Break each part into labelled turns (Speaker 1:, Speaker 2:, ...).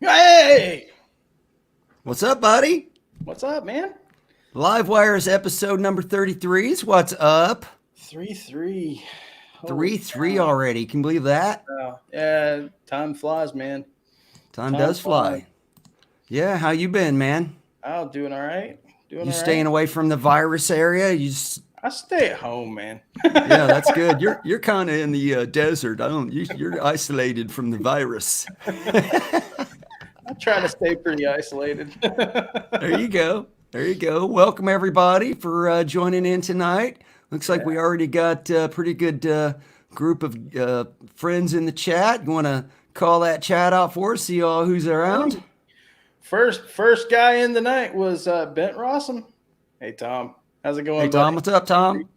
Speaker 1: Hey!
Speaker 2: What's up, buddy?
Speaker 1: What's up, man?
Speaker 2: Livewire's episode number 33 is what's up.
Speaker 1: 3-3.
Speaker 2: 3-3 already. Can you believe that?
Speaker 1: Yeah, time flies, man.
Speaker 2: Time does fly. Yeah, how you been, man?
Speaker 1: Oh, doing all right.
Speaker 2: You staying away from the virus area?
Speaker 1: I stay at home, man.
Speaker 2: Yeah, that's good. You're kind of in the desert. You're isolated from the virus.
Speaker 1: I try to stay pretty isolated.
Speaker 2: There you go. There you go. Welcome, everybody, for joining in tonight. Looks like we already got a pretty good group of friends in the chat. You want to call that chat out for us, see all who's around?
Speaker 1: First guy in the night was Bent Rossum. Hey, Tom. How's it going,
Speaker 2: Hey, Tom.
Speaker 1: buddy?
Speaker 2: What's up, Tom?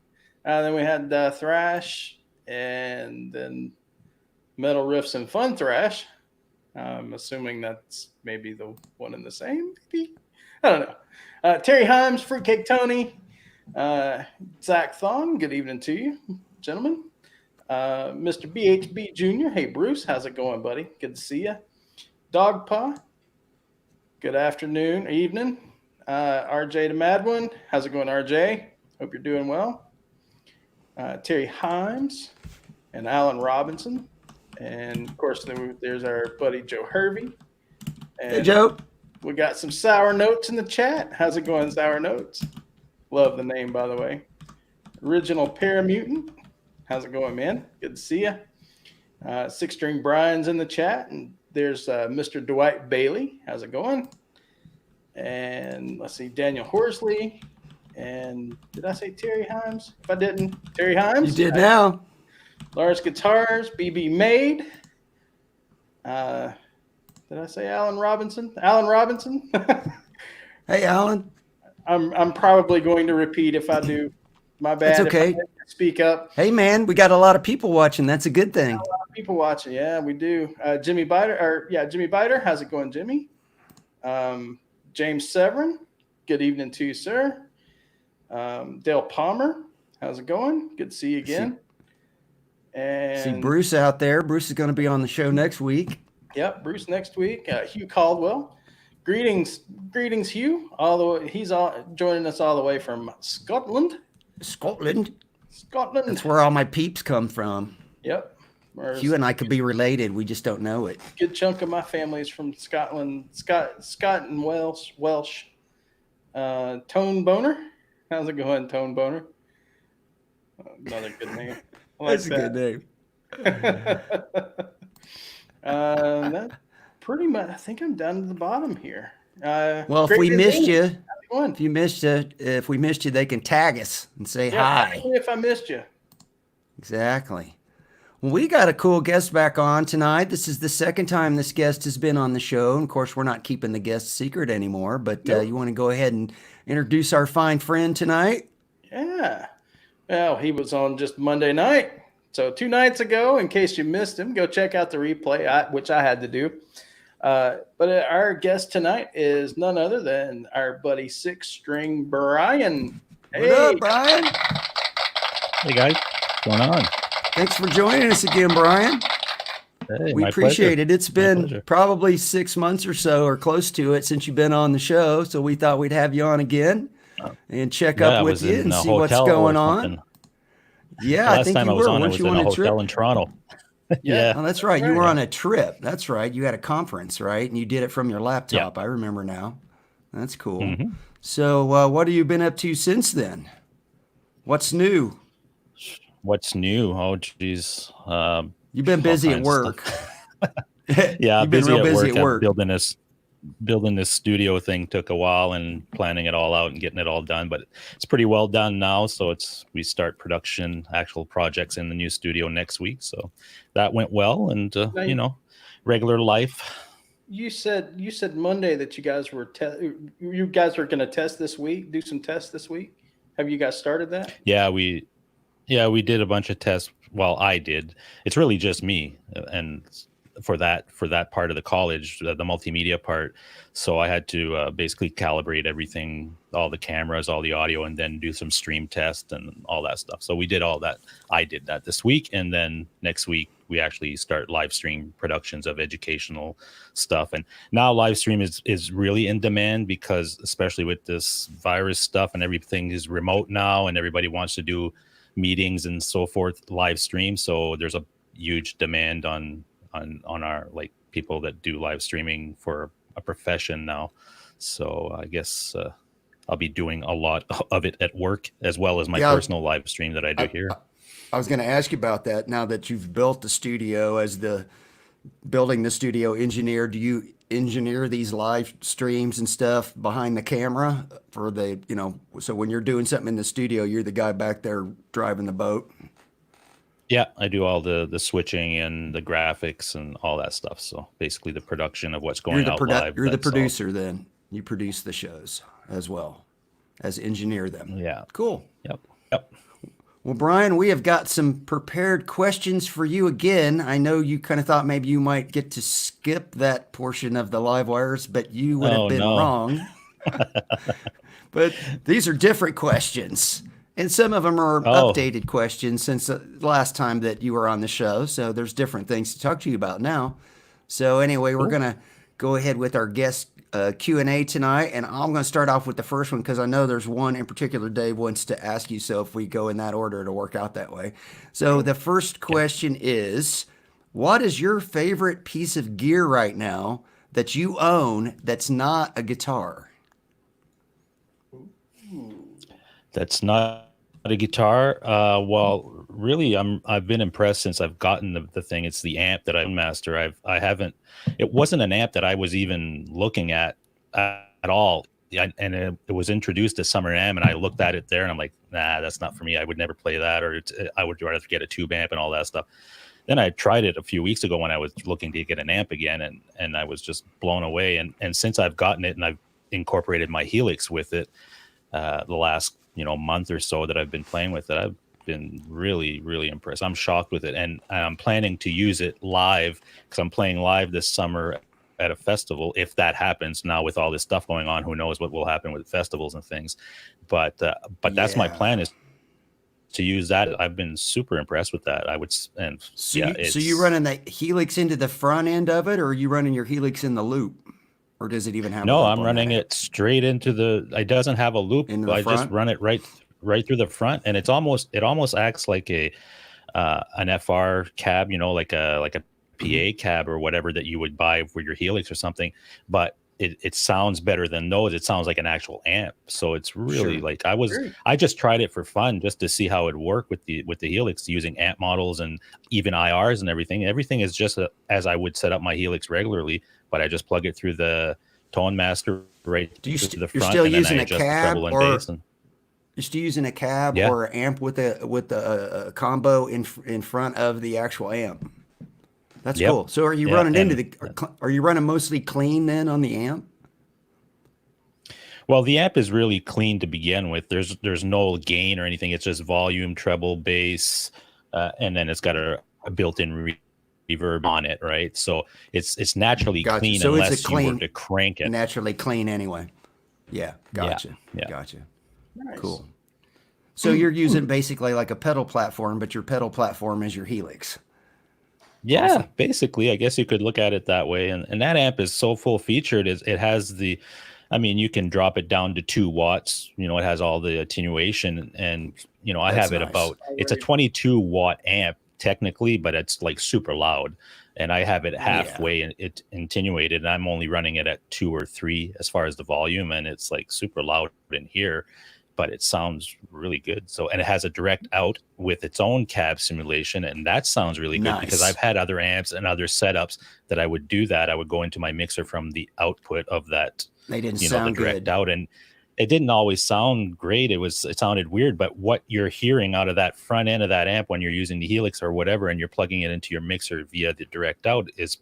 Speaker 1: Then we had Thrash, and then Metal Riffs and Fun Thrash. I'm assuming that's maybe the one and the same. Maybe? I don't know. Terry Himes, Fruitcake Tony, Zach Thon. Good evening to you, gentlemen. Mr. BHB Jr. Hey, Bruce. How's it going, buddy? Good to see you. Dogpaw. Good afternoon, evening. RJ the Mad One. How's it going, RJ? Hope you're doing well. Terry Himes and Alan Robinson. And, of course, there's our buddy Joe Hervey. And
Speaker 2: hey, Joe.
Speaker 1: We got some Sour Notes in the chat. How's it going, Sour Notes? Love the name, by the way. Original Paramutant. How's it going, man? Good to see you. 6StringBryan's in the chat. And there's Mr. Dwight Bailey. How's it going? And let's see, Daniel Horsley. And did I say Terry Himes? If I didn't, Terry Himes.
Speaker 2: You did now.
Speaker 1: Lars Guitars, BB Made. Did I say Alan Robinson? Alan Robinson.
Speaker 2: Hey, Alan.
Speaker 1: I'm probably going to repeat if I do. My bad.
Speaker 2: It's okay.
Speaker 1: If I speak up.
Speaker 2: Hey, man, we got a lot of people watching. That's a good thing.
Speaker 1: A lot of people watching. Yeah, we do. Jimmy Biter. How's it going, Jimmy? James Severin. Good evening to you, sir. Dale Palmer. How's it going? Good to see you again. And
Speaker 2: see Bruce out there. Bruce is going to be on the show next week.
Speaker 1: Yep, Bruce next week. Hugh Caldwell. Greetings, Hugh. He's joining us all the way from Scotland.
Speaker 2: Scotland.
Speaker 1: That's
Speaker 2: where all my peeps come from.
Speaker 1: Yep.
Speaker 2: Hugh and I could be related. We just don't know it.
Speaker 1: Good chunk of my family is from Scotland. Scott and Welsh. Tone Boner. How's it going, Tone Boner? Another good name.
Speaker 2: That's a good name.
Speaker 1: That pretty much. I think I'm down to the bottom here.
Speaker 2: Well, if we missed you, they can tag us and say hi.
Speaker 1: If I missed you.
Speaker 2: Exactly. Well, we got a cool guest back on tonight. This is the second time this guest has been on the show. And of course, we're not keeping the guest secret anymore. But you want to go ahead and introduce our fine friend tonight?
Speaker 1: Yeah. Well, he was on just Monday night. So 2 nights ago, in case you missed him, go check out the replay, which I had to do. But our guest tonight is none other than our buddy 6StringBryan. Hey.
Speaker 2: What up, Brian?
Speaker 3: Hey, guys. What's going on?
Speaker 2: Thanks for joining us again, Brian.
Speaker 3: Hey,
Speaker 2: we appreciate it. It's been probably 6 months or so or close to it since you've been on the show. So we thought we'd have you on again and check up with you and see what's going on. Yeah,
Speaker 3: I think you were. I was in a hotel in Toronto.
Speaker 2: Yeah. Oh, that's right. You were on a trip. That's right. You had a conference, right? And you did it from your laptop. I remember now. That's cool. Mm-hmm. So what have you been up to since then? What's new?
Speaker 3: What's new? Oh, geez.
Speaker 2: You've been busy at work.
Speaker 3: Yeah,
Speaker 2: you've been real busy at work.
Speaker 3: Building this studio thing took a while and planning it all out and getting it all done, but it's pretty well done now. So we start production, actual projects in the new studio next week. So that went well, and regular life.
Speaker 1: You said Monday that you guys were going to test this week, do some tests this week. Have you guys started that?
Speaker 3: Yeah, we did a bunch of tests. Well, I did. It's really just me, and for that part of the college, the multimedia part. So I had to basically calibrate everything, all the cameras, all the audio, and then do some stream test and all that stuff. So we did all that. I did that this week, and then next week we actually start live stream productions of educational stuff. And now live stream is really in demand, because especially with this virus stuff and everything is remote now, and everybody wants to do meetings and so forth live stream. So there's a huge demand on our, like, people that do live streaming for a profession now. So I guess I'll be doing a lot of it at work, as well as my personal live stream that I do here.
Speaker 2: I was going to ask you about that. Now that you've built the studio, as the building the studio engineer, do you engineer these live streams and stuff behind the camera for the, so when you're doing something in the studio, you're the guy back there driving the boat?
Speaker 3: Yeah, I do all the switching and the graphics and all that stuff. So basically the production of what's going out live.
Speaker 2: You're the producer then. You produce the shows as well as engineer them.
Speaker 3: Yeah.
Speaker 2: Cool.
Speaker 3: Yep.
Speaker 2: Well, Bryan, we have got some prepared questions for you again. I know you kind of thought maybe you might get to skip that portion of the live wires, but you would have been wrong. But these are different questions. And some of them are updated questions since the last time that you were on the show. So there's different things to talk to you about now. So anyway, we're going to go ahead with our guest Q&A tonight. And I'm going to start off with the first one, because I know there's one in particular Dave wants to ask you. So if we go in that order, it'll work out that way. So the first question is, what is your favorite piece of gear right now that you own that's not a guitar?
Speaker 3: That's not a guitar. Well, really, I've been impressed since I've gotten the thing. It's the amp that I master. I haven't. It wasn't an amp that I was even looking at all. And it was introduced as Summer Am, and I looked at it there, and I'm like, nah, that's not for me. I would never play that, or I would rather get a tube amp and all that stuff. Then I tried it a few weeks ago when I was looking to get an amp again, and I was just blown away. And since I've gotten it and I've incorporated my Helix with it, the last month or so that I've been playing with it, I've been really, really impressed. I'm shocked with it, and I'm planning to use it live, because I'm playing live this summer at a festival, if that happens. Now with all this stuff going on, who knows what will happen with festivals and things, but that's my plan, is to use that. I've been super impressed with that. So you running the Helix into the front end of it, or are you running your Helix in the loop? Or does it even have? No, I'm running it straight into it doesn't have a loop. I just run it right through the front, and it almost acts like an FR cab, like a PA cab or whatever that you would buy for your Helix or something. But it sounds better than those. It sounds like an actual amp. So it's really I just tried it for fun, just to see how it worked with the Helix, using amp models and even IRs and everything. Everything is just as I would set up my Helix regularly, but I just plug it through the Tone Master right to the front.
Speaker 2: You're still using a cab,
Speaker 3: or
Speaker 2: you're still using a cab or an amp with a combo in front of the actual amp. That's cool. So are you are you running mostly clean then on the amp?
Speaker 3: Well, the amp is really clean to begin with. There's no gain or anything. It's just volume, treble, bass, and then it's got a built-in reverb on it, right? So it's naturally clean, so unless you were to crank it.
Speaker 2: Naturally clean anyway. Yeah, gotcha.
Speaker 3: Yeah.
Speaker 2: Gotcha.
Speaker 1: Nice.
Speaker 2: Cool. So you're using basically like a pedal platform, but your pedal platform is your Helix.
Speaker 3: Yeah,
Speaker 2: awesome.
Speaker 3: Basically, I guess you could look at it that way. And that amp is so full featured. It has you can drop it down to 2 watts. It has all the attenuation, and I have it about. It's a 22 watt amp technically, but it's like super loud. And I have it halfway and it attenuated, and I'm only running it at 2 or 3 as far as the volume, and it's like super loud in here, but it sounds really good. So, and it has a direct out with its own cab simulation, and that sounds really good because I've had other amps and other setups that I would do that. I would go into my mixer from the output of that,
Speaker 2: they didn't sound
Speaker 3: the direct
Speaker 2: good
Speaker 3: out, and it didn't always sound great. It sounded weird, but what you're hearing out of that front end of that amp when you're using the Helix or whatever, and you're plugging it into your mixer via the direct out is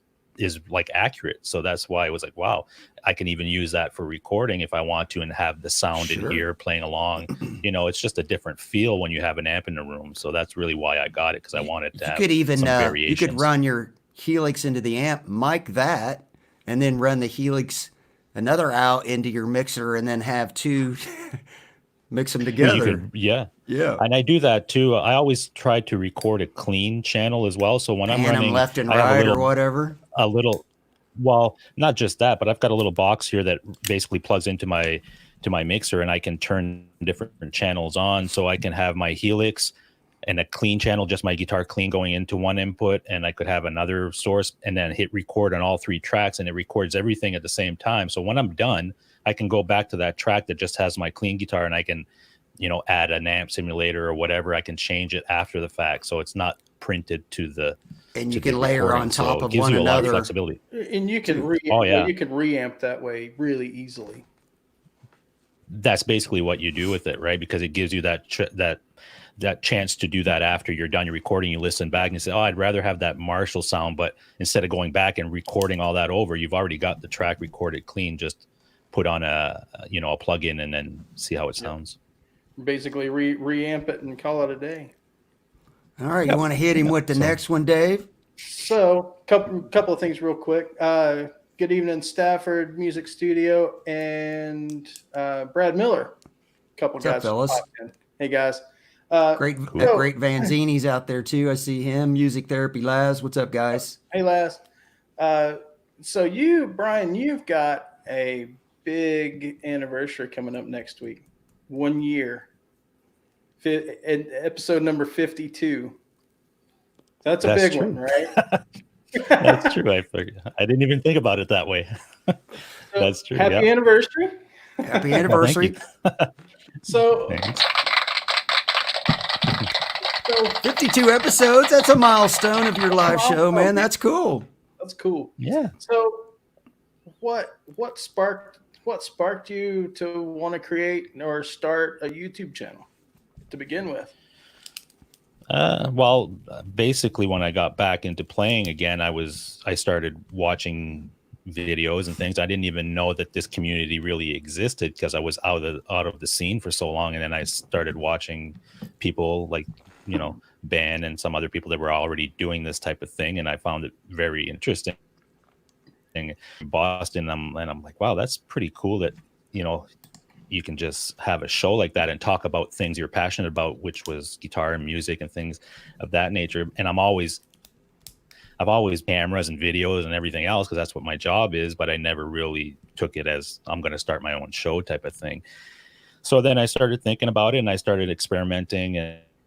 Speaker 3: like accurate. So that's why I was like, wow, I can even use that for recording if I want to, and have the sound in here playing along. It's just a different feel when you have an amp in the room. So that's really why I got it, because I wanted to have some variations.
Speaker 2: You could run your helix into the amp, mic that, and then run the helix another out into your mixer, and then have two mix them together.
Speaker 3: Yeah.
Speaker 2: Yeah.
Speaker 3: And I do that too. I always try to record a clean channel as well. So when I'm
Speaker 2: Pan 'em
Speaker 3: running
Speaker 2: left and
Speaker 3: I have
Speaker 2: right or whatever.
Speaker 3: Well, not just that, but I've got a little box here that basically plugs into my mixer, and I can turn different channels on. So I can have my helix and a clean channel, just my guitar clean going into one input, and I could have another source and then hit record on all 3 tracks, and it records everything at the same time. So when I'm done, I can go back to that track that just has my clean guitar, and I can, add an amp simulator or whatever. I can change it after the fact, so it's not printed to the.
Speaker 2: And you can layer on top of
Speaker 3: gives
Speaker 2: one
Speaker 3: you a lot of
Speaker 2: another.
Speaker 3: flexibility.
Speaker 1: And you can you can reamp that way really easily.
Speaker 3: That's basically what you do with it, right? Because it gives you that chance to do that after you're done your recording. You listen back and you say, "Oh, I'd rather have that Marshall sound," but instead of going back and recording all that over, you've already got the track recorded clean. Just put on a plug-in and then see how it sounds.
Speaker 1: Basically, reamp it and call it a day.
Speaker 2: All right, you want to hit him with the next one, Dave?
Speaker 1: So, couple of things real quick. Good evening, Stafford Music Studio and Brad Miller. Couple
Speaker 2: What's up,
Speaker 1: guys.
Speaker 2: fellas?
Speaker 1: Hey guys.
Speaker 2: Great Vanzini's out there too. I see him. Music Therapy Laz. What's up, guys?
Speaker 1: Hey, Laz. So you, Brian, you've got a big anniversary coming up next week. 1 year. Episode number 52. That's a big one, right?
Speaker 3: That's true. I didn't even think about it that way. That's true.
Speaker 1: Happy anniversary.
Speaker 2: Happy anniversary.
Speaker 1: So,
Speaker 3: Thanks.
Speaker 2: So 52 episodes. That's a milestone of your live show, man. That's cool.
Speaker 1: That's cool.
Speaker 3: Yeah.
Speaker 1: So what sparked you to want to create or start a YouTube channel to begin with?
Speaker 3: Well, basically when I got back into playing again, I started watching videos and things. I didn't even know that this community really existed because I was out of the scene for so long. And then I started watching people like, Ben and some other people that were already doing this type of thing. And I found it very interesting. In Boston, and I'm like, wow, that's pretty cool that, you can just have a show like that and talk about things you're passionate about, which was guitar and music and things of that nature. And I've always cameras and videos and everything else because that's what my job is, but I never really took it as I'm going to start my own show type of thing. So then I started thinking about it and I started experimenting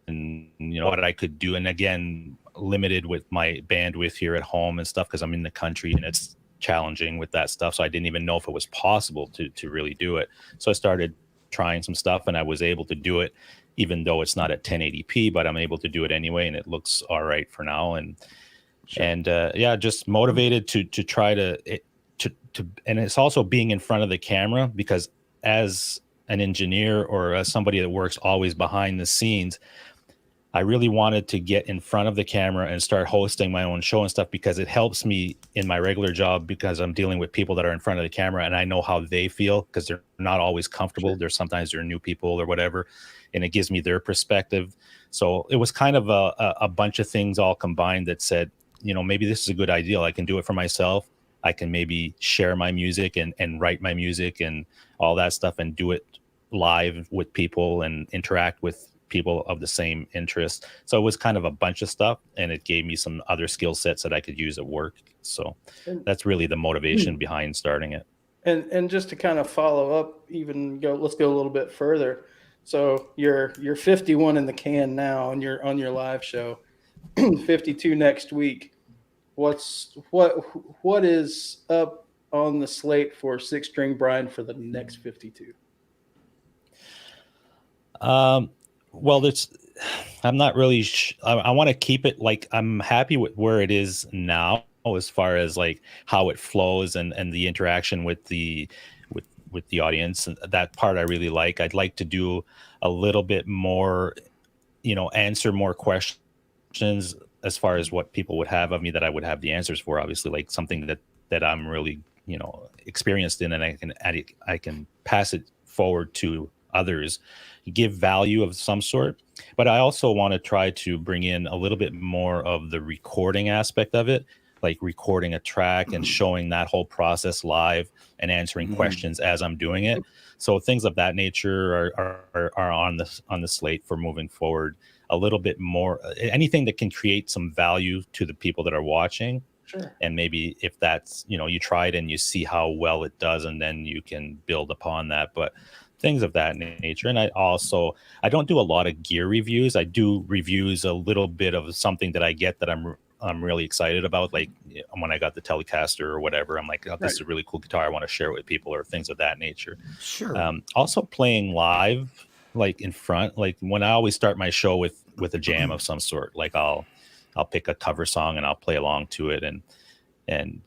Speaker 3: and what I could do. And again, limited with my bandwidth here at home and stuff because I'm in the country and it's challenging with that stuff. So I didn't even know if it was possible to really do it. So I started trying some stuff and I was able to do it, even though it's not at 1080p, but I'm able to do it anyway. And it looks all right for now. And, just motivated to try to, and it's also being in front of the camera because as an engineer or as somebody that works always behind the scenes, I really wanted to get in front of the camera and start hosting my own show and stuff because it helps me in my regular job because I'm dealing with people that are in front of the camera and I know how they feel because they're not always comfortable. Sure. Sometimes they're new people or whatever, and it gives me their perspective. So it was kind of a bunch of things all combined that said, maybe this is a good idea. I can do it for myself. I can maybe share my music and write my music and all that stuff and do it live with people and interact with people of the same interest. So it was kind of a bunch of stuff and it gave me some other skill sets that I could use at work. So that's really the motivation behind starting it.
Speaker 1: And just to kind of follow up, let's go a little bit further. So you're 51 in the can now on your live show, 52 next week. What is up on the slate for 6StringBryan for the next 52?
Speaker 3: Well, I'm not really. I want to keep it like I'm happy with where it is now, as far as like how it flows and the interaction with the audience. And that part I really like. I'd like to do a little bit more, answer more questions as far as what people would have of me that I would have the answers for. Obviously, like something that I'm really experienced in, and I can pass it forward to others, give value of some sort. But I also want to try to bring in a little bit more of the recording aspect of it. like recording a track and showing that whole process live and answering questions as I'm doing it. So things of that nature are on the slate for moving forward. A little bit more, anything that can create some value to the people that are watching.
Speaker 1: Sure.
Speaker 3: And maybe if that's, you try it and you see how well it does, and then you can build upon that. But things of that nature. And I don't do a lot of gear reviews. I do reviews a little bit of something that I get that I'm really excited about. Like when I got the Telecaster or whatever, I'm like, oh, this is a really cool guitar. I want to share it with people, or things of that nature.
Speaker 2: Sure.
Speaker 3: Also playing live, like in front, like when I always start my show with a jam of some sort, like I'll pick a cover song and I'll play along to it. And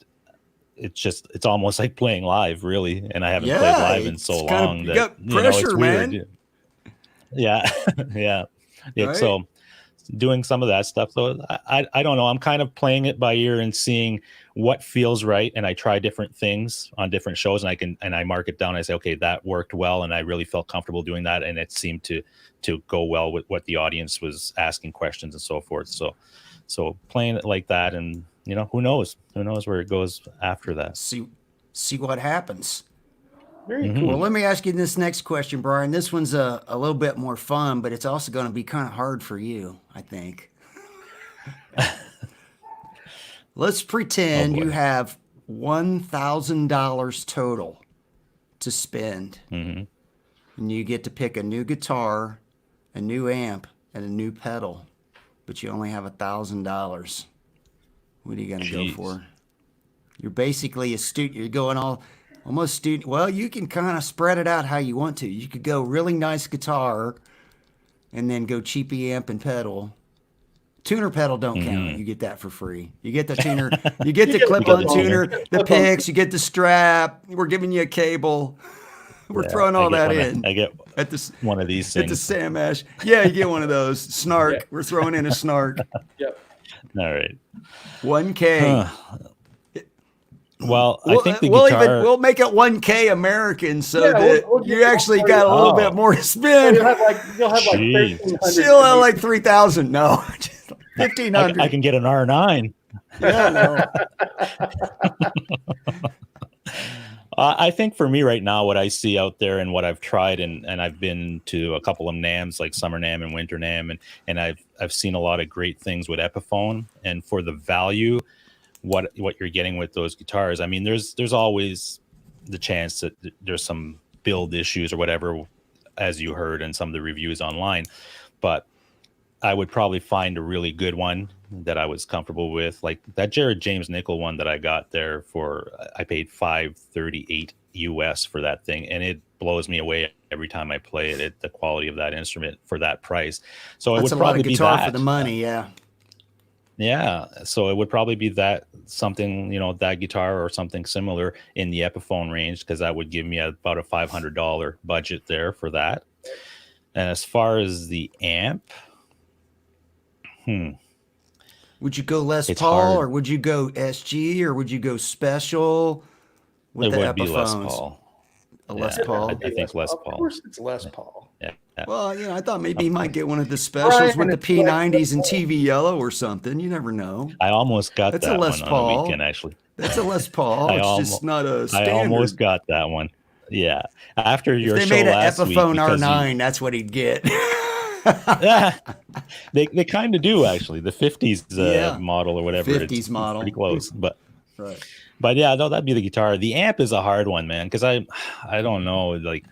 Speaker 3: it's almost like playing live, really. And I haven't played live in so long
Speaker 2: that, you got pressure,
Speaker 3: it's
Speaker 2: man.
Speaker 3: weird. Yeah. Yeah.
Speaker 2: Right?
Speaker 3: So doing some of that stuff. So I don't know. I'm kind of playing it by ear and seeing what feels right. And I try different things on different shows, and I mark it down. I say, okay, that worked well. And I really felt comfortable doing that. And it seemed to go well with what the audience was asking questions and so forth. So playing it like that, and who knows where it goes after that.
Speaker 2: See what happens.
Speaker 1: Very cool.
Speaker 2: Well, let me ask you this next question, Brian. This one's a little bit more fun, but it's also going to be kind of hard for you, I think. Let's pretend you have $1,000 total to spend. And you get to pick a new guitar, a new amp, and a new pedal, but you only have $1,000. What are you going to go for? You're basically a student. You're going almost student. Well, you can kind of spread it out how you want to. You could go really nice guitar and then go cheapy amp and pedal. Tuner pedal don't count. You get that for free. You get the tuner. You get the clip-on tuner, the picks. You get the strap. We're giving you a cable. We're throwing all that in.
Speaker 3: I get one of these things.
Speaker 2: At the Sam Ash. Yeah, you get one of those. Snark. Yeah. We're throwing in a Snark.
Speaker 1: Yep.
Speaker 3: All right.
Speaker 2: 1K.
Speaker 3: Well, I think the guitar...
Speaker 2: we'll make it 1K American, so that you actually got a little bit more to spend.
Speaker 1: You'll have like 1,300.
Speaker 2: Still have like 3,000. No, 1,500.
Speaker 3: I can get an R9.
Speaker 2: Yeah, no.
Speaker 3: I think for me right now, what I see out there and what I've tried, and I've been to a couple of NAMs, like Summer NAM and Winter NAM, and I've seen a lot of great things with Epiphone. And for the value, what you're getting with those guitars, I mean, there's always the chance that there's some build issues or whatever, as you heard in some of the reviews online. But I would probably find a really good one that I was comfortable with, like that Jared James Nickel one that I got there for. I paid $538 US for that thing, and it blows me away every time I play it. The quality of that instrument for that price. So
Speaker 2: that's
Speaker 3: it would
Speaker 2: a lot
Speaker 3: probably
Speaker 2: of
Speaker 3: be
Speaker 2: guitar
Speaker 3: that
Speaker 2: for the money. Yeah.
Speaker 3: Yeah, so it would probably be that something, that guitar or something similar in the Epiphone range, because that would give me about a $500 budget there for that. And as far as the amp,
Speaker 2: would you go Les
Speaker 3: It's
Speaker 2: Paul
Speaker 3: hard.
Speaker 2: or would you go SG or would you go special with
Speaker 3: it
Speaker 2: the
Speaker 3: would be Les
Speaker 2: Epiphones?
Speaker 3: Paul.
Speaker 2: A Les
Speaker 3: Yeah,
Speaker 2: Paul.
Speaker 3: I think Les
Speaker 1: Of
Speaker 3: Paul.
Speaker 1: course, it's Les Paul.
Speaker 3: Yeah.
Speaker 2: Well, I thought maybe he might get one of the specials
Speaker 1: Brian,
Speaker 2: with the
Speaker 1: it's like-
Speaker 2: P90s and TV yellow or something. You never know.
Speaker 3: I almost got
Speaker 2: That's a
Speaker 3: that
Speaker 2: Les
Speaker 3: one
Speaker 2: Paul.
Speaker 3: on the weekend, actually.
Speaker 2: That's a Les Paul.
Speaker 3: I
Speaker 2: It's just not a
Speaker 3: I
Speaker 2: standard.
Speaker 3: almost got that one. Yeah. After your
Speaker 2: If they
Speaker 3: show
Speaker 2: made an
Speaker 3: last week,
Speaker 2: Epiphone
Speaker 3: because
Speaker 2: R9, that's what he'd get.
Speaker 3: they kind of do, actually. The 50s
Speaker 2: Yeah.
Speaker 3: model or whatever.
Speaker 2: 50s
Speaker 3: it's
Speaker 2: model.
Speaker 3: pretty close, but
Speaker 2: Right.
Speaker 3: But yeah, no, that'd be the guitar. The amp is a hard one, man, because I don't know, like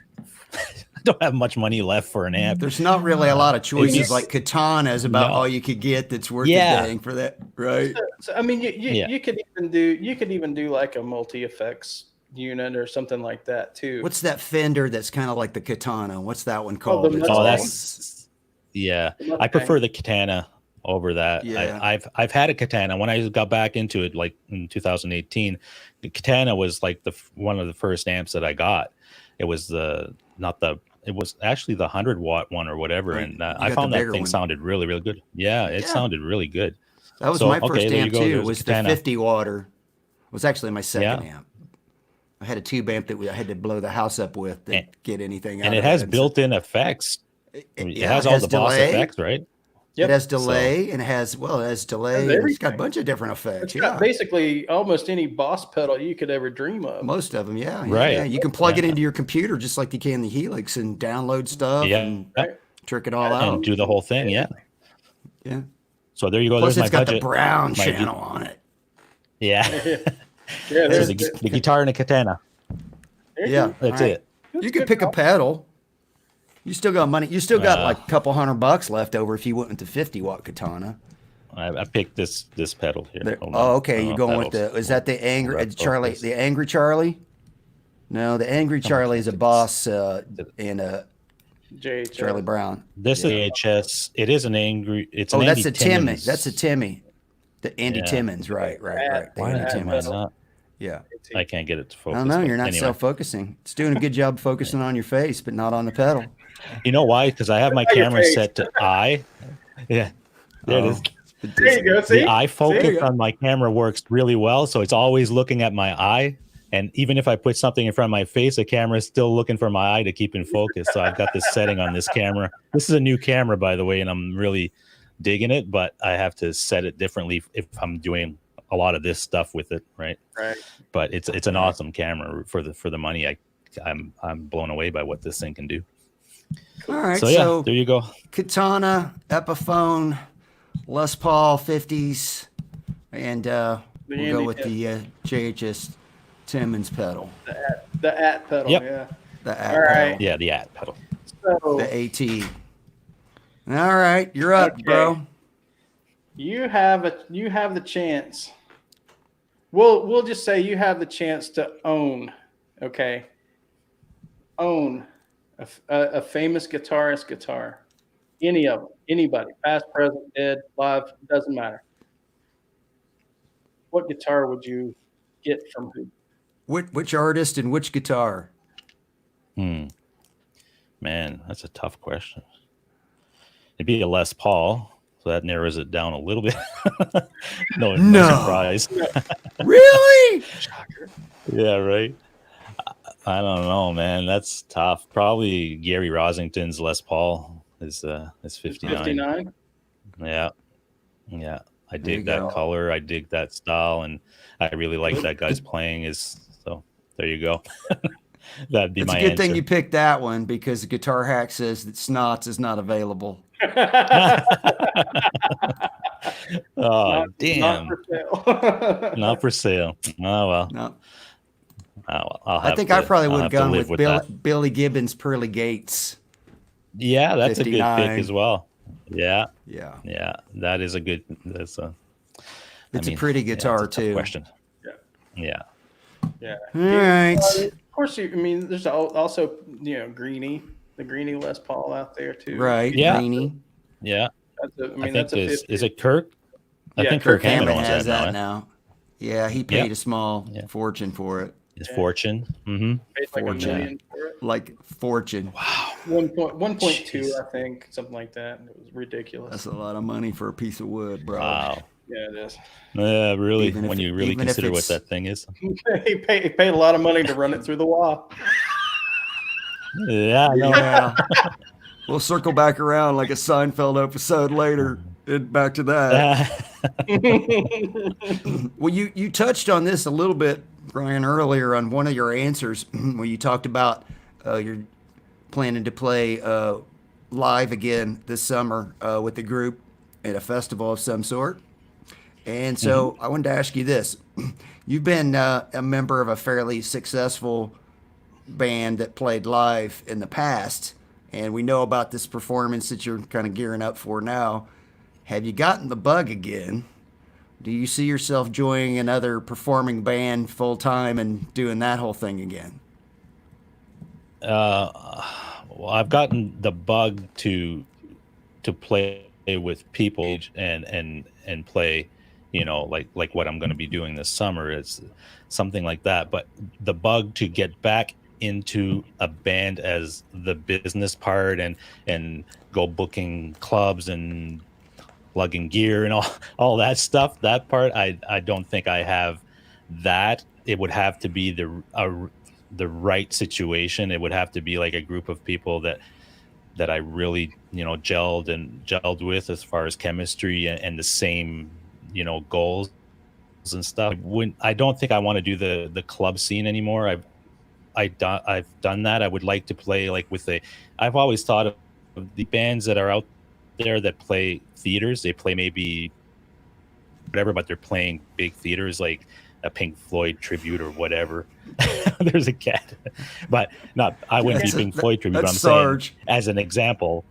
Speaker 3: I don't have much money left for an amp.
Speaker 2: There's not really a lot of choices.
Speaker 3: It's-
Speaker 2: Like Katana is about
Speaker 3: No.
Speaker 2: all you could get that's worth
Speaker 3: Yeah.
Speaker 2: the dang for that, right?
Speaker 1: So I mean,
Speaker 3: Yeah.
Speaker 1: you could even do like a multi effects unit or something like that too.
Speaker 2: What's that Fender that's kind of like the Katana? What's that one called?
Speaker 1: the
Speaker 2: It's
Speaker 1: Mustang.
Speaker 3: Oh,
Speaker 2: all-
Speaker 3: that's yeah.
Speaker 1: The Mustang.
Speaker 3: I prefer the Katana over that.
Speaker 2: Yeah.
Speaker 3: I've had a Katana when I got back into it, like in 2018. The Katana was like one of the first amps that I got. It was it was actually the 100-watt one or whatever,
Speaker 2: Right.
Speaker 3: and
Speaker 2: You
Speaker 3: I
Speaker 2: got
Speaker 3: found
Speaker 2: the
Speaker 3: that
Speaker 2: bigger
Speaker 3: thing
Speaker 2: one.
Speaker 3: sounded really, really good. Yeah, it
Speaker 2: Yeah.
Speaker 3: sounded really good.
Speaker 2: That was
Speaker 3: So,
Speaker 2: my first
Speaker 3: okay, there you
Speaker 2: amp
Speaker 3: go.
Speaker 2: too.
Speaker 3: There's
Speaker 2: Was
Speaker 3: the
Speaker 2: the
Speaker 3: Katana.
Speaker 2: 50 water. It was actually my second
Speaker 3: Yeah.
Speaker 2: amp. I had a tube amp that I had to blow the house up with to
Speaker 3: And-
Speaker 2: get anything out
Speaker 3: And
Speaker 2: of
Speaker 3: it has
Speaker 2: it.
Speaker 3: built-in effects.
Speaker 2: It
Speaker 3: It has all the Boss
Speaker 2: delay.
Speaker 3: effects, right?
Speaker 1: Yep.
Speaker 2: It has delay and it has delay. And it's got a bunch of different effects.
Speaker 1: It's got basically almost any Boss pedal you could ever dream of.
Speaker 2: Most of them, yeah.
Speaker 3: Right.
Speaker 2: Yeah. You can plug it into your computer just like you can the Helix and download stuff and trick it all out.
Speaker 3: And do the whole thing, yeah.
Speaker 2: Yeah.
Speaker 3: So there you go.
Speaker 2: Plus,
Speaker 3: There's
Speaker 2: it's
Speaker 3: my
Speaker 2: got
Speaker 3: budget.
Speaker 2: the brown channel on it.
Speaker 3: Yeah.
Speaker 1: Yeah,
Speaker 3: So the guitar and a katana.
Speaker 2: Yeah.
Speaker 3: That's it.
Speaker 2: You could pick a pedal. You still got money. You still got like a couple $100 left over if you went with the 50-watt katana.
Speaker 3: I picked this pedal here.
Speaker 2: Okay. You're going with is that the angry Charlie? The angry Charlie? No, the angry Charlie is a Boss and a Charlie Brown.
Speaker 3: This is AHS. It is an angry. It's an
Speaker 2: that's
Speaker 3: Andy
Speaker 2: a Timmy.
Speaker 3: Timmons.
Speaker 2: That's a Timmy. The Andy Timmons. Right. The
Speaker 3: Why
Speaker 2: Andy
Speaker 3: am I
Speaker 2: Timmons.
Speaker 3: not?
Speaker 2: Yeah.
Speaker 3: I can't get it to focus.
Speaker 2: I don't know.
Speaker 3: but
Speaker 2: You're not
Speaker 3: anyway.
Speaker 2: self-focusing. It's doing a good job focusing on your face, but not on the pedal.
Speaker 3: You know why? Because I have my camera set to eye. Yeah. There it is.
Speaker 1: There you go. See?
Speaker 3: The eye focus on my camera works really well, so it's always looking at my eye. And even if I put something in front of my face, the camera is still looking for my eye to keep in focus. So I've got this setting on this camera. This is a new camera, by the way, and I'm really digging it, but I have to set it differently if I'm doing a lot of this stuff with it, right?
Speaker 1: Right.
Speaker 3: But it's an awesome camera for the money. I'm blown away by what this thing can do.
Speaker 2: All right.
Speaker 3: So yeah, there you go.
Speaker 2: Katana, Epiphone, Les Paul 50s, and we'll go with the JHS Timmons pedal.
Speaker 1: The at pedal,
Speaker 3: Yep.
Speaker 1: yeah.
Speaker 2: The at
Speaker 1: All right.
Speaker 2: pedal.
Speaker 3: Yeah, the AT pedal.
Speaker 1: So
Speaker 2: The AT. All right, you're up,
Speaker 1: Okay.
Speaker 2: bro.
Speaker 1: you have the chance. We'll just say you have the chance to own, okay? Own a famous guitarist guitar. Any of them, anybody, past, present, dead, live, doesn't matter. What guitar would you get from who?
Speaker 2: Which artist and which guitar?
Speaker 3: Man, that's a tough question. It'd be a Les Paul, so that narrows it down a little bit. no surprise.
Speaker 2: Really?
Speaker 1: Shocker.
Speaker 3: Yeah, right. I don't know, man. That's tough. Probably Gary Rosington's Les Paul is 59.
Speaker 1: 59.
Speaker 3: Yeah. I dig
Speaker 2: you
Speaker 3: that
Speaker 2: go.
Speaker 3: color. I dig that style, and I really like that guy's playing. So there you go. That'd be
Speaker 2: It's
Speaker 3: my
Speaker 2: a good
Speaker 3: answer.
Speaker 2: thing you picked that one because the Guitar Hack says that Snots is not available.
Speaker 3: Oh, damn.
Speaker 1: Not for sale.
Speaker 3: Not for sale. Oh, well.
Speaker 2: No,
Speaker 3: I'll have
Speaker 2: I think
Speaker 3: to,
Speaker 2: I probably
Speaker 3: I'll
Speaker 2: would
Speaker 3: have
Speaker 2: have
Speaker 3: to
Speaker 2: gone
Speaker 3: live
Speaker 2: with
Speaker 3: that.
Speaker 2: Billy Gibbons' Pearly Gates.
Speaker 3: Yeah, that's a good
Speaker 2: 59.
Speaker 3: pick as well. Yeah.
Speaker 2: Yeah.
Speaker 3: Yeah. That is a good.
Speaker 2: It's a pretty guitar,
Speaker 3: it's a tough
Speaker 2: too.
Speaker 3: question.
Speaker 1: Yeah.
Speaker 3: Yeah.
Speaker 2: All right.
Speaker 1: Of course, there's also, the Greenie Les Paul out there too.
Speaker 2: Right.
Speaker 3: Yeah.
Speaker 2: Greenie.
Speaker 3: Yeah.
Speaker 1: That's
Speaker 3: I
Speaker 1: that's
Speaker 3: think
Speaker 1: a 50.
Speaker 3: is it Kirk? I
Speaker 1: Yeah,
Speaker 3: think
Speaker 1: Kirk
Speaker 3: Kirk Hammond
Speaker 2: Hammond
Speaker 3: owns
Speaker 2: has
Speaker 3: that
Speaker 2: that
Speaker 3: now.
Speaker 2: now. Yeah, he paid
Speaker 3: Yep.
Speaker 2: a small
Speaker 3: Yeah.
Speaker 2: fortune for it.
Speaker 3: His fortune. Mm-hmm.
Speaker 1: Paid like
Speaker 2: Fortune.
Speaker 1: $1 million for it.
Speaker 2: Like fortune.
Speaker 1: 1.2,
Speaker 3: Jeez.
Speaker 1: I think, something like that. It was ridiculous.
Speaker 2: That's a lot of money for a piece of wood, bro.
Speaker 3: Wow.
Speaker 1: Yeah, it is.
Speaker 3: Yeah, really.
Speaker 2: Even if-
Speaker 3: When you really
Speaker 2: even if
Speaker 3: consider what
Speaker 2: it's-
Speaker 3: that thing is.
Speaker 1: he paid a lot of money to run it through the wall.
Speaker 3: Yeah. I know.
Speaker 2: Yeah. We'll circle back around like a Seinfeld episode later. And back to that. Well, you touched on this a little bit, Brian, earlier on one of your answers where you talked about you're planning to play live again this summer with the group at a festival of some sort. And so I wanted to ask you this. You've been a member of a fairly successful band that played live in the past, and we know about this performance that you're kind of gearing up for now. Have you gotten the bug again? Do you see yourself joining another performing band full time and doing that whole thing again?
Speaker 3: Well, I've gotten the bug to play with people and play, like what I'm going to be doing this summer is something like that. But the bug to get back into a band as the business part and go booking clubs and lugging gear and all that stuff, that part, I don't think I have that. It would have to be the right situation. It would have to be like a group of people that that I really, gelled with as far as chemistry and the same, goals and stuff. I don't think I want to do the club scene anymore. I've done that. I would like to play like I've always thought of the bands that are out there that play theaters. They play maybe whatever, but they're playing big theaters like a Pink Floyd tribute or whatever. There's a cat, but I wouldn't be Pink Floyd tribute. But I'm
Speaker 2: Sarge.
Speaker 3: saying as an example.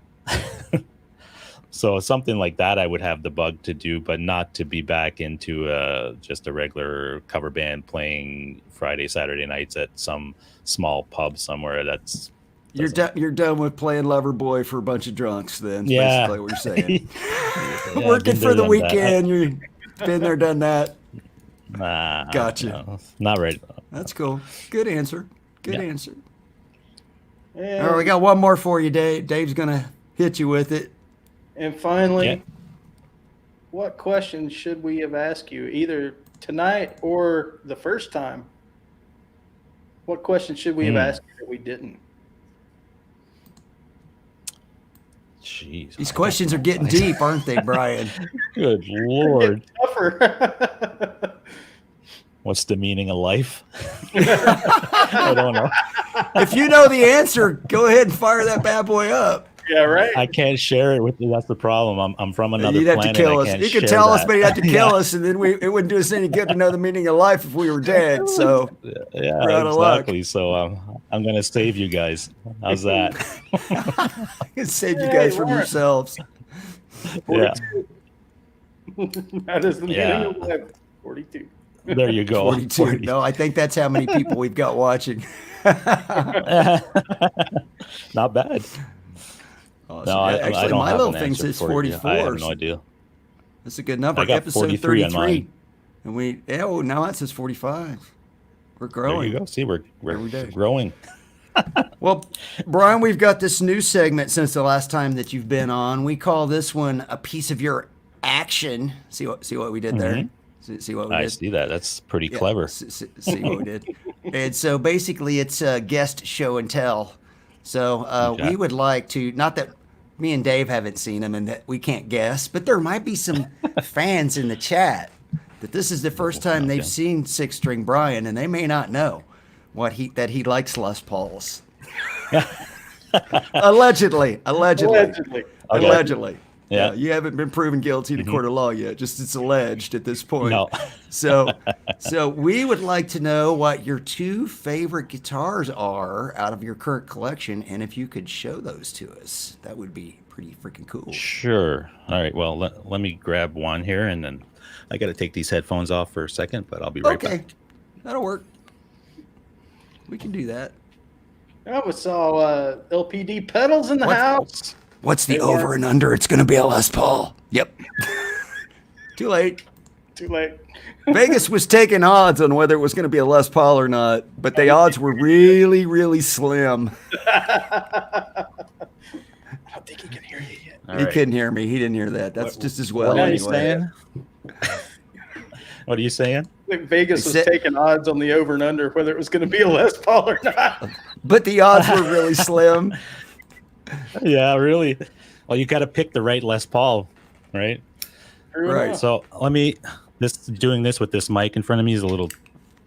Speaker 3: So something like that I would have the bug to do, but not to be back into just a regular cover band playing Friday, Saturday nights at some small pub somewhere.
Speaker 2: You're done with playing Loverboy for a bunch of drunks then.
Speaker 3: Yeah.
Speaker 2: Basically what you're saying. Working for the weekend. You've been there, done that. Gotcha.
Speaker 3: No, not right.
Speaker 2: That's cool. Good answer. Good answer.
Speaker 1: And,
Speaker 2: All right, we got one more for you, Dave. Dave's going to hit you with it.
Speaker 1: and finally, what questions should we have asked you either tonight or the first time? What questions should we have asked you that we didn't?
Speaker 3: Jeez.
Speaker 2: These questions are getting deep, aren't they, Brian?
Speaker 3: Good Lord.
Speaker 1: Tougher.
Speaker 3: What's the meaning of life? I don't know.
Speaker 2: If you know the answer, go ahead and fire that bad boy up.
Speaker 1: Yeah, right.
Speaker 3: I can't share it with you. That's the problem. I'm from another
Speaker 2: You'd have
Speaker 3: planet.
Speaker 2: to kill
Speaker 3: I
Speaker 2: us.
Speaker 3: can't
Speaker 2: You could
Speaker 3: share
Speaker 2: tell us,
Speaker 3: that.
Speaker 2: but you'd have to kill us, and then it wouldn't do us any good to know the meaning of life if we were dead. So
Speaker 3: Yeah,
Speaker 2: we're out of luck.
Speaker 3: exactly. So I'm going to save you guys. How's that?
Speaker 2: I can save you guys from
Speaker 1: Lawrence.
Speaker 2: yourselves.
Speaker 3: Yeah.
Speaker 1: 42. That is the meaning
Speaker 3: Yeah.
Speaker 1: of life. 42.
Speaker 3: There you go.
Speaker 2: 42. No, I think that's how many people we've got watching.
Speaker 3: Not bad.
Speaker 2: Awesome.
Speaker 3: No, I
Speaker 2: Actually,
Speaker 3: don't
Speaker 2: my
Speaker 3: have
Speaker 2: little
Speaker 3: an
Speaker 2: thing
Speaker 3: answer
Speaker 2: says
Speaker 3: for you.
Speaker 2: 44.
Speaker 3: I have no idea.
Speaker 2: That's a good number.
Speaker 3: I got
Speaker 2: Episode
Speaker 3: 43 on
Speaker 2: 33.
Speaker 3: mine.
Speaker 2: And now it says 45. We're
Speaker 3: There
Speaker 2: growing.
Speaker 3: you go. See, we're
Speaker 2: Every day.
Speaker 3: growing.
Speaker 2: Well, Brian, we've got this new segment since the last time that you've been on. We call this one a piece of your action. See what we did there? See what we
Speaker 3: I
Speaker 2: did?
Speaker 3: see that. That's pretty
Speaker 2: Yeah,
Speaker 3: clever.
Speaker 2: see what we did. And so basically it's a guest show and tell. So
Speaker 3: Okay.
Speaker 2: we would like to, not that me and Dave haven't seen them and that we can't guess, but there might be some fans in the chat that this is the first time they've seen 6StringBryan, and they may not know that he likes Les Pauls. Allegedly.
Speaker 1: Allegedly.
Speaker 3: Okay.
Speaker 2: Allegedly.
Speaker 3: Yeah.
Speaker 2: You haven't been proven guilty in a court of law yet. Just it's alleged at this point.
Speaker 3: No.
Speaker 2: So we would like to know what your two favorite guitars are out of your current collection, and if you could show those to us, that would be pretty freaking cool.
Speaker 3: Sure. All right. Well, let me grab one here, and then I got to take these headphones off for a second, but I'll be right
Speaker 2: Okay,
Speaker 3: back.
Speaker 2: that'll work. We can do that.
Speaker 1: I saw LPD pedals in the house.
Speaker 2: What's the
Speaker 1: They
Speaker 2: over
Speaker 1: work.
Speaker 2: and under? It's going to be a Les Paul. Yep. Too late.
Speaker 1: Too late.
Speaker 2: Vegas was taking odds on whether it was going to be a Les Paul or not, but the odds were really, really slim.
Speaker 1: I don't think he can hear you yet.
Speaker 3: All
Speaker 2: He
Speaker 3: right.
Speaker 2: couldn't hear me. He didn't hear that. That's just as well.
Speaker 3: What are you
Speaker 2: anyway.
Speaker 3: saying? What are you saying?
Speaker 1: I think Vegas was
Speaker 2: Except-
Speaker 1: taking odds on the over and under whether it was going to be a Les Paul or not.
Speaker 2: But the odds were really slim.
Speaker 3: Yeah, really. Well, you got to pick the right Les Paul, right?
Speaker 1: True
Speaker 2: Right.
Speaker 1: enough.
Speaker 3: So doing this with this mic in front of me is a little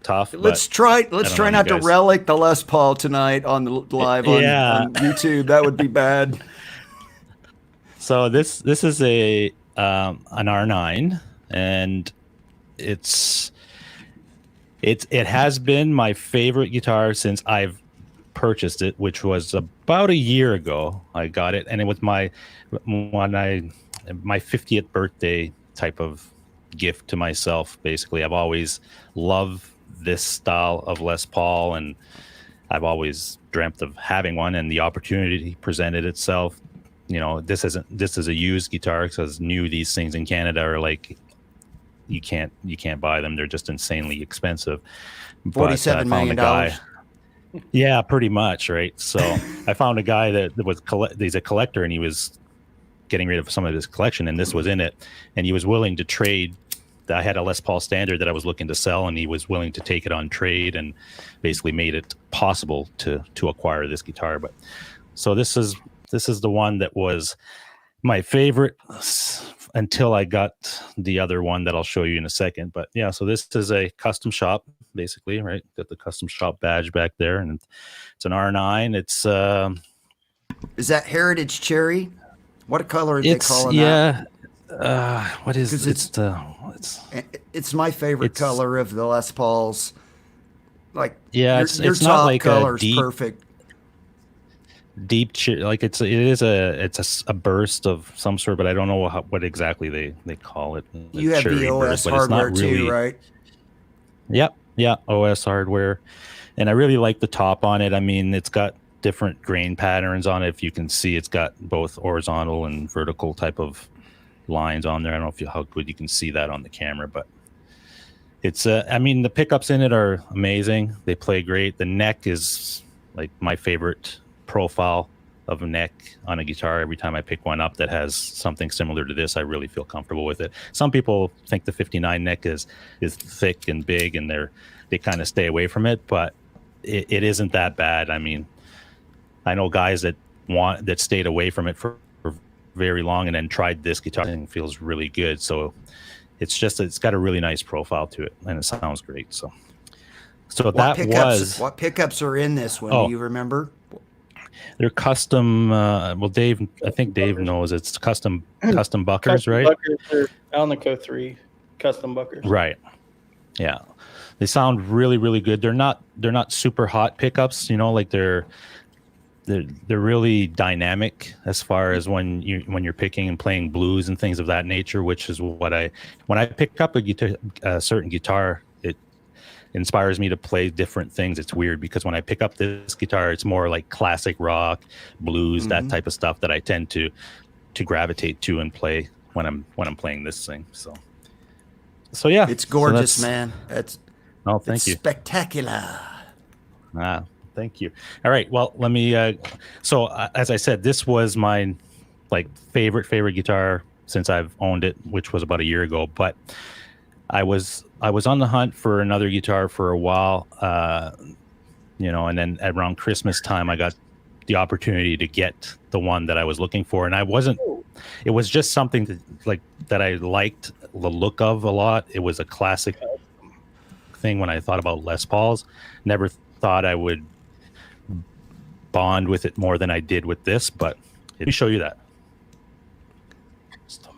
Speaker 3: tough.
Speaker 2: Let's
Speaker 3: but
Speaker 2: try
Speaker 3: know,
Speaker 2: not
Speaker 3: you
Speaker 2: to
Speaker 3: guys-
Speaker 2: relic the Les Paul tonight on the live on,
Speaker 3: Yeah.
Speaker 2: on YouTube. That would be bad.
Speaker 3: So this is an R9, and it has been my favorite guitar since I've purchased it, which was about a year ago. I got it, and it was my 50th birthday type of gift to myself. Basically, I've always loved this style of Les Paul, and I've always dreamt of having one, and the opportunity presented itself. You know, this is a used guitar, because new these things in Canada are like you can't buy them. They're just insanely expensive. But
Speaker 2: $47
Speaker 3: I found
Speaker 2: million.
Speaker 3: a guy. Yeah, pretty much, right? So I found a guy that was he's a collector, and he was getting rid of some of his collection, and this was in it, and he was willing to trade. I had a Les Paul Standard that I was looking to sell, and he was willing to take it on trade, and basically made it possible to acquire this guitar. But so this is this is the one that was my favorite until I got the other one that I'll show you in a second. But yeah, so this is a custom shop, basically, right? Got the custom shop badge back there, and it's an R9. It's
Speaker 2: Is that Heritage Cherry? What color are they calling that?
Speaker 3: What is
Speaker 2: It's my favorite color of the Les Pauls. Like,
Speaker 3: yeah,
Speaker 2: your
Speaker 3: it's
Speaker 2: top
Speaker 3: not like
Speaker 2: color
Speaker 3: a
Speaker 2: is perfect.
Speaker 3: deep like it is a burst of some sort, but I don't know what exactly they call it.
Speaker 2: You have the OS hardware too, right?
Speaker 3: Yep, yeah, OS hardware, and I really like the top on it. I mean, it's got different grain patterns on it. If you can see, it's got both horizontal and vertical type of lines on there. I don't know how good you can see that on the camera, but it's I mean, the pickups in it are amazing. They play great. The neck is like my favorite profile of a neck on a guitar. Every time I pick one up that has something similar to this, I really feel comfortable with it. Some people think the 59 neck is thick and big, and they kind of stay away from it, but it isn't that bad. I mean, I know guys that stayed away from it for very long and then tried this guitar and feels really good. So it's got a really nice profile to it, and it sounds great. So
Speaker 2: what pickups are in this one? Do you remember?
Speaker 3: They're custom. Well, Dave, I think Dave knows it's custom buckers, right?
Speaker 1: They're Alnico 3 custom buckers.
Speaker 3: Right. Yeah, they sound really, really good. They're not super hot pickups. You know, like they're really dynamic as far as when you're picking and playing blues and things of that nature, which is when I pick up a certain guitar, it inspires me to play different things. It's weird because when I pick up this guitar, it's more like classic rock, blues, that type of stuff that I tend to gravitate to and play when I'm playing this thing. So yeah,
Speaker 2: it's gorgeous, man.
Speaker 3: Thank you.
Speaker 2: Spectacular.
Speaker 3: Thank you. All right. Well, let me. As I said, this was my favorite guitar since I've owned it, which was about a year ago. But I was on the hunt for another guitar for a while, and then around Christmas time, I got the opportunity to get the one that I was looking for, and it was just something that I liked the look of a lot. It was a classic thing when I thought about Les Pauls. Never thought I would bond with it more than I did with this, but let me show you that.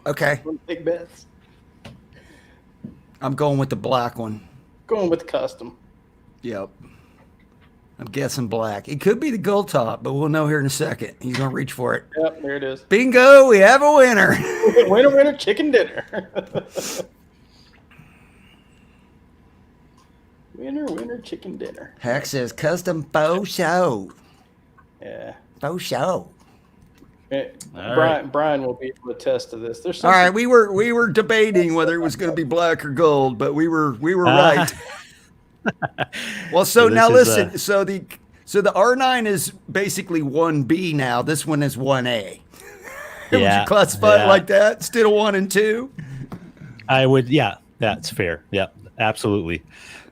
Speaker 2: Okay.
Speaker 1: Big bets.
Speaker 2: I'm going with the black one.
Speaker 1: Going with the custom.
Speaker 2: Yep. I'm guessing black. It could be the gold top, but we'll know here in a second. He's going to reach for it.
Speaker 1: Yep, there it is.
Speaker 2: Bingo, we have a winner.
Speaker 1: Winner, chicken dinner. Winner, chicken dinner.
Speaker 2: Hack says custom faux show.
Speaker 1: Yeah.
Speaker 2: Faux show.
Speaker 1: Brian will be able to attest to this. There's
Speaker 2: all right. We were debating whether it was going to be black or gold, but we were right. Well, so now listen. So the R9 is basically 1B now. This one is 1A. Would you classify it like that instead of 1 and 2?
Speaker 3: I would. Yeah, that's fair. Yeah, absolutely.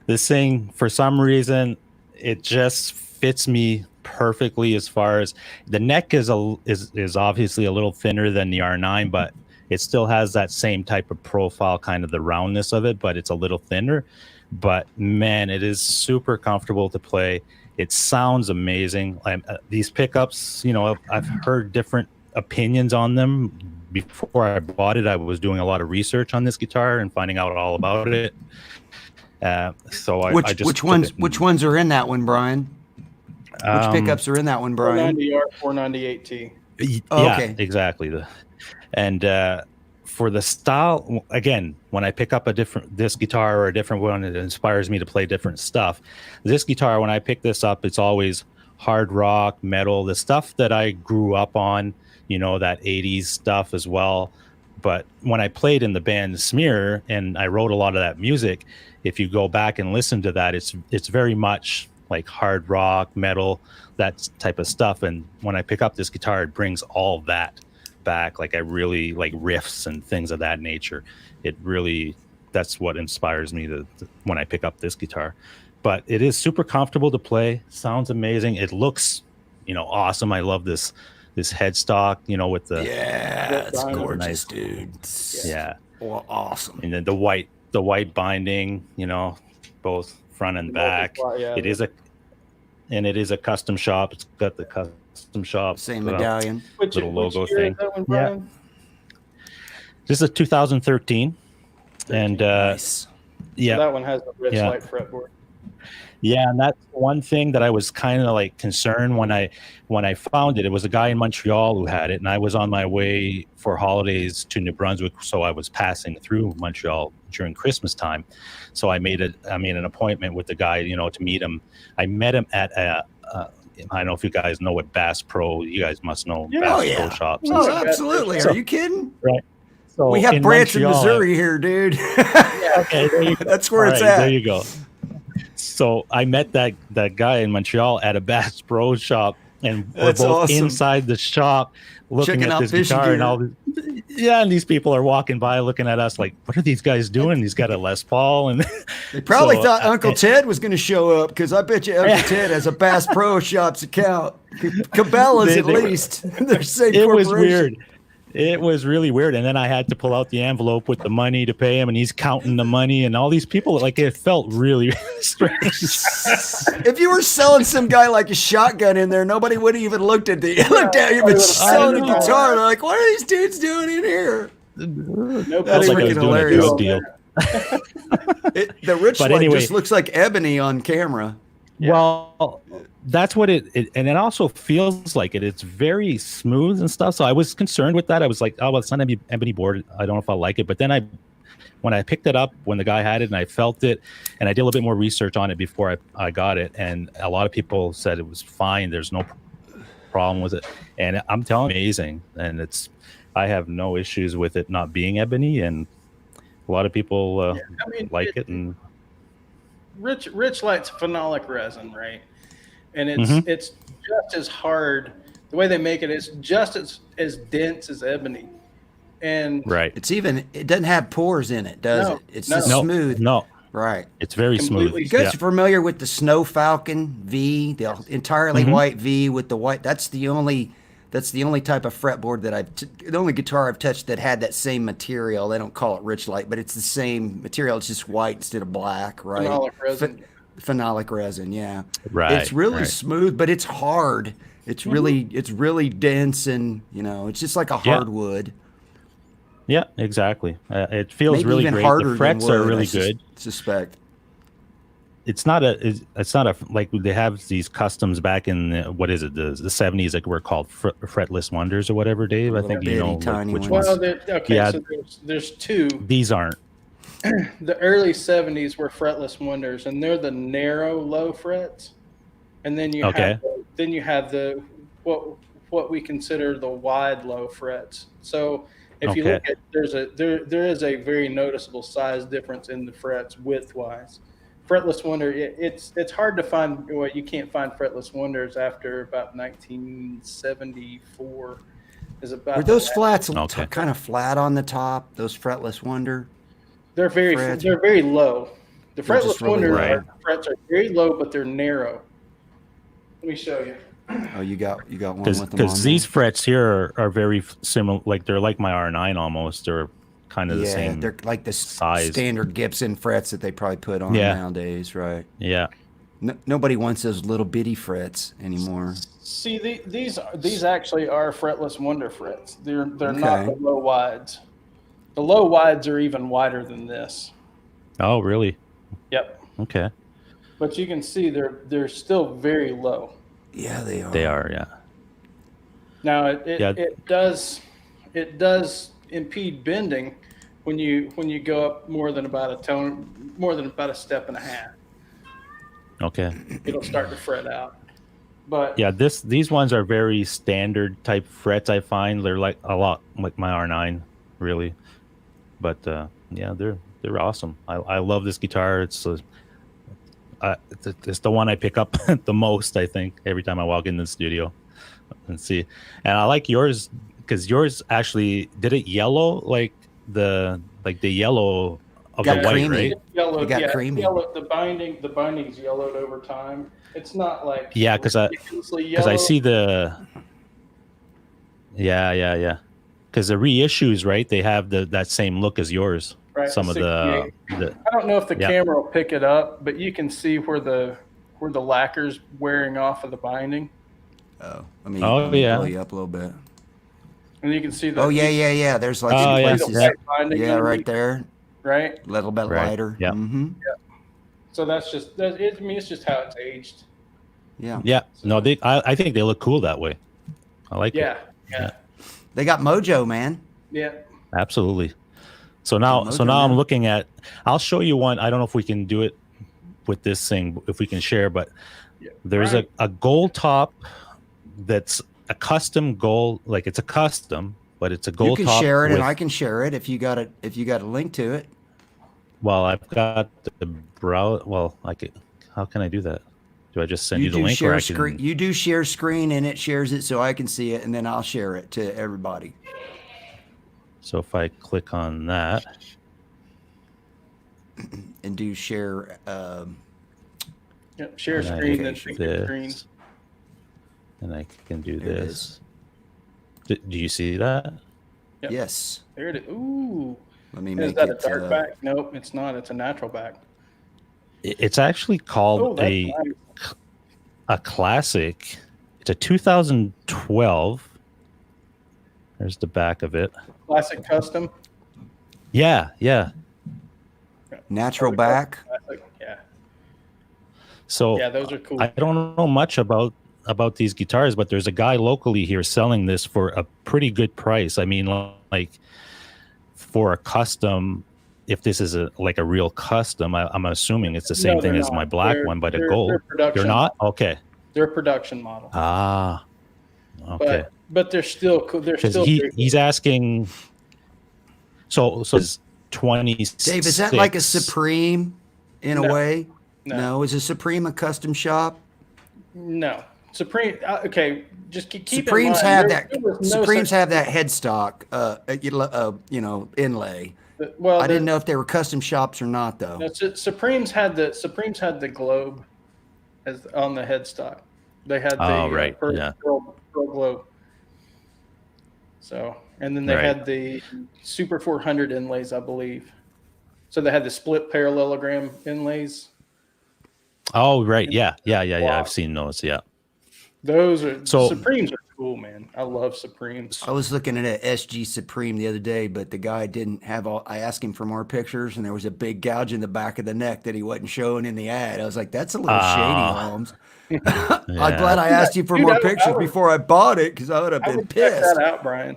Speaker 3: This thing, for some reason, it just fits me perfectly. As far as the neck is obviously a little thinner than the R9, but it still has that same type of profile, kind of the roundness of it, but it's a little thinner. But man, it is super comfortable to play. It sounds amazing. These pickups, I've heard different opinions on them. Before I bought it, I was doing a lot of research on this guitar and finding out all about it.
Speaker 2: Which ones are in that one, Brian? Which pickups are in that one, Brian?
Speaker 1: 490R, 498T.
Speaker 3: Yeah,
Speaker 2: okay.
Speaker 3: Exactly. And for the style, again, when I pick up this guitar or a different one, it inspires me to play different stuff. This guitar, when I pick this up, it's always hard rock, metal, the stuff that I grew up on, that 80s stuff as well. But when I played in the band Smear and I wrote a lot of that music, if you go back and listen to that, it's very much like hard rock, metal, that type of stuff. And when I pick up this guitar, it brings all that back. Like I really like riffs and things of that nature. That's what inspires me when I pick up this guitar. But it is super comfortable to play. Sounds amazing. It looks, awesome. I love this this headstock, with the
Speaker 2: it's gorgeous,
Speaker 3: nice,
Speaker 2: dude.
Speaker 3: Yeah,
Speaker 2: well, awesome.
Speaker 3: And then the white binding, both front and back. It is a custom shop. It's got the custom shop
Speaker 2: same medallion,
Speaker 3: little logo thing.
Speaker 1: Is that one, Brian?
Speaker 3: This is a 2013, and
Speaker 2: nice.
Speaker 1: So that one has the Rich Light fretboard.
Speaker 3: Yeah, and that's one thing that I was kind of like concerned when I found it. It was a guy in Montreal who had it, and I was on my way for holidays to New Brunswick, so I was passing through Montreal during Christmas time. So I made an appointment with the guy, to meet him. I met him at I don't know if you guys know what Bass Pro. You guys must know Bass Pro shops.
Speaker 2: Oh, absolutely. Are you kidding?
Speaker 3: Right. So
Speaker 2: we have Branson,
Speaker 3: Montreal,
Speaker 2: Missouri here, dude.
Speaker 3: Okay, there you go.
Speaker 2: That's where it's at.
Speaker 3: There you go. So I met that guy in Montreal at a Bass Pro shop, and we're both inside the shop looking at this guitar and all this. Yeah, and these people are walking by looking at us like, what are these guys doing? He's got a Les Paul, and
Speaker 2: they probably thought Uncle Ted was going to show up, because I bet you Uncle Ted has a Bass Pro Shops account. Cabela's at least. They're same
Speaker 3: it
Speaker 2: corporation.
Speaker 3: Was weird. It was really weird. And then I had to pull out the envelope with the money to pay him, and he's counting the money, and all these people, like, it felt really strange.
Speaker 2: If you were selling some guy like a shotgun in there, nobody would have even looked at you. Looked at you, but selling a guitar. They're like, what are these dudes doing in here? That's freaking hilarious.
Speaker 3: Deal.
Speaker 2: The Rich Light just looks like ebony on camera.
Speaker 3: Well, that's what it and it also feels like it. It's very smooth and stuff. So I was concerned with that. I was like, oh, well, it's not an ebony board. I don't know if I like it. But then when I picked it up, when the guy had it and I felt it, and I did a little bit more research on it before I got it, and a lot of people said it was fine. There's no problem with it, and I'm telling you, amazing. And I have no issues with it not being ebony, and a lot of people like it. And
Speaker 1: Rich Light's phenolic resin, right? And it's just as hard. The way they make it is just as dense as ebony. And
Speaker 2: it doesn't have pores in it, does it? It's just smooth.
Speaker 3: No.
Speaker 2: Right.
Speaker 3: It's very smooth.
Speaker 2: You guys are familiar with the Snow Falcon V, the entirely white V with the white. That's the only type of fretboard that the only guitar I've touched that had that same material. They don't call it Rich Light, but it's the same material. It's just white instead of black, right?
Speaker 1: Phenolic resin.
Speaker 2: Phenolic resin, yeah.
Speaker 3: Right.
Speaker 2: It's really smooth, but it's hard. It's really dense, and it's just like a hardwood.
Speaker 3: Yeah, exactly. It feels
Speaker 2: maybe
Speaker 3: really
Speaker 2: even
Speaker 3: great.
Speaker 2: Harder
Speaker 3: the frets
Speaker 2: than wood,
Speaker 3: are really
Speaker 2: I
Speaker 3: good.
Speaker 2: Suspect.
Speaker 3: It's not a like they have these customs back in the 70s, like were called fretless wonders or whatever, Dave. I think you know which ones.
Speaker 1: Well, so there's two.
Speaker 3: These aren't.
Speaker 1: The early 70s were fretless wonders, and they're the narrow low frets, and then you have the what we consider the wide low frets. So if you look at there is a very noticeable size difference in the frets width wise. Fretless wonder, it's hard to find. Well, you can't find fretless wonders after about 1974.
Speaker 2: Were those flats kind of flat on the top? Those fretless wonder.
Speaker 1: They're very low. The fretless wonder frets are very low, but they're narrow. Let me show you.
Speaker 2: Oh, you got one with them
Speaker 3: because these frets here are very similar. Like they're like my R9 almost. They're kind of the same.
Speaker 2: Yeah, they're like the
Speaker 3: size.
Speaker 2: Standard Gibson frets that they probably put on nowadays, right?
Speaker 3: Yeah.
Speaker 2: Nobody wants those little bitty frets anymore.
Speaker 1: See, these actually are fretless wonder frets. They're not the low wides. The low wides are even wider than this.
Speaker 3: Oh, really?
Speaker 1: Yep.
Speaker 3: Okay.
Speaker 1: But you can see they're still very low.
Speaker 2: Yeah, they are.
Speaker 3: They are, yeah.
Speaker 1: Now it does impede bending when you go up more than about a step and a half.
Speaker 3: Okay.
Speaker 1: It'll start to fret out. But
Speaker 3: yeah, these ones are very standard type frets. I find they're like a lot like my R9, really. But yeah, they're awesome. I love this guitar. It's the one I pick up the most, I think, every time I walk in the studio and see. And I like yours because yours actually did it yellow like the yellow of the white,
Speaker 2: creamy.
Speaker 3: right?
Speaker 1: Yellowed,
Speaker 2: got creamy.
Speaker 1: Yellowed, the binding's yellowed over time. It's not like
Speaker 3: because I see the Yeah. Because the reissues, right? They have that same look as yours.
Speaker 1: Right.
Speaker 3: Some of the
Speaker 1: I don't know if the
Speaker 3: Yeah.
Speaker 1: camera will pick it up, but you can see where the lacquer's wearing off of the binding,
Speaker 2: Oh, let me
Speaker 3: yeah.
Speaker 2: blow you up a little bit.
Speaker 1: and you can see the.
Speaker 2: Oh yeah. There's like
Speaker 3: Oh,
Speaker 2: some
Speaker 3: yeah.
Speaker 2: places.
Speaker 1: White binding
Speaker 2: Yeah, right
Speaker 1: underneath,
Speaker 2: there.
Speaker 1: right.
Speaker 2: A little bit
Speaker 3: Right.
Speaker 2: lighter.
Speaker 3: Yeah.
Speaker 2: Mm-hmm.
Speaker 1: So that's just that. I mean, it's just how it's aged.
Speaker 2: Yeah.
Speaker 3: Yeah. No, I think they look cool that way. I like it.
Speaker 1: Yeah.
Speaker 2: They got mojo, man.
Speaker 1: Yeah.
Speaker 3: Absolutely. So now I'm looking at. I'll show you one. I don't know if we can do it with this thing, if we can share, but there's a gold top that's a custom gold. Like it's a custom, but it's a gold top.
Speaker 2: You can share it, and I can share it if you got it. If you got a link to it.
Speaker 3: Well, I've got the browser. Well, I could. How can I do that? Do I just send you the link,
Speaker 2: share
Speaker 3: or I
Speaker 2: screen?
Speaker 3: can?
Speaker 2: You do share screen, and it shares it so I can see it, and then I'll share it to everybody.
Speaker 3: So if I click on that,
Speaker 2: and do share.
Speaker 1: Yep. Share
Speaker 3: and I
Speaker 1: screen,
Speaker 3: do
Speaker 1: then pick your screen.
Speaker 3: and I can do
Speaker 2: There it
Speaker 3: this. Do you see that?
Speaker 1: Yep.
Speaker 2: Yes.
Speaker 1: There it is. Ooh.
Speaker 2: Let me
Speaker 1: Is
Speaker 2: make
Speaker 1: that
Speaker 2: it.
Speaker 1: a dark back? Nope, it's not. It's a natural back.
Speaker 3: It's actually called
Speaker 1: That's
Speaker 3: a
Speaker 1: nice.
Speaker 3: a classic. It's a 2012. There's the back of it.
Speaker 1: Classic custom.
Speaker 3: Yeah.
Speaker 2: Natural back.
Speaker 1: Classic. Yeah.
Speaker 3: So
Speaker 1: Yeah, those are cool.
Speaker 3: I don't know much about these guitars, but there's a guy locally here selling this for a pretty good price. I mean, like for a custom, if this is a real custom, I'm assuming it's the same thing as my black one, but a gold. They're not? Okay.
Speaker 1: They're a production model.
Speaker 3: Ah. Okay.
Speaker 1: But they're still cool. They're still
Speaker 3: he's asking. So it's 26.
Speaker 2: Dave, is that like a Supreme in a way?
Speaker 1: No.
Speaker 2: Is a Supreme a custom shop?
Speaker 1: No. Supreme. Okay, just keep
Speaker 2: Supremes
Speaker 1: in mind,
Speaker 2: have
Speaker 1: there was no
Speaker 2: Supremes
Speaker 1: such-
Speaker 2: have that headstock, inlay.
Speaker 1: Well,
Speaker 2: I didn't know if they were custom shops or not, though.
Speaker 1: No, Supremes had the globe as on the headstock. They had the pearl globe. So, and then they had the Super 400 inlays, I believe. So they had the split parallelogram inlays.
Speaker 3: Oh, right. Yeah. I've seen those. Yeah.
Speaker 1: Those are Supremes are cool, man. I love Supremes.
Speaker 2: I was looking at an SG Supreme the other day, but the guy didn't have all. I asked him for more pictures, and there was a big gouge in the back of the neck that he wasn't showing in the ad. I was like, "That's a little shady, Holmes." I'm glad I asked you for more pictures before I bought it, because I would have been pissed.
Speaker 1: Check that out, Brian.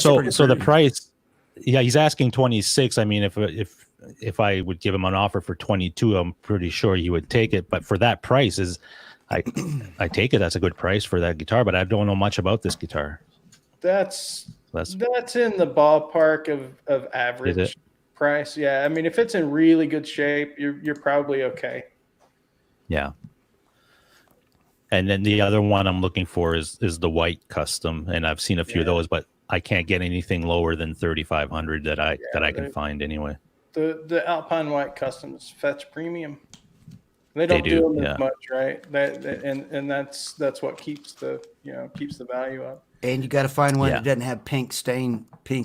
Speaker 3: So the price, he's asking 26. I mean, if I would give him an offer for 22, I'm pretty sure he would take it. But for that price, I take it. That's a good price for that guitar. But I don't know much about this guitar.
Speaker 1: That's in the ballpark of average price. Yeah, I mean, if it's in really good shape, you're probably okay.
Speaker 3: Yeah. And then the other one I'm looking for is the white custom, and I've seen a few of those, but I can't get anything lower than 3,500 that I can find anyway.
Speaker 1: The Alpine white customs fetch premium. They don't do them as much, right? And that's what keeps the value up.
Speaker 2: And you got to find one that doesn't have pink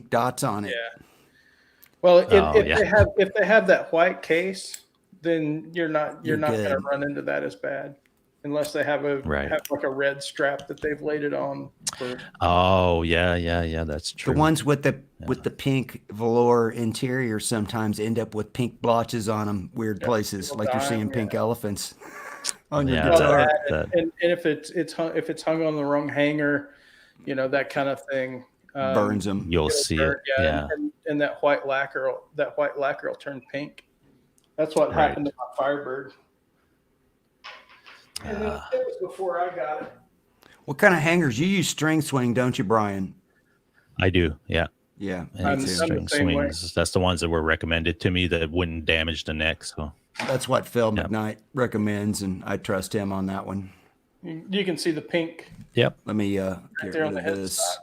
Speaker 2: dots on it.
Speaker 1: Yeah. Well, if they have that white case, then you're not going to run into that as bad, unless they have like a red strap that they've laid it on.
Speaker 3: Oh yeah, that's true.
Speaker 2: The ones with the pink velour interior sometimes end up with pink blotches on them, weird places, like you're seeing pink elephants on your guitar.
Speaker 1: And if it's hung on the wrong hanger, that kind of thing
Speaker 2: burns them.
Speaker 3: You'll see it. Yeah.
Speaker 1: And that white lacquer will turn pink. That's what happened to my Firebird. And it was before I got it.
Speaker 2: What kind of hangers? You use string swing, don't you, Brian?
Speaker 3: I do. Yeah.
Speaker 2: Yeah.
Speaker 3: And string swings. That's the ones that were recommended to me that wouldn't damage the neck. So
Speaker 2: that's what Phil McKnight recommends, and I trust him on that one.
Speaker 1: You can see the pink.
Speaker 3: Yep.
Speaker 2: Let me get
Speaker 1: there
Speaker 2: rid
Speaker 1: on
Speaker 2: of
Speaker 1: the
Speaker 2: this,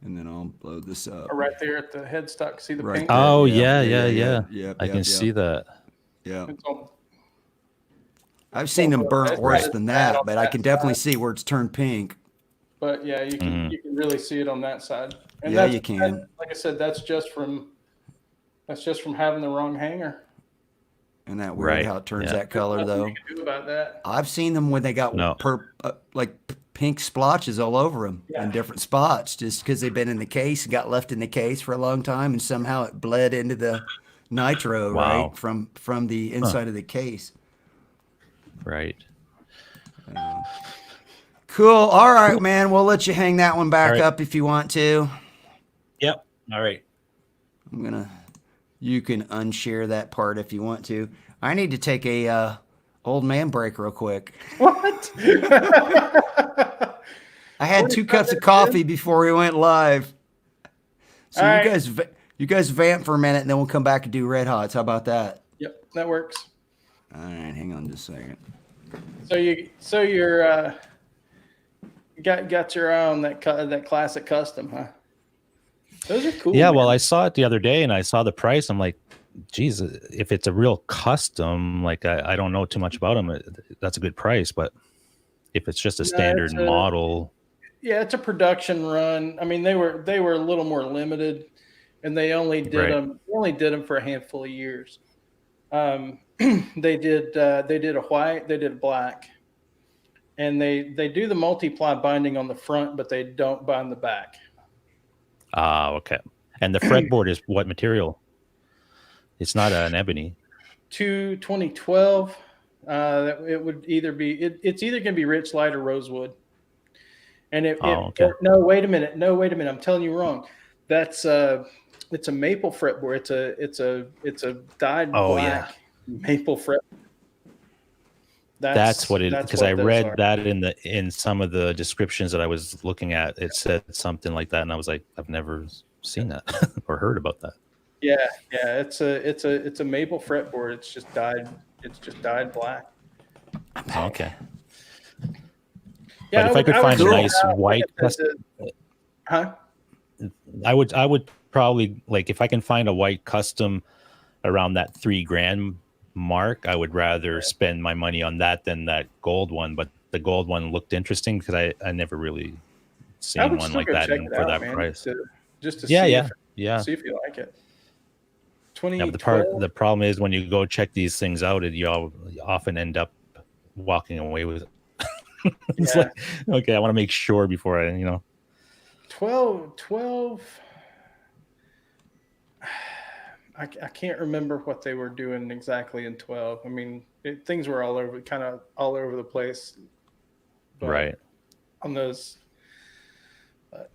Speaker 2: and then I'll blow this up.
Speaker 1: Right there at the headstock. See the pink?
Speaker 2: There.
Speaker 3: Oh yeah. I can see that.
Speaker 2: Yeah. I've seen them burnt worse than that, but I can definitely see where it's turned pink.
Speaker 1: But yeah, you can really see it on that side. And
Speaker 2: Yeah, you can.
Speaker 1: Like I said, that's just from having the wrong hanger.
Speaker 2: Isn't that weird how it turns that color
Speaker 1: There's
Speaker 2: though?
Speaker 1: nothing you can do about that.
Speaker 2: I've seen them when they got pink splotches all over them in different spots, just because they've been in the case and got left in the case for a long time, and somehow it bled into the nitro right from the inside of the case.
Speaker 3: Right.
Speaker 2: Cool. All right, man. We'll let you hang that one back up if you want to.
Speaker 3: Yep. All right.
Speaker 2: You can unshare that part if you want to. I need to take a old man break real quick.
Speaker 1: What?
Speaker 2: I had 2 cups of coffee before we went live. So you guys vamp for a minute, and then we'll come back and do Red Hots. How about that?
Speaker 1: Yep, that works.
Speaker 2: All right, hang on just a second.
Speaker 1: So you're got your eye on that classic custom, huh? Those are cool.
Speaker 3: Yeah,
Speaker 1: man.
Speaker 3: well, I saw it the other day and I saw the price. I'm like, geez, if it's a real custom, like I don't know too much about them, that's a good price. But if it's just a standard model,
Speaker 1: yeah, it's a production run. I mean, they were a little more limited, and they only did them. They only did them for a handful of years. They did a white, they did a black, and they do the multiply binding on the front, but they don't bind the back.
Speaker 3: Okay. And the fretboard is what material? It's not an ebony.
Speaker 1: 2012. It would either be it's either going to be rich light or rosewood. And no, wait a minute. I'm telling you wrong. That's it's a maple fretboard. It's a dyed black maple fret.
Speaker 3: That's what it is, because I read that in some of the descriptions that I was looking at. It said something like that, and I was like, I've never seen that or heard about that.
Speaker 1: Yeah, it's a maple fretboard. It's just dyed black.
Speaker 3: Okay.
Speaker 1: Yeah,
Speaker 3: but if I could find a nice white custom, I would probably, like, if I can find a white custom around that $3,000 mark, I would rather spend my money on that than that gold one. But the gold one looked interesting because I never really seen one like that for that price.
Speaker 1: Just to
Speaker 3: see
Speaker 1: if you like it.
Speaker 3: The problem is when you go check these things out, you often end up walking away with it. It's like, okay, I want to make sure before I
Speaker 1: 12. I can't remember what they were doing exactly in 12. I mean, things were all over the place. But
Speaker 3: right.
Speaker 1: On those,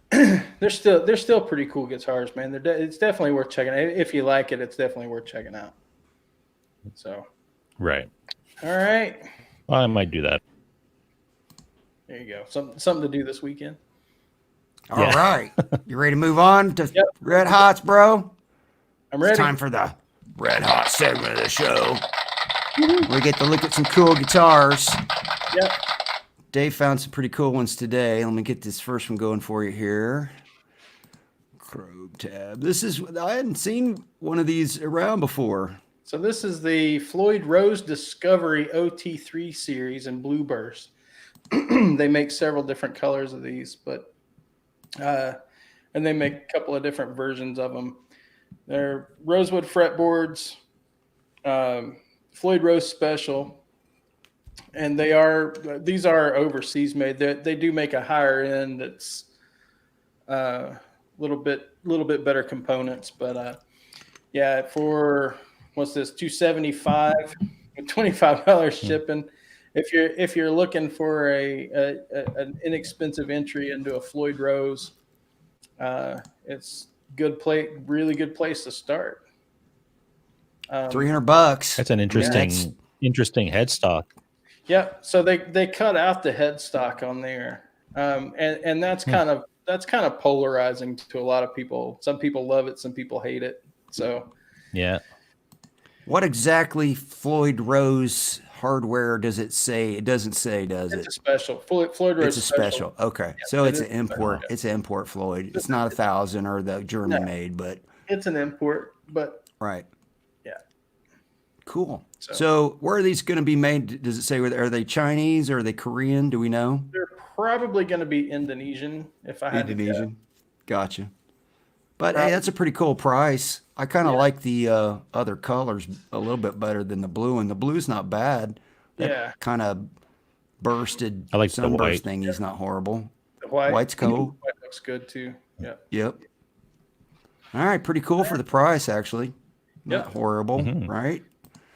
Speaker 1: they're still pretty cool guitars, man. It's definitely worth checking out. If you like it, it's definitely worth checking out. So.
Speaker 3: Right.
Speaker 1: All right.
Speaker 3: Well, I might do that.
Speaker 1: There you go. Something to do this weekend.
Speaker 2: All right. You ready to move on to Red Hots, bro?
Speaker 1: I'm ready.
Speaker 2: It's time for the Red Hot segment of the show. We get to look at some cool guitars.
Speaker 1: Yep.
Speaker 2: Dave found some pretty cool ones today. Let me get this first one going for you here. Probe tab. I hadn't seen one of these around before.
Speaker 1: So this is the Floyd Rose Discovery OT3 series in Blue Burst. They make several different colors of these, but and they make a couple of different versions of them. They're rosewood fretboards, Floyd Rose Special, and these are overseas made. They do make a higher end that's little bit better components, but for what's this, $275, $25 shipping. If you're looking for an inexpensive entry into a Floyd Rose, it's really good place to start.
Speaker 2: $300.
Speaker 3: That's an interesting headstock.
Speaker 1: Yeah, so they cut out the headstock on there, and that's kind of polarizing to a lot of people. Some people love it, some people hate it. So
Speaker 3: yeah.
Speaker 2: What exactly Floyd Rose hardware does it say? It doesn't say, does it?
Speaker 1: It's a special. Floyd Rose.
Speaker 2: It's a special. Okay. Yeah, so it's an import. It's an import Floyd. It's not 1,000 or the German made, but
Speaker 1: it's an import, but
Speaker 2: right.
Speaker 1: Yeah.
Speaker 2: Cool. So where are these going to be made? Does it say, are they Chinese or are they Korean? Do we know?
Speaker 1: They're probably going to be Indonesian if I had to guess.
Speaker 2: Indonesian. Gotcha. But hey, that's a pretty cool price. I kind of like the other colors a little bit better than the blue, and the blue's not bad. That kind of bursted
Speaker 3: I like the
Speaker 2: sunburst
Speaker 3: white.
Speaker 2: thing. He's not horrible.
Speaker 1: The white.
Speaker 2: White's cool.
Speaker 1: White looks good too. Yeah.
Speaker 2: Yep. All right, pretty cool for the price, actually. Not
Speaker 1: Yep.
Speaker 2: horrible, right?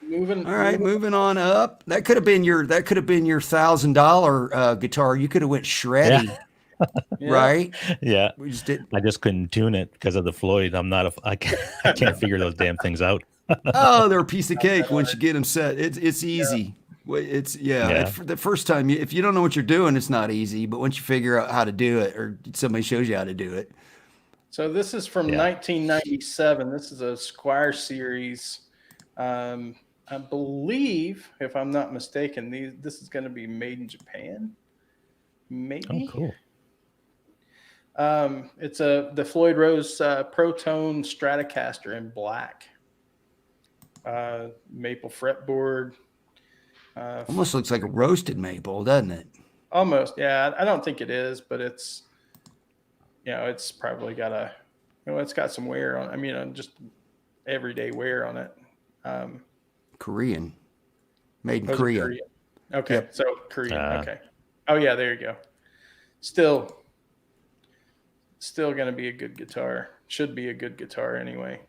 Speaker 1: Moving
Speaker 2: on up. That could have been your $1,000 guitar. You could have went shreddy, right?
Speaker 3: Yeah.
Speaker 2: We just did.
Speaker 3: I just couldn't tune it because of the Floyd. I can't figure those damn things out.
Speaker 2: Oh, they're a piece of cake once you get them set. It's easy. It's the first time if you don't know what you're doing, it's not easy. But once you figure out how to do it, or somebody shows you how to do it.
Speaker 1: So this is from 1997. This is a Squire series. I believe, if I'm not mistaken, this is going to be made in Japan. Maybe.
Speaker 3: Oh, cool.
Speaker 1: It's the Floyd Rose Protone Stratocaster in black. Maple fretboard.
Speaker 2: Almost looks like a roasted maple, doesn't it?
Speaker 1: Almost, yeah. I don't think it is, but it's, it's probably got it's got some wear on. I mean, just everyday wear on it.
Speaker 2: Korean, made in Korea.
Speaker 1: Korean. Okay,
Speaker 2: Yep.
Speaker 1: so Korean. Okay. Oh yeah, there you go. Still going to be a good guitar. Should be a good guitar anyway.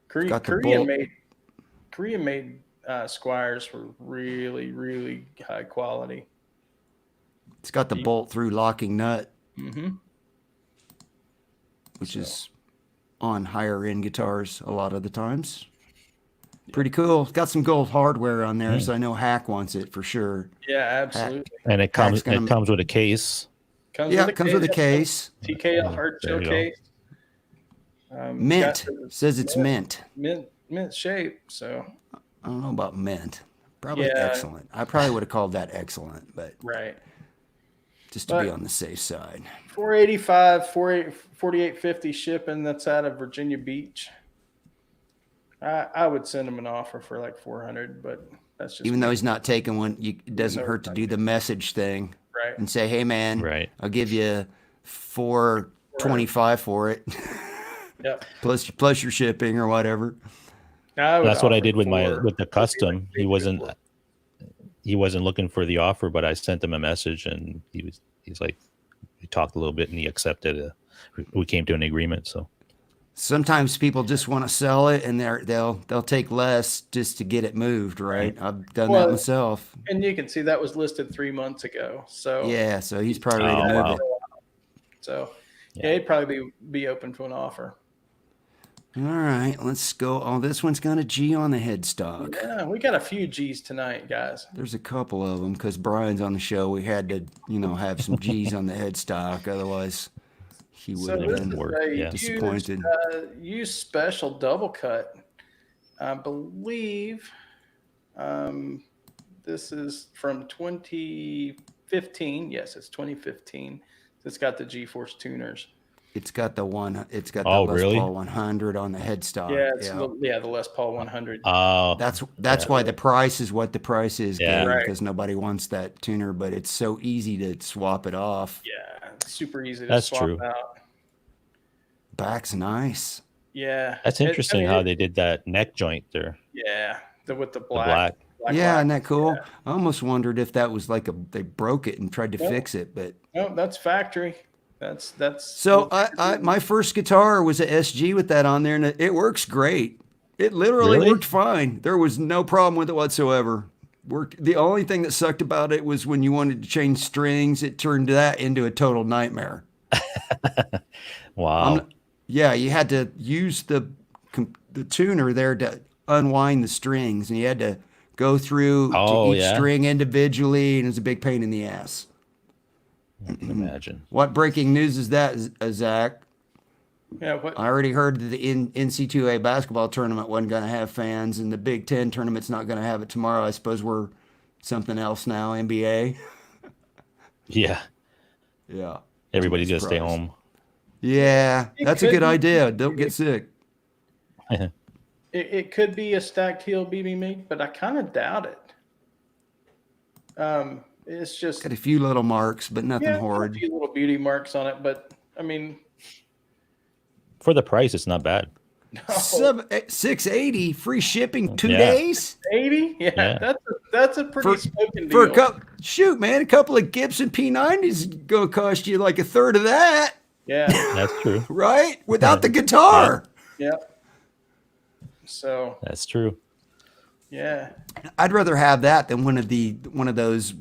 Speaker 1: Korean made Squires were really, really high quality.
Speaker 2: It's got the bolt through locking nut, which is on higher end guitars a lot of the times. Pretty cool. It's got some gold hardware on there, so I know Hack wants it for sure.
Speaker 1: Yeah, absolutely.
Speaker 3: And it comes with a case.
Speaker 2: Comes with a case.
Speaker 1: TKL hard shell case.
Speaker 2: Mint. Says it's mint.
Speaker 1: Mint shape. So
Speaker 2: I don't know about mint. Probably excellent. I probably would have called that excellent, but
Speaker 1: right.
Speaker 2: Just to be on the safe side.
Speaker 1: $485, $48.50 shipping. That's out of Virginia Beach. I would send him an offer for like $400, but that's just
Speaker 2: even though he's not taking one. It doesn't hurt to do the message thing,
Speaker 1: right?
Speaker 2: And say, "Hey, man,
Speaker 3: right.
Speaker 2: I'll give you $425 for it,
Speaker 1: Yep.
Speaker 2: plus your shipping or whatever."
Speaker 3: That's what I did with the custom. He wasn't looking for the offer, but I sent him a message, and he's like, we talked a little bit, and he accepted. We came to an agreement, so.
Speaker 2: Sometimes people just want to sell it, and they'll take less just to get it moved, right? I've done that myself.
Speaker 1: And you can see that was listed 3 months ago. So
Speaker 2: yeah, so he's probably ready to move it.
Speaker 1: So he'd probably be open to an offer.
Speaker 2: All right, let's go. Oh, this one's got a G on the headstock.
Speaker 1: Yeah, we got a few G's tonight, guys.
Speaker 2: There's a couple of them because Brian's on the show. We had to, have some G's on the headstock, otherwise. He would have been disappointed.
Speaker 1: Used special double cut. I believe this is from 2015. Yes, it's 2015. It's got the G-Force tuners.
Speaker 2: It's got the one. It's got the
Speaker 3: Les
Speaker 2: Paul 100 on the headstock.
Speaker 1: Yeah, the Les Paul 100.
Speaker 2: That's why the price is what the price is.
Speaker 3: Yeah,
Speaker 2: because nobody wants that tuner, but it's so easy to swap it off.
Speaker 1: Yeah, it's super easy to swap out.
Speaker 2: Back's nice.
Speaker 1: Yeah,
Speaker 3: that's interesting how they did that neck joint there.
Speaker 1: Yeah, with the black.
Speaker 2: Yeah, isn't that cool? Yeah. I almost wondered if that was like they broke it and tried to fix it, but
Speaker 1: no, that's factory. That's
Speaker 2: so. My first guitar was a SG with that on there, and it works great. It literally worked fine. There was no problem with it whatsoever. The only thing that sucked about it was when you wanted to change strings, it turned that into a total nightmare.
Speaker 3: Wow.
Speaker 2: Yeah, you had to use the tuner there to unwind the strings, and you had to go through each string individually, and it was a big pain in the ass.
Speaker 3: I can imagine.
Speaker 2: What breaking news is that, Zach?
Speaker 1: Yeah, what?
Speaker 2: I already heard that the NC2A basketball tournament wasn't going to have fans, and the Big Ten tournament's not going to have it tomorrow. I suppose we're something else now, NBA.
Speaker 3: Yeah.
Speaker 2: Yeah.
Speaker 3: Everybody's going to stay home.
Speaker 2: Yeah, that's a good idea. Don't get sick.
Speaker 1: It could be a stacked heel BB MIG, but I kind of doubt it. it's just
Speaker 2: Got a few little marks, but nothing
Speaker 1: a
Speaker 2: horrid.
Speaker 1: few little beauty marks on it. But I mean,
Speaker 3: For the price, it's not bad.
Speaker 1: no,
Speaker 2: $680 free shipping 2
Speaker 3: Yeah.
Speaker 2: days
Speaker 1: 80,
Speaker 3: Yeah.
Speaker 1: that's a pretty smoking
Speaker 2: for
Speaker 1: deal.
Speaker 2: shoot, man. A couple of Gibson P90s is gonna cost you like a third of that,
Speaker 1: Yeah,
Speaker 3: That's true.
Speaker 2: right? Without the guitar.
Speaker 1: yeah. So
Speaker 3: That's true.
Speaker 1: yeah,
Speaker 2: I'd rather have that than one of those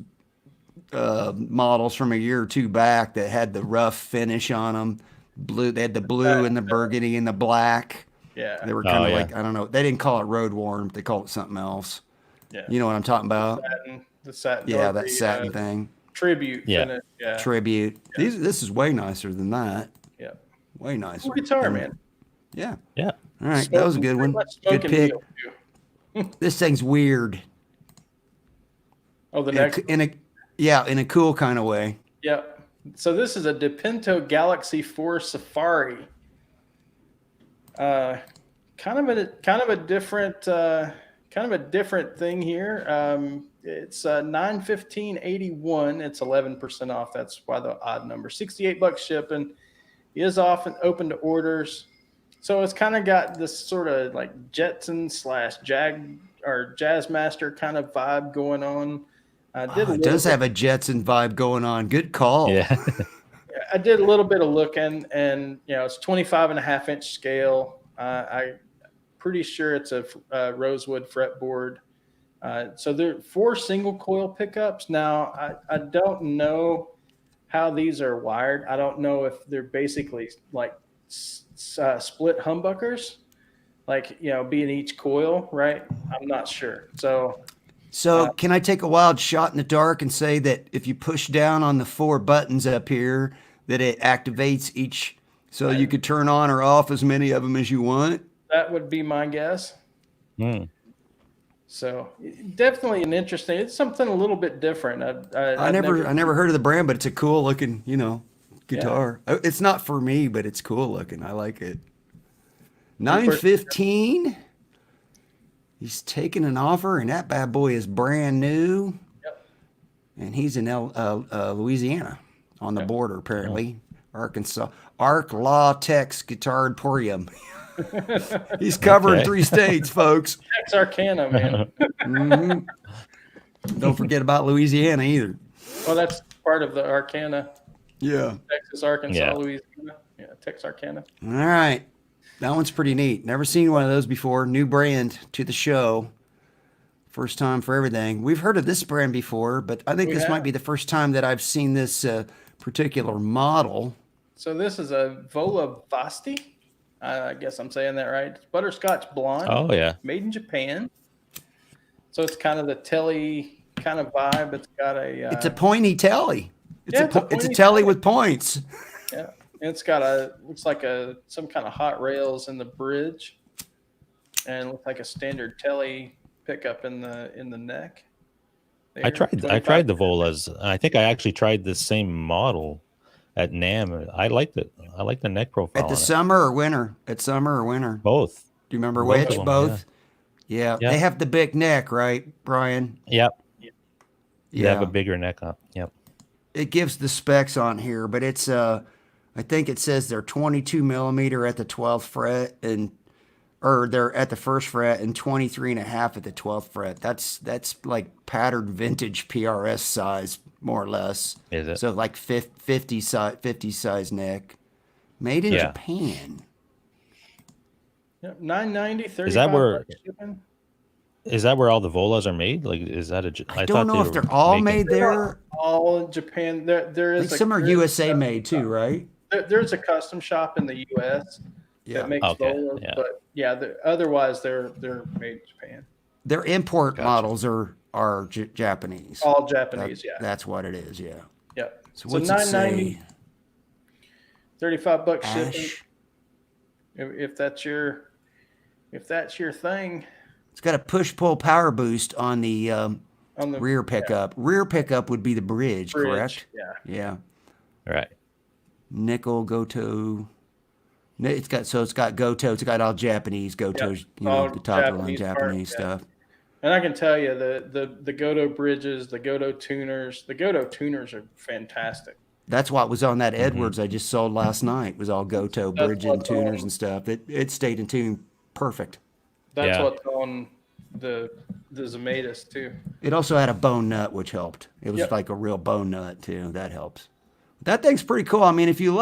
Speaker 2: models from a year or two back that had the rough finish on them. Blue, they had the blue and the burgundy and the black.
Speaker 1: yeah,
Speaker 2: They were kind of
Speaker 3: yeah.
Speaker 2: like, I don't know. They didn't call it road worn. They called it something else.
Speaker 1: yeah.
Speaker 2: You know what I'm talking about?
Speaker 1: The satin,
Speaker 2: Yeah,
Speaker 1: or
Speaker 2: that
Speaker 1: the,
Speaker 2: satin thing.
Speaker 1: tribute
Speaker 3: Yeah.
Speaker 1: finish. Yeah,
Speaker 2: Tribute. This is way nicer than that.
Speaker 1: yeah.
Speaker 2: Way nicer.
Speaker 1: Cool guitar,
Speaker 2: And-
Speaker 1: man.
Speaker 2: Yeah.
Speaker 3: Yeah.
Speaker 2: All right. That was a good one.
Speaker 1: Much
Speaker 2: Good
Speaker 1: smoking
Speaker 2: pick.
Speaker 1: deal, too.
Speaker 2: This thing's weird.
Speaker 1: Oh, the
Speaker 2: In a,
Speaker 1: next.
Speaker 2: in a cool kind of way.
Speaker 1: Yeah. So this is a DePinto Galaxy 4 Safari. Kind of a different thing here. It's 9/15/81. It's 11% off. That's why the odd number. $68 shipping. Is often open to orders. So it's kind of got this sort of like Jetson / Jag or Jazzmaster kind of vibe going on.
Speaker 2: It does have a Jetson vibe going on. Good call.
Speaker 3: Yeah.
Speaker 1: I did a little bit of looking, and it's 25.5-inch scale. I'm pretty sure it's a rosewood fretboard. So there are 4 single coil pickups. Now I don't know how these are wired. I don't know if they're basically like split humbuckers, like being each coil, right? I'm not sure.
Speaker 2: So can I take a wild shot in the dark and say that if you push down on the 4 buttons up here, that it activates each, so you could turn on or off as many of them as you want?
Speaker 1: That would be my guess.
Speaker 3: Hmm.
Speaker 1: So definitely an interesting. It's something a little bit different.
Speaker 2: I never heard of the brand, but it's a cool looking, guitar. It's not for me, but it's cool looking. I like it. 915. He's taking an offer, and that bad boy is brand new.
Speaker 1: Yep.
Speaker 2: And he's in Louisiana, on the border apparently. Arkansas. Arc Law Tex Guitar Emporium. He's covering
Speaker 3: Okay.
Speaker 2: 3 states, folks.
Speaker 1: Texarkana, man.
Speaker 2: Mhm. Don't forget about Louisiana either.
Speaker 1: Well, that's part of the Arcana.
Speaker 2: Yeah.
Speaker 1: Texas, Arkansas,
Speaker 3: Yeah.
Speaker 1: Louisiana. Yeah, Texarkana.
Speaker 2: All right. That one's pretty neat. Never seen one of those before. New brand to the show. First time for everything. We've heard of this brand before, but I think
Speaker 1: We
Speaker 2: this
Speaker 1: have.
Speaker 2: might be the first time that I've seen this particular model.
Speaker 1: So this is a Vola Vasti. I guess I'm saying that right. It's butterscotch blonde.
Speaker 3: Oh yeah.
Speaker 1: Made in Japan. So it's kind of the telly kind of vibe. It's got a.
Speaker 2: It's a pointy telly. It's
Speaker 1: Yeah,
Speaker 2: a
Speaker 1: it's a
Speaker 2: it's a
Speaker 1: pointy
Speaker 2: telly
Speaker 1: telly.
Speaker 2: with points.
Speaker 1: Yeah. And it's got looks like some kind of hot rails in the bridge, and looks like a standard telly pickup in the neck.
Speaker 3: I tried the Volas. I think I actually tried the same model at NAMM. I liked it. I like the neck profile.
Speaker 2: At the
Speaker 3: on it.
Speaker 2: summer or winter? At summer or winter?
Speaker 3: Both.
Speaker 2: Do you remember
Speaker 3: Both of
Speaker 2: which?
Speaker 3: them,
Speaker 2: Both? Yeah.
Speaker 3: Yeah.
Speaker 2: They have the big neck, right, Brian?
Speaker 3: Yep. They
Speaker 2: Yeah.
Speaker 3: have a bigger neck up. Yep.
Speaker 2: It gives the specs on here, but it's I think it says they're 22 millimeter at the 12th fret, or they're at the 1st fret, and 23.5 at the 12th fret. That's like patterned vintage PRS size, more or less.
Speaker 3: Is it?
Speaker 2: So like 50 size neck, made in
Speaker 3: Yeah.
Speaker 2: Japan.
Speaker 1: Yep, $9.90, 35
Speaker 3: Is that where-
Speaker 1: bucks shipping.
Speaker 3: Is that where all the Volas are made? Like, is that
Speaker 2: I don't know if they're all made there.
Speaker 1: All in Japan. There
Speaker 2: I
Speaker 1: is
Speaker 2: think some are
Speaker 1: there is
Speaker 2: USA
Speaker 1: a-
Speaker 2: made too, right?
Speaker 1: There's a custom shop in the U.S.
Speaker 2: Yeah.
Speaker 1: that makes
Speaker 3: Okay,
Speaker 1: Volas,
Speaker 3: yeah.
Speaker 1: but yeah, otherwise they're made in Japan.
Speaker 2: Their import
Speaker 3: Gotcha.
Speaker 2: models are Japanese.
Speaker 1: All Japanese, yeah.
Speaker 2: That's what it is, yeah.
Speaker 1: Yep.
Speaker 2: So what's it
Speaker 1: $9.90,
Speaker 2: say?
Speaker 1: 35 bucks shipping.
Speaker 2: Ash.
Speaker 1: If that's your thing
Speaker 2: It's got a push-pull power boost on the
Speaker 1: on the
Speaker 2: rear pickup. Rear pickup would be the bridge,
Speaker 1: bridge.
Speaker 2: correct?
Speaker 1: Yeah.
Speaker 2: Yeah.
Speaker 3: Right.
Speaker 2: Nickel Goto. It's got Goto. It's got all Japanese Gotos.
Speaker 1: All
Speaker 2: The top of the line
Speaker 1: Japanese part,
Speaker 2: Japanese
Speaker 1: yeah.
Speaker 2: stuff.
Speaker 1: And I can tell you the Goto bridges, the Goto tuners are fantastic.
Speaker 2: That's what was on that Edwards I just sold last night. Was all Goto
Speaker 1: That's
Speaker 2: bridge and tuners and stuff. It stayed in tune perfect.
Speaker 1: That's
Speaker 3: Yeah.
Speaker 1: what's on the Zematis too.
Speaker 2: It also had a bone nut, which helped. It was like a real bone nut too. That helps. That thing's pretty cool. I mean, if you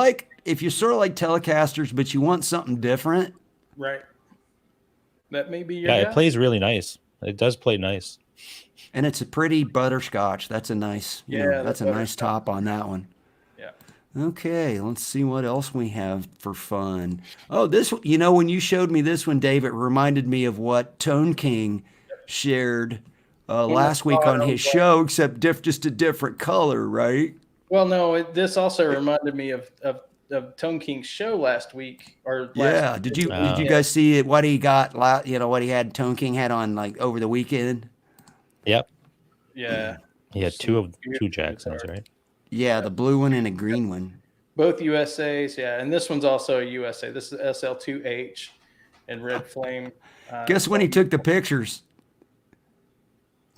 Speaker 2: sort of like Telecasters, but you want something different,
Speaker 1: Right. That may be your
Speaker 3: Yeah,
Speaker 1: guy.
Speaker 3: it plays really nice. It does play nice.
Speaker 2: and it's a pretty butterscotch. That's a nice, that's a nice top on that one.
Speaker 1: Yeah.
Speaker 2: Okay, let's see what else we have for fun. Oh, this, when you showed me this one, Dave, it reminded me of what Tone King shared last week on his show, except just a different color, right?
Speaker 1: Well, no, this also reminded me of Tone King's show last week.
Speaker 2: Yeah. Did you guys see it? What he got? What he had? Tone King had on like over the weekend.
Speaker 3: Yep.
Speaker 1: Yeah.
Speaker 3: He had two Jacksons, right?
Speaker 2: Yeah, the blue one and a green one.
Speaker 1: Both USAs, yeah. And this one's also a USA. This is SL2H and Red Flame.
Speaker 2: Guess when he took the pictures?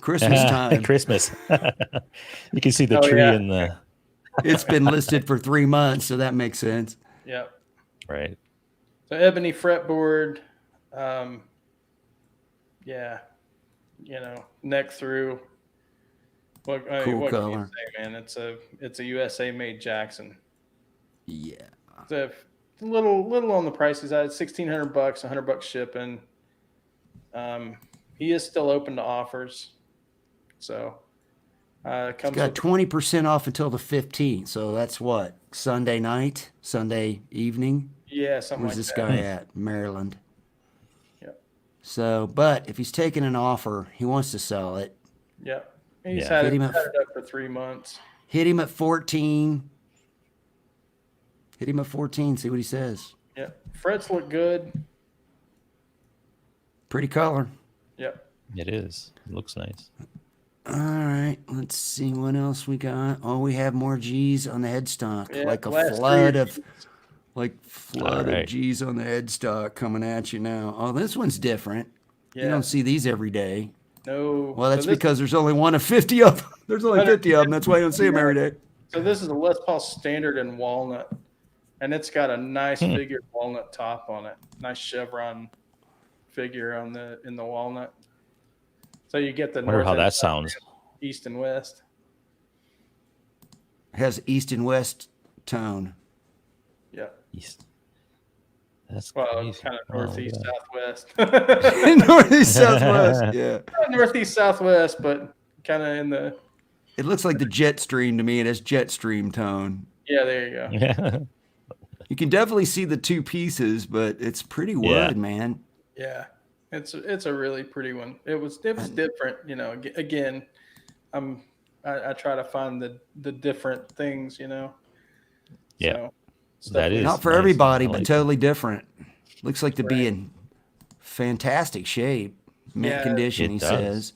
Speaker 2: Christmas time.
Speaker 3: Christmas. You can see the tree in the.
Speaker 2: It's been listed for 3 months, so that makes sense.
Speaker 1: Yep.
Speaker 3: Right.
Speaker 1: So ebony fretboard. Yeah. Neck through. What
Speaker 2: Cool
Speaker 1: what can you
Speaker 2: color.
Speaker 1: say, man? It's a USA made Jackson.
Speaker 2: Yeah.
Speaker 1: It's a little on the pricey side. $1,600, $100 shipping. He is still open to offers. So it comes
Speaker 2: Got
Speaker 1: with
Speaker 2: 20% off until the 15th. So that's what? Sunday night? Sunday evening?
Speaker 1: something
Speaker 2: Where's
Speaker 1: like
Speaker 2: this
Speaker 1: that.
Speaker 2: guy at? Maryland.
Speaker 1: Yep.
Speaker 2: So, but if he's taking an offer, he wants to sell it.
Speaker 1: Yep. He's
Speaker 3: Yeah.
Speaker 1: had
Speaker 2: Hit
Speaker 1: it
Speaker 2: him
Speaker 1: up
Speaker 2: up.
Speaker 1: for 3 months.
Speaker 2: Hit him at 14. Hit him at 14. See what he says.
Speaker 1: Yep. Frets look good.
Speaker 2: Pretty color.
Speaker 1: Yep.
Speaker 3: It is. It looks nice.
Speaker 2: All right. Let's see what else we got. Oh, we have more G's on the headstock.
Speaker 1: Yeah,
Speaker 2: like a
Speaker 1: last
Speaker 2: flood
Speaker 1: three.
Speaker 2: of
Speaker 3: All right.
Speaker 2: G's on the headstock coming at you now. Oh, this one's different.
Speaker 1: Yeah.
Speaker 2: You don't see these every day.
Speaker 1: No.
Speaker 2: Well, that's
Speaker 1: So this-
Speaker 2: because there's only one of 50 of them. There's only 50 of them. That's why you don't see them every day.
Speaker 1: So this is a Les Paul Standard in walnut, and it's got a nice figured walnut top on it. Nice chevron figure in the walnut. So you get the
Speaker 3: Wonder
Speaker 1: north
Speaker 3: how
Speaker 1: and
Speaker 3: that
Speaker 1: south,
Speaker 3: sounds.
Speaker 1: east and west.
Speaker 2: Has east and west tone.
Speaker 1: Yeah.
Speaker 3: East. That's
Speaker 1: Well,
Speaker 3: crazy.
Speaker 1: it's kind of
Speaker 3: Oh,
Speaker 1: northeast,
Speaker 3: yeah.
Speaker 1: southwest.
Speaker 2: Northeast, southwest. Yeah.
Speaker 1: Northeast, southwest, but kind of in the.
Speaker 2: It looks like the Jetstream to me. It has Jetstream tone.
Speaker 1: Yeah, there you go.
Speaker 3: Yeah.
Speaker 2: You can definitely see the two pieces, but it's pretty wood,
Speaker 3: Yeah.
Speaker 2: man.
Speaker 1: Yeah, it's a really pretty one. It was different, Again, I try to find the different things,
Speaker 3: Yeah.
Speaker 1: So,
Speaker 3: That is
Speaker 2: Not for
Speaker 3: nice.
Speaker 2: everybody,
Speaker 3: I
Speaker 2: but
Speaker 3: like
Speaker 2: totally different. Looks like to be
Speaker 1: Right.
Speaker 2: in fantastic shape, mint
Speaker 1: Yeah,
Speaker 2: condition.
Speaker 3: it
Speaker 2: He
Speaker 3: does.
Speaker 2: says,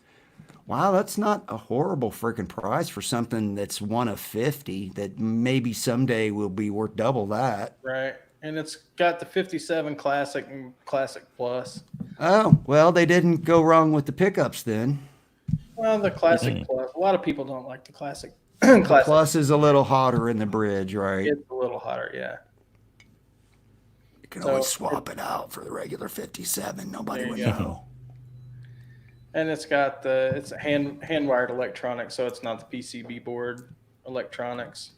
Speaker 2: "Wow, that's not a horrible freaking price for something that's one of 50 that maybe someday will be worth double that."
Speaker 1: right, and it's got the 57 Classic and Classic Plus.
Speaker 2: Oh, well, they didn't go wrong with the pickups then.
Speaker 1: Well, the Classic Plus. A lot of people don't like the Classic.
Speaker 2: The
Speaker 1: Classic.
Speaker 2: Plus is a little hotter in the bridge, right?
Speaker 1: It's a little hotter, yeah.
Speaker 2: You can
Speaker 1: so
Speaker 2: always swap it out for the regular 57. Nobody
Speaker 1: There
Speaker 2: would
Speaker 1: you go.
Speaker 2: know.
Speaker 1: And it's got it's a hand wired electronics, so it's not the PCB board electronics.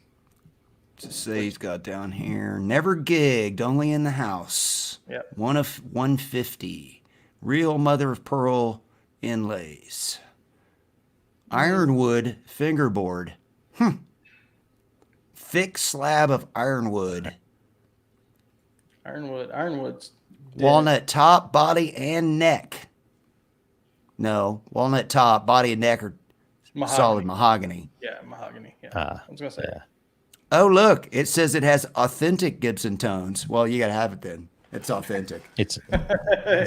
Speaker 2: To say he's got down here, never gigged, only in the house.
Speaker 1: Yep.
Speaker 2: One of 150. Real mother of pearl inlays. Ironwood fingerboard. Thick slab of ironwood.
Speaker 1: Ironwood's dead.
Speaker 2: Walnut top, body, and neck. No, walnut top, body, and neck are
Speaker 1: Mahogany.
Speaker 2: solid mahogany.
Speaker 1: Yeah, mahogany. Yeah.
Speaker 3: Ah,
Speaker 1: I was gonna say.
Speaker 3: yeah.
Speaker 2: Oh, look, it says it has authentic Gibson tones. Well, you got to have it then. It's authentic.
Speaker 3: It's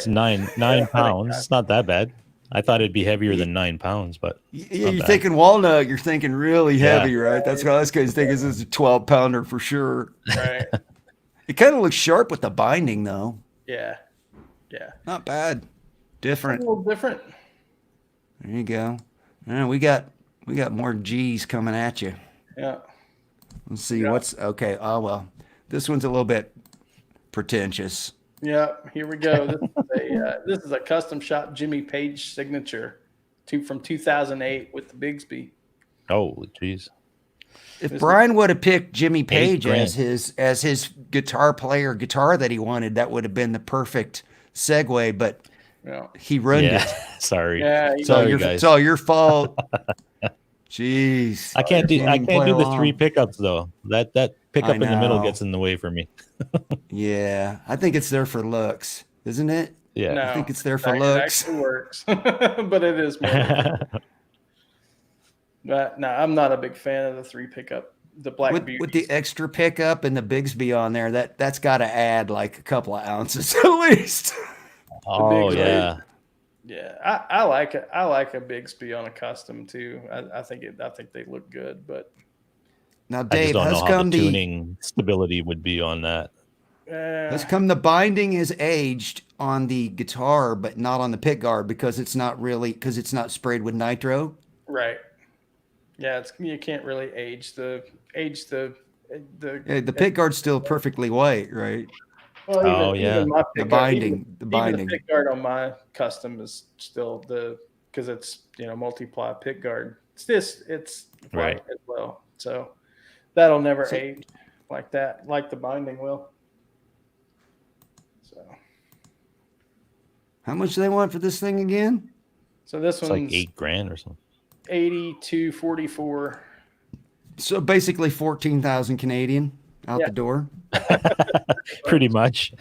Speaker 3: 9 pounds. It's not that bad. I thought it'd be heavier than 9 pounds, but
Speaker 2: Yeah,
Speaker 3: not
Speaker 2: you're
Speaker 3: bad.
Speaker 2: thinking walnut, you're thinking really
Speaker 3: Yeah.
Speaker 2: heavy, right? That's what I was thinking. This is a 12-pounder for sure.
Speaker 1: Right.
Speaker 2: It kind of looks sharp with the binding, though.
Speaker 1: Yeah. Yeah.
Speaker 2: Not bad.
Speaker 1: A
Speaker 2: Different.
Speaker 1: little different.
Speaker 2: There you go. We got more G's coming at you.
Speaker 1: Yeah.
Speaker 2: Let's see
Speaker 1: Yeah.
Speaker 2: what's okay. Oh well, this one's a little bit pretentious.
Speaker 1: Yeah, here we go. This is a custom shop Jimmy Page signature from 2008 with the Bigsby.
Speaker 3: Oh, jeez.
Speaker 2: If Brian would have picked Jimmy Page as his guitar player guitar that he wanted, that would have been the perfect segue. But he ruined it.
Speaker 3: Sorry.
Speaker 1: Yeah,
Speaker 3: Sorry, guys.
Speaker 2: It's all your fault. Jeez.
Speaker 3: I can't do the three pickups though. That pickup in the middle gets in the way for me.
Speaker 2: Yeah, I think it's there for looks, isn't it?
Speaker 3: Yeah,
Speaker 1: no,
Speaker 2: I think it's there for looks.
Speaker 1: It actually works, but it is more. But no, I'm not a big fan of the three pickup, the Black Beauty.
Speaker 2: With the extra pickup and the Bigsby on there, that's got to add like a couple of ounces at least.
Speaker 3: Oh yeah,
Speaker 1: yeah. I like it. I like a Bigsby on a custom too. I think they look good, but
Speaker 2: now Dave,
Speaker 3: I just don't know how the tuning stability would be on that.
Speaker 2: Let's come. The binding is aged on the guitar, but not on the pick guard because it's not sprayed with nitro.
Speaker 1: Right. Yeah, you can't really age the
Speaker 2: pick guard's still perfectly white, right?
Speaker 1: Well, even my
Speaker 2: the
Speaker 1: pick
Speaker 2: binding.
Speaker 1: Even the pick guard on my custom is still because it's multiply pick guard. It's
Speaker 3: right
Speaker 1: as well. So that'll never age like that, like the binding will. So
Speaker 2: how much do they want for this thing again?
Speaker 1: So this one's
Speaker 3: like $8,000 or something.
Speaker 1: 8244.
Speaker 2: So basically 14,000 Canadian out the door.
Speaker 3: Pretty much.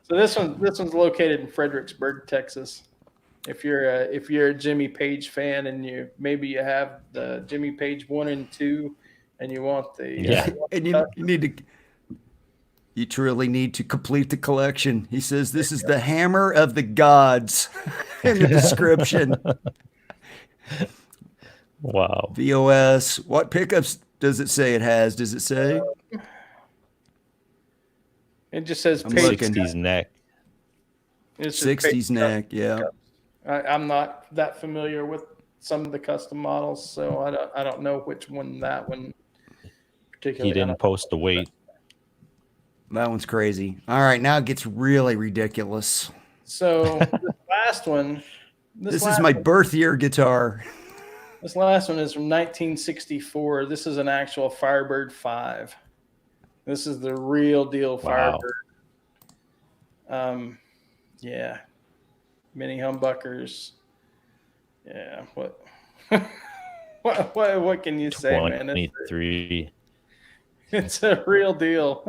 Speaker 1: So this one's located in Fredericksburg, Texas. If you're a Jimmy Page fan and you have the Jimmy Page 1 and 2 and you want the
Speaker 2: and you truly need to complete the collection. He says this is the hammer of the gods in the description.
Speaker 3: Wow.
Speaker 2: VOS. What pickups does it say it has? Does it say?
Speaker 1: It just says
Speaker 3: 60s neck.
Speaker 2: 60s neck, yeah.
Speaker 1: I'm not that familiar with some of the custom models, so I don't know which one that one particularly.
Speaker 3: He didn't post the weight.
Speaker 2: That one's crazy. All right, now it gets really ridiculous.
Speaker 1: So this last one.
Speaker 2: This is my birth year guitar.
Speaker 1: This last one is from 1964. This is an actual Firebird 5. This is the real deal Firebird. Yeah. Mini humbuckers. Yeah. What? what can you say, man?
Speaker 3: 23.
Speaker 1: It's a real deal.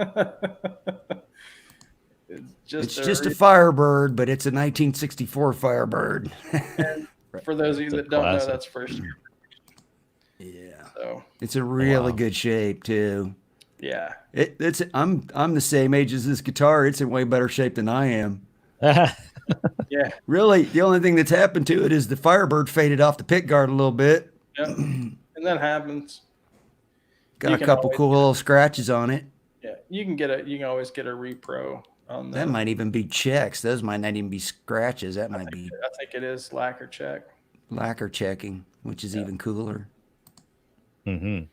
Speaker 2: It's just a Firebird, but it's a 1964 Firebird.
Speaker 1: And for those of you that don't know, that's first year.
Speaker 2: Yeah.
Speaker 1: So
Speaker 2: it's a really good shape too.
Speaker 1: Yeah.
Speaker 2: I'm the same age as this guitar. It's in way better shape than I am.
Speaker 1: Yeah.
Speaker 2: Really, the only thing that's happened to it is the Firebird faded off the pick guard a little bit.
Speaker 1: Yep. And that happens.
Speaker 2: Got a couple cool little scratches on it.
Speaker 1: Yeah. You can always get a repro on
Speaker 2: that. Might even be checks. Those might not even be scratches. That might be.
Speaker 1: I think it is lacquer check.
Speaker 2: Lacquer checking, which is even cooler.
Speaker 3: Mm-hmm.
Speaker 1: And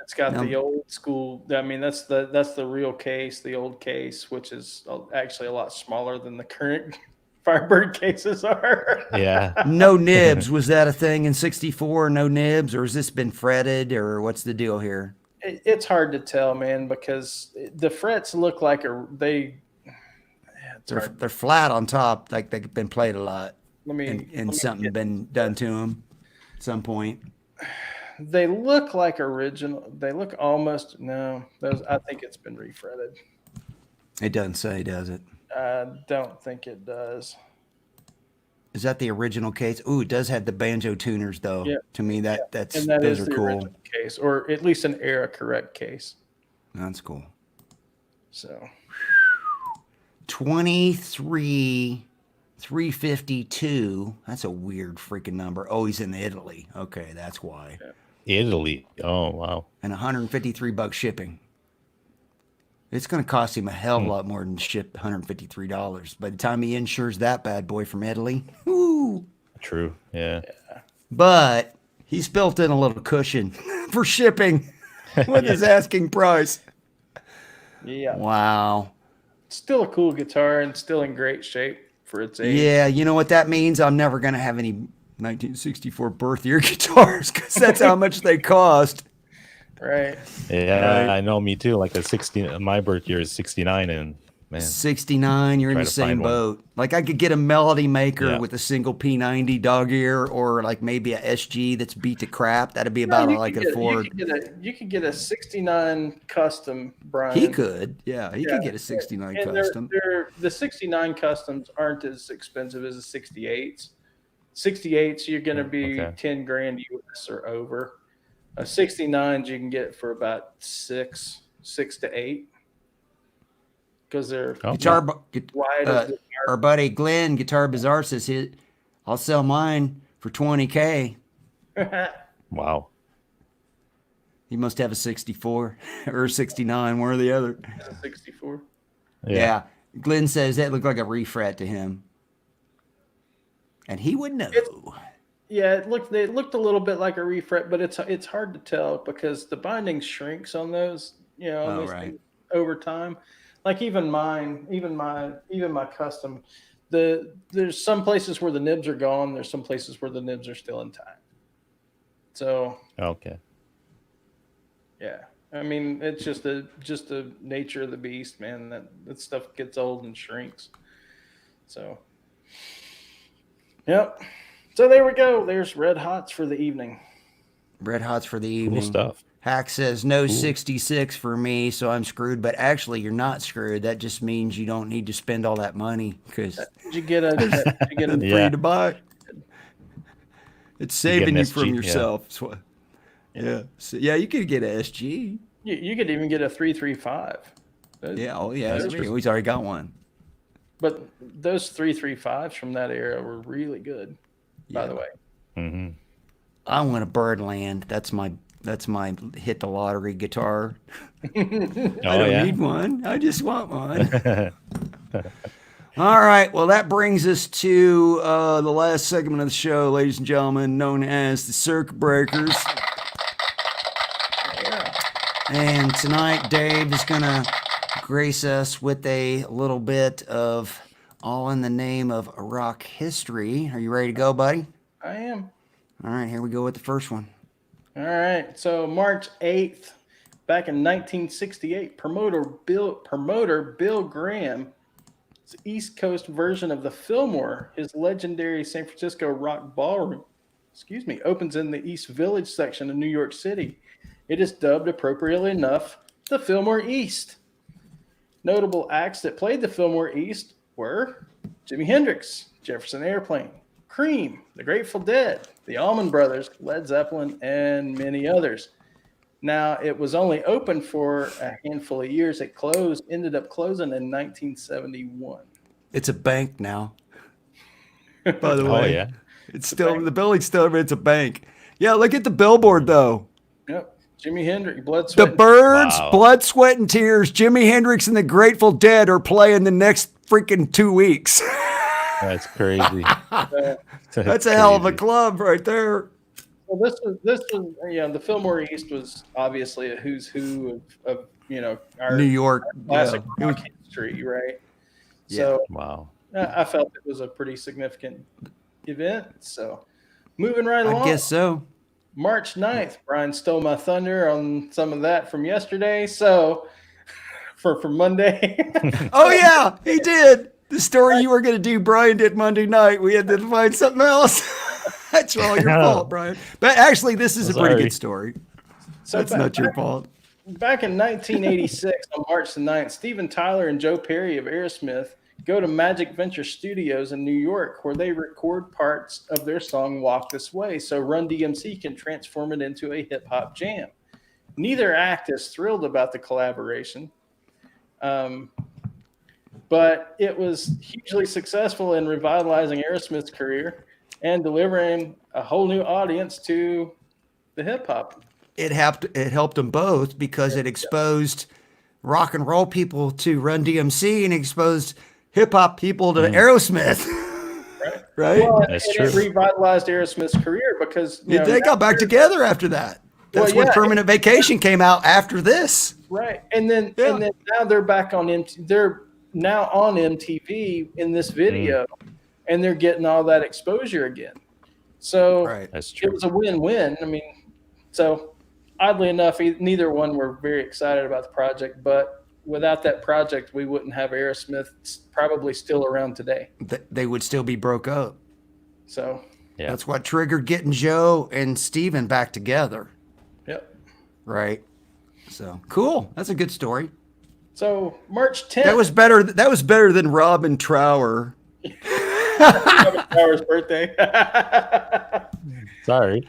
Speaker 1: it's got the old school. I mean, that's the real case, the old case, which is actually a lot smaller than the current Firebird cases are.
Speaker 3: Yeah.
Speaker 2: No nibs. Was that a thing in -- no nibs, or has this been fretted, or what's the deal here?
Speaker 1: It's hard to tell, man, because the frets look like they're
Speaker 2: flat on top, like they've been played a lot. Something been done to them at some point.
Speaker 1: They look like original. They look almost I think it's been refretted.
Speaker 2: It doesn't say, does it?
Speaker 1: I don't think it does.
Speaker 2: Is that the original case? Ooh, it does have the banjo tuners though.
Speaker 1: Yeah.
Speaker 2: To me, those are
Speaker 1: the
Speaker 2: cool.
Speaker 1: Case, or at least an era correct case.
Speaker 2: That's cool.
Speaker 1: So
Speaker 2: 23,352. That's a weird freaking number. Oh, he's in Italy. Okay, that's why.
Speaker 1: Yeah.
Speaker 3: Italy. Oh, wow.
Speaker 2: And $153 shipping. It's going to cost him a hell of a lot more than ship $153. By the time he insures that bad boy from Italy, whoo.
Speaker 3: True. Yeah.
Speaker 2: but he's built in a little cushion for shipping with his asking price.
Speaker 1: Yeah.
Speaker 2: Wow.
Speaker 1: Still a cool guitar and still in great shape for its age.
Speaker 2: Yeah, you know what that means? I'm never going to have any 1964 birth year guitars because that's how much they cost.
Speaker 1: Right.
Speaker 3: Yeah,
Speaker 2: Right.
Speaker 3: I know. Me too. Like a 60. My birth year is 69, and man,
Speaker 2: 69, you're in
Speaker 3: Try
Speaker 2: the
Speaker 3: to
Speaker 2: same
Speaker 3: find one.
Speaker 2: boat. Like I could get a Melody Maker
Speaker 3: Yeah.
Speaker 2: with a single P90 dog ear, or like maybe a SG that's beat to crap. That'd be about
Speaker 1: No,
Speaker 2: all I could afford.
Speaker 1: You could get a 69 custom, Brian.
Speaker 2: He could, yeah, he
Speaker 1: Yeah,
Speaker 2: could get a 69
Speaker 1: and
Speaker 2: custom.
Speaker 1: the 69 customs aren't as expensive as the 68s. 68s, you're going to be
Speaker 3: Okay.
Speaker 1: 10 grand US or over. 69s, you can get for about six to eight, because they're
Speaker 3: Oh,
Speaker 1: wide
Speaker 2: uh,
Speaker 1: as the
Speaker 2: our buddy Glenn, Guitar Bazaar, says I'll sell mine for $20K.
Speaker 3: wow.
Speaker 2: He must have a 64 or a 69, one or the other.
Speaker 1: 64.
Speaker 2: Yeah. Glenn says that looked like a refret to him. And he would know.
Speaker 1: Yeah, it looked a little bit like a refret, but it's hard to tell because the binding shrinks on those, on those things over time. Like even my custom, there's some places where the nibs are gone, there's some places where the nibs are still intact. So
Speaker 3: Okay.
Speaker 1: yeah. I mean, it's just the nature of the beast, man. That stuff gets old and shrinks. So yep. So there we go. There's Red Hots for the evening.
Speaker 2: Red Hots for the evening.
Speaker 3: Cool stuff.
Speaker 2: Hack says no 66 for me, so I'm screwed. But actually, you're not screwed. That just means you don't need to spend all that money because
Speaker 1: Did you get a
Speaker 2: free
Speaker 3: Yeah.
Speaker 2: to buy. It's saving
Speaker 3: an
Speaker 2: you
Speaker 3: SG,
Speaker 2: from
Speaker 3: yeah.
Speaker 2: yourself. So, yeah. So, yeah, you could get a SG.
Speaker 1: You could even get a 335.
Speaker 2: Yeah. Oh, yeah.
Speaker 1: That's true.
Speaker 2: He's already got one.
Speaker 1: But those 335s from that era were really good, by the way.
Speaker 3: Mm-hmm.
Speaker 2: I want a Birdland. That's my hit the lottery guitar. I don't need one. I just want one. All right. Well, that brings us to the last segment of the show, ladies and gentlemen, known as the Circuit Breakers.
Speaker 1: Yeah.
Speaker 2: And tonight, Dave is going to grace us with a little bit of all in the name of rock history. Are you ready to go, buddy?
Speaker 1: I am.
Speaker 2: All right. Here we go with the first one.
Speaker 1: All right. So March 8th, back in 1968, promoter Bill Graham, East Coast version of the Fillmore, his legendary San Francisco rock ballroom, opens in the East Village section of New York City. It is dubbed, appropriately enough, the Fillmore East. Notable acts that played the Fillmore East were Jimi Hendrix, Jefferson Airplane, Cream, The Grateful Dead, the Allman Brothers, Led Zeppelin, and many others. Now, it was only open for a handful of years. It ended up closing in 1971.
Speaker 2: It's a bank now. By the
Speaker 3: Oh
Speaker 2: way,
Speaker 3: yeah.
Speaker 2: it's still the building's still it's a bank. Yeah, look at the billboard though.
Speaker 1: Yep. Jimi Hendrix, Blood,
Speaker 2: The
Speaker 1: Sweat, and
Speaker 2: Byrds,
Speaker 3: Wow.
Speaker 2: Blood, Sweat, and Tears, Jimi Hendrix, and the Grateful Dead are playing the next freaking 2 weeks.
Speaker 3: That's crazy.
Speaker 2: That's a hell of a club right there.
Speaker 1: Well, this was the Fillmore East was obviously a who's who of our
Speaker 2: New York.
Speaker 1: classic
Speaker 2: Yeah.
Speaker 1: rock history, right?
Speaker 2: Yeah.
Speaker 1: So
Speaker 3: Wow.
Speaker 1: I felt it was a pretty significant event. So moving right along.
Speaker 2: I guess so.
Speaker 1: March 9th, Brian stole my thunder on some of that from yesterday. So for Monday.
Speaker 2: Oh yeah, he did. The story you were going to do, Brian did Monday night. We had to find something else. That's all your fault, Brian. But actually, this is a pretty
Speaker 3: Sorry.
Speaker 2: good story.
Speaker 1: So
Speaker 2: That's not your fault.
Speaker 1: Back in 1986, on March the 9th, Steven Tyler and Joe Perry of Aerosmith go to Magic Venture Studios in New York, where they record parts of their song Walk This Way so Run DMC can transform it into a hip-hop jam. Neither act is thrilled about the collaboration, but it was hugely successful in revitalizing Aerosmith's career and delivering a whole new audience to the hip-hop.
Speaker 2: It helped them both because it exposed rock and roll people to Run DMC and exposed hip hop people to Aerosmith.
Speaker 1: Right.
Speaker 2: right?
Speaker 1: Well,
Speaker 3: That's
Speaker 1: and
Speaker 3: true.
Speaker 1: it revitalized Aerosmith's career because you know,
Speaker 2: They got back together after that. That's
Speaker 1: Well,
Speaker 2: when
Speaker 1: yeah.
Speaker 2: Permanent Vacation came out after this.
Speaker 1: right, and then
Speaker 2: Yeah.
Speaker 1: now they're back on they're now on MTV in this video, and they're getting all that exposure again. So
Speaker 2: Right.
Speaker 3: That's
Speaker 1: it
Speaker 3: true.
Speaker 1: was a win-win. I mean, so oddly enough, neither one were very excited about the project, but without that project, we wouldn't have Aerosmith probably still around today.
Speaker 2: They would still be broke up.
Speaker 1: So,
Speaker 3: Yeah.
Speaker 2: That's what triggered getting Joe and Steven back together.
Speaker 1: yep.
Speaker 2: Right. So cool. That's a good story.
Speaker 1: So March 10th.
Speaker 2: That was better. That was better than Robin Trower.
Speaker 1: Power's birthday.
Speaker 3: Sorry.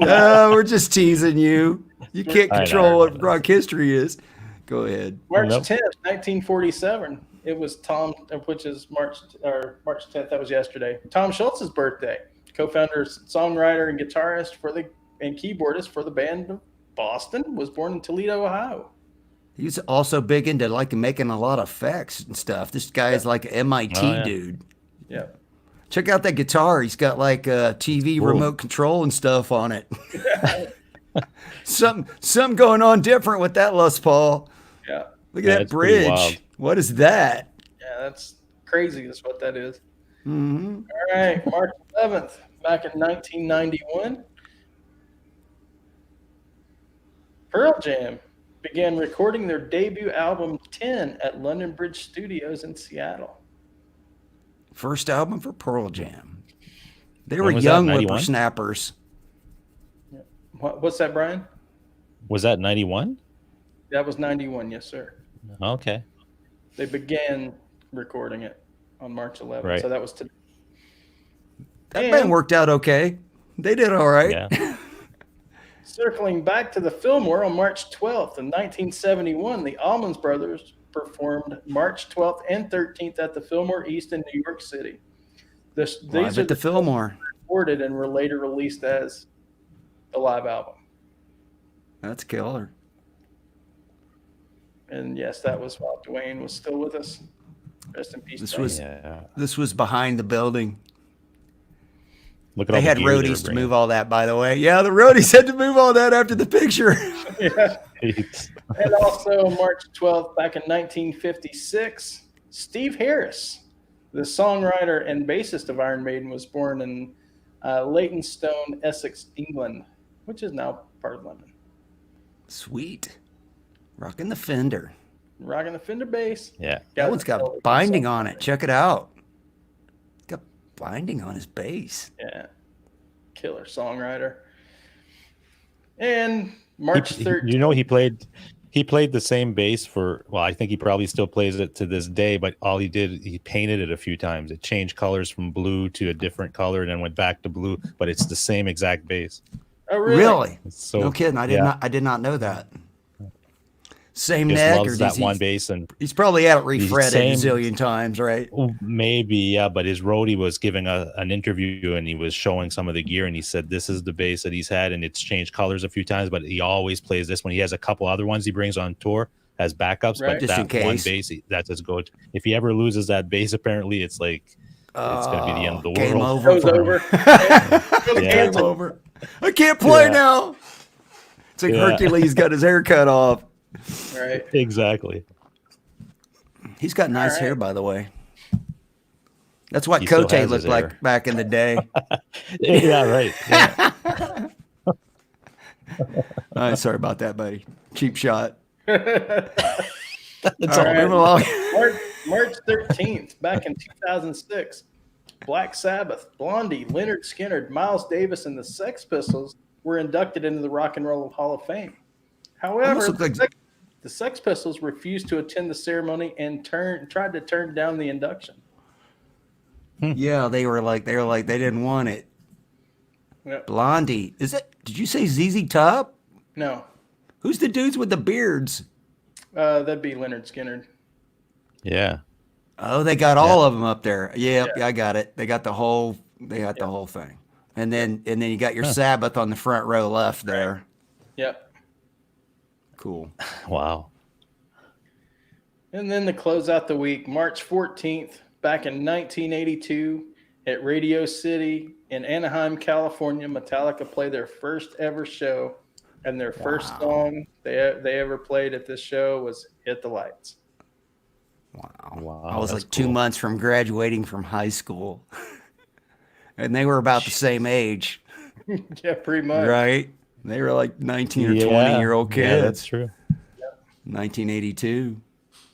Speaker 2: We're just teasing you. You can't
Speaker 3: I know,
Speaker 2: control
Speaker 3: I
Speaker 2: what
Speaker 3: know.
Speaker 2: rock history is. Go ahead.
Speaker 1: March
Speaker 3: Nope.
Speaker 1: 10th, 1947. It was which is March 10th. That was yesterday. Tom Schultz's birthday. Co-founder, songwriter, and guitarist and keyboardist for the band of Boston. Was born in Toledo, Ohio.
Speaker 2: He's also big into like making a lot of effects and stuff. This guy is like an MIT
Speaker 3: Oh, yeah.
Speaker 2: dude.
Speaker 1: Yeah.
Speaker 2: Check out that guitar. He's got like a TV
Speaker 3: Cool.
Speaker 2: remote control and stuff on it. Something going on different with that Les Paul.
Speaker 1: Yeah.
Speaker 2: Look
Speaker 3: Yeah,
Speaker 2: at that
Speaker 3: it's pretty wild.
Speaker 2: bridge. What is that?
Speaker 1: Yeah, that's crazy. That's what that is.
Speaker 2: Mm-hmm.
Speaker 1: All right, March 11th, back in 1991, Pearl Jam began recording their debut album 10 at London Bridge Studios in Seattle.
Speaker 2: First album for Pearl Jam. They
Speaker 3: When
Speaker 2: were
Speaker 3: was that,
Speaker 2: young
Speaker 3: 91?
Speaker 2: whippersnappers.
Speaker 1: What's that, Brian?
Speaker 3: Was that 91?
Speaker 1: That was 91, yes, sir.
Speaker 3: Okay.
Speaker 1: They began recording it on March 11th,
Speaker 3: Right.
Speaker 1: so that was today.
Speaker 2: That
Speaker 1: And
Speaker 2: band worked out okay. They did all right.
Speaker 3: Yeah.
Speaker 1: circling back to the Fillmore on March 12th in 1971, the Allman Brothers performed March 12th and 13th at the Fillmore East in New York City. These
Speaker 2: Live
Speaker 1: are
Speaker 2: at the Fillmore.
Speaker 1: recorded and were later released as a live album.
Speaker 2: That's killer.
Speaker 1: And yes, that was while Dwayne was still with us. Rest in peace.
Speaker 2: This
Speaker 1: Dwayne.
Speaker 2: was-
Speaker 3: Yeah.
Speaker 2: This was behind the building.
Speaker 3: Look at
Speaker 2: They
Speaker 3: all the
Speaker 2: had
Speaker 3: gear they were
Speaker 2: roadies to
Speaker 3: bringing.
Speaker 2: move all that, by the way. Yeah, the roadies had to move all that after the picture.
Speaker 1: Yeah. And also March 12th, back in 1956, Steve Harris, the songwriter and bassist of Iron Maiden, was born in Leytonstone, Essex, England, which is now part of London.
Speaker 2: Sweet. Rocking the Fender.
Speaker 1: Rocking the Fender bass.
Speaker 3: Yeah.
Speaker 2: That one's got binding on it. Check it out. Got binding on his bass.
Speaker 1: Yeah. Killer songwriter. And March 13th.
Speaker 3: You know, he played the same bass for, well, I think he probably still plays it to this day, but all he did, he painted it a few times. It changed colors from blue to a different color and then went back to blue, but it's the same exact bass.
Speaker 1: Oh, really?
Speaker 2: Really?
Speaker 3: So
Speaker 2: No kidding. I did not know that. Same
Speaker 3: just
Speaker 2: neck, or
Speaker 3: loves that
Speaker 2: does
Speaker 3: one bass, and
Speaker 2: he's probably had it refretted a
Speaker 3: same-
Speaker 2: zillion times, right?
Speaker 3: maybe, yeah, but his roadie was giving an interview and he was showing some of the gear and he said this is the bass that he's had and it's changed colors a few times, but he always plays this one. He has a couple other ones he brings on tour as backups,
Speaker 1: Right.
Speaker 3: but
Speaker 2: Just in
Speaker 3: that one
Speaker 2: case.
Speaker 3: bass, that's his go. If he ever loses that bass, apparently it's like it's gonna be the end of the
Speaker 2: Game
Speaker 3: world.
Speaker 2: over.
Speaker 1: Goes
Speaker 2: for him.
Speaker 1: over.
Speaker 2: Game
Speaker 3: Yeah.
Speaker 2: over. I can't play
Speaker 3: Yeah.
Speaker 2: now. It's like
Speaker 3: Yeah.
Speaker 2: Hercules got his hair cut off.
Speaker 1: Right.
Speaker 3: Exactly.
Speaker 2: He's got nice
Speaker 1: All
Speaker 2: hair,
Speaker 1: right.
Speaker 2: by the way. That's what
Speaker 3: He still
Speaker 2: Cote
Speaker 3: has his
Speaker 2: looked
Speaker 3: hair.
Speaker 2: like back in the day.
Speaker 3: Yeah, right. Yeah.
Speaker 2: Sorry about that, buddy. Cheap shot.
Speaker 3: It's
Speaker 2: All
Speaker 3: all
Speaker 2: right,
Speaker 1: right.
Speaker 2: moving along.
Speaker 1: March 13th, back in 2006, Black Sabbath, Blondie, Leonard Skinner, Miles Davis, and the Sex Pistols were inducted into the Rock and Roll Hall of Fame. However,
Speaker 2: Almost looked like-
Speaker 1: the Sex Pistols refused to attend the ceremony and tried to turn down the induction.
Speaker 2: Yeah, they didn't want it.
Speaker 1: Yep.
Speaker 2: Blondie. Did you say ZZ Top?
Speaker 1: No,
Speaker 2: Who's the dudes with the beards?
Speaker 1: that'd be Leonard Skinner.
Speaker 3: Yeah.
Speaker 2: Oh, they got all of them up there. Yeah, I got it. They got the whole thing. And then you got your Sabbath on the front row left there.
Speaker 1: Yep.
Speaker 2: Cool.
Speaker 3: Wow.
Speaker 1: And then to close out the week, March 14th, back in 1982, at Radio City in Anaheim, California. Metallica played their first ever show, and their first song they ever played at this show was "Hit the Lights."
Speaker 2: Wow. I was like 2 months from graduating from high school. And they were about the same age.
Speaker 1: Yeah, pretty much.
Speaker 2: Right? They were like 19 or 20-year-old kids.
Speaker 3: Yeah, that's true.
Speaker 2: 1982.